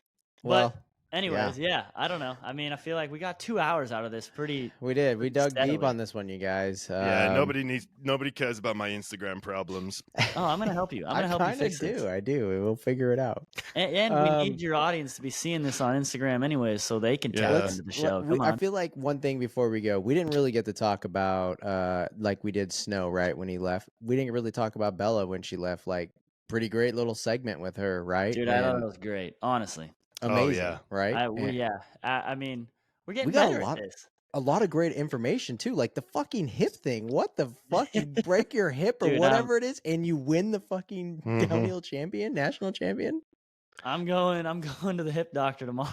Well, But anyways, yeah, I don't know. I mean, I feel like we got 2 hours out of this. Pretty. we did. We dug deep steadily. on this one, you guys. Yeah, nobody cares about my Instagram problems. Oh, I'm gonna help you. I'm gonna help you fix do. this. I do. We'll figure it out. And we need your audience to be seeing this on Instagram anyways, so they can tap Yeah. into the show. Come I on. feel like one thing before we go, we didn't really get to talk about like we did Snow, right, when he left. We didn't really talk about Bella when she left. Like, pretty great little segment with her, right? Dude, I thought it was great. Honestly. Amazing, yeah. right? I mean, we're getting We got better at this. a lot of great information too, like the fucking hip thing. What the fuck? You break your hip or Dude, whatever it is, and you win the fucking downhill national champion. I'm going to the hip doctor tomorrow.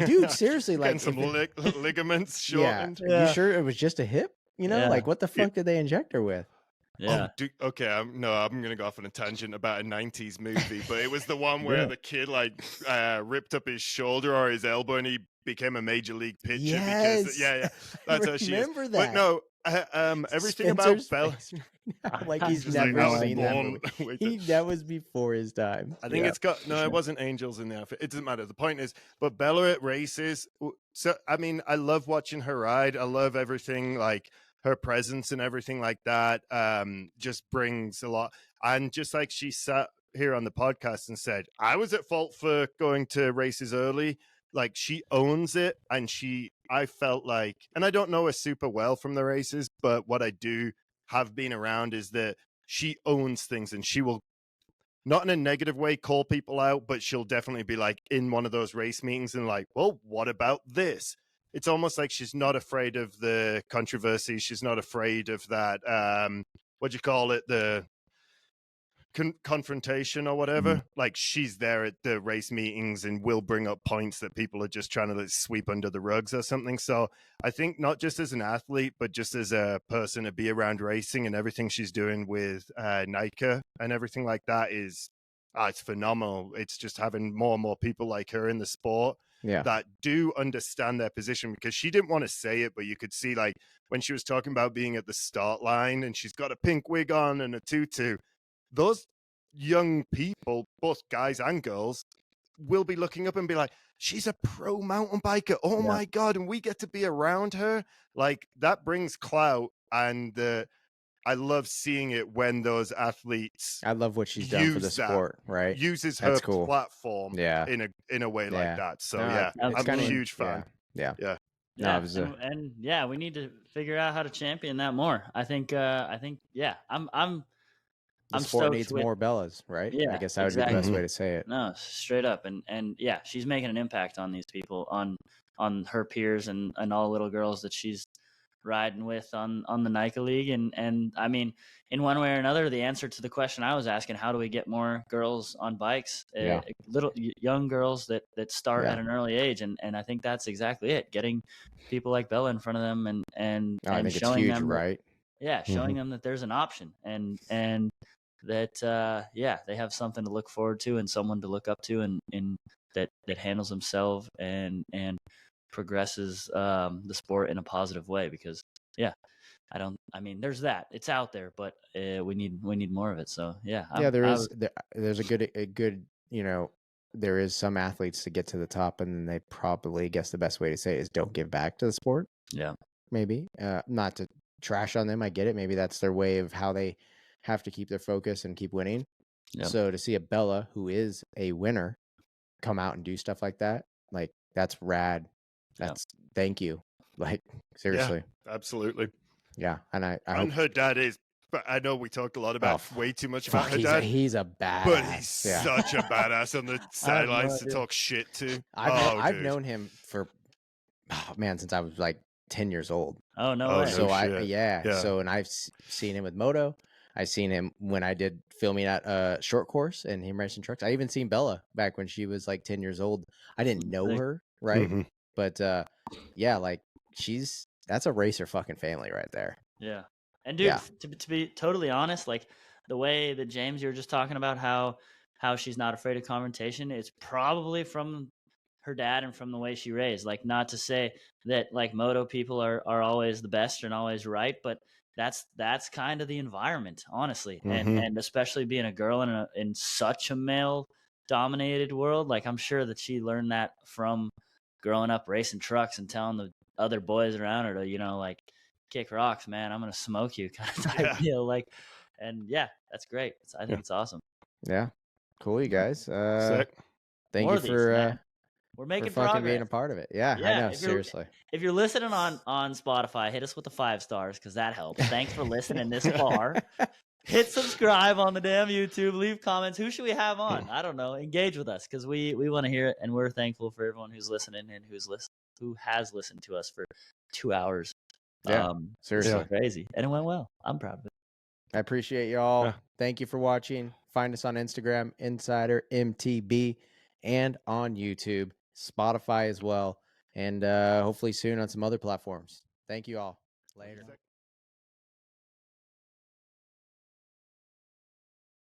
Dude, seriously, like Getting some ligaments yeah, shortened. you sure it was just a hip? You know, Yeah. like what the fuck did they inject her with? Yeah. Oh, dude, okay. I'm gonna go off on a tangent about a '90s movie, but it was the one where Yeah. the kid like ripped up his shoulder or his elbow, and he became a major league pitcher. Yes. Because yeah, that's how she is. Remember But that. no, everything Spencer's about Bella. face right now, like he's Just like, never I was seen that born movie. with it. That was before his time. I think Yeah. it's got no. It wasn't angels in the outfit. It doesn't matter. The point is, but Bella at races. So I mean, I love watching her ride. I love everything like her presence and everything like that. Just brings a lot. And just like she sat here on the podcast and said, I was at fault for going to races early. Like she owns it, and I felt like, and I don't know her super well from the races, but what I do have been around is that she owns things, and she will not in a negative way call people out, but she'll definitely be like in one of those race meetings and like, well, what about this? It's almost like she's not afraid of the controversy. She's not afraid of that. What do you call it? The confrontation or whatever. Like she's there at the race meetings and will bring up points that people are just trying to like, sweep under the rugs or something. So I think not just as an athlete, but just as a person to be around racing and everything she's doing with NICA and everything like that is it's phenomenal. It's just having more and more people like her in the sport that do understand their position, because she didn't want to say it, but you could see like when she was talking about being at the start line and she's got a pink wig on and a tutu, those young people, both guys and girls, will be looking up and be like, she's a pro mountain biker. Oh my God. And we get to be around her. Like that brings clout. And I love seeing it when those athletes. I love what she's done for the sport, right? Uses That's her cool. platform in a way like that. So I'm a huge fan. Yeah. Yeah, No, and yeah, we need to figure out how to champion that more. I think yeah, I'm the sport stoked needs with, more Bellas, right? Yeah, I guess that would be the best way to say it. No, straight up, and yeah, she's making an impact on these people, on her peers and all the little girls that she's riding with on the NICA league, and I mean, in one way or another, the answer to the question I was asking, how do we get more girls on bikes, little young girls that start at an early age, and I think that's exactly it, getting people like Bella in front of them and I think showing it's huge, them right? Showing them that there's an option and that they have something to look forward to and someone to look up to, and that handles themselves and progresses the sport in a positive way, because I mean, there's that. It's out there, but we need more of it. So yeah, Yeah, there's a good, you know, there is some athletes to get to the top, and then they probably, I guess the best way to say it is don't give back to the sport. Yeah. Maybe not to trash on them. I get it. Maybe that's their way of how they have to keep their focus and keep winning. Yep. So to see a Bella who is a winner come out and do stuff like that, like that's rad. That's thank you. Like seriously. Yeah, absolutely. Yeah. And I And hope her dad is, but I know we talk a lot about way too much about her he's dad. he's a badass. But he's such a badass on the sidelines to talk shit to. I've known him for since I was like 10 years old. Oh no way. So shit. So and I've seen him with moto. I've seen him when I did filming at short course and him racing trucks. I even seen Bella back when she was like 10 years old. I didn't know her, right? Mm-hmm. But yeah, like that's a racer fucking family right there. Yeah. And dude, to be totally honest, like the way that James, you were just talking about how she's not afraid of confrontation, it's probably from her dad and from the way she raised. Like, not to say that like moto people are always the best and always right, but that's kind of the environment, honestly. Mm-hmm. And especially being a girl in such a male dominated world, like I'm sure that she learned that from growing up racing trucks and telling the other boys around her to, you know, like, kick rocks, man, I'm gonna smoke you kind of type deal. Like, and yeah, that's great. I think it's awesome. Yeah, cool, you guys. Sick. Thank More you of these, for man. We're making for fucking progress. being a part of it. Yeah, I know. Seriously, if you're listening on Spotify, hit us with the 5 stars because that helps. Thanks for listening this far. Hit subscribe on the damn YouTube. Leave comments. Who should we have on? I don't know. Engage with us because we want to hear it, and we're thankful for everyone who's listening and who has listened to us for 2 hours. Yeah, seriously, so crazy, and it went well. I'm proud of it. I appreciate y'all. Yeah. Thank you for watching. Find us on Instagram, Insider MTB, and on YouTube, Spotify as well, and hopefully soon on some other platforms. Thank you all. Later.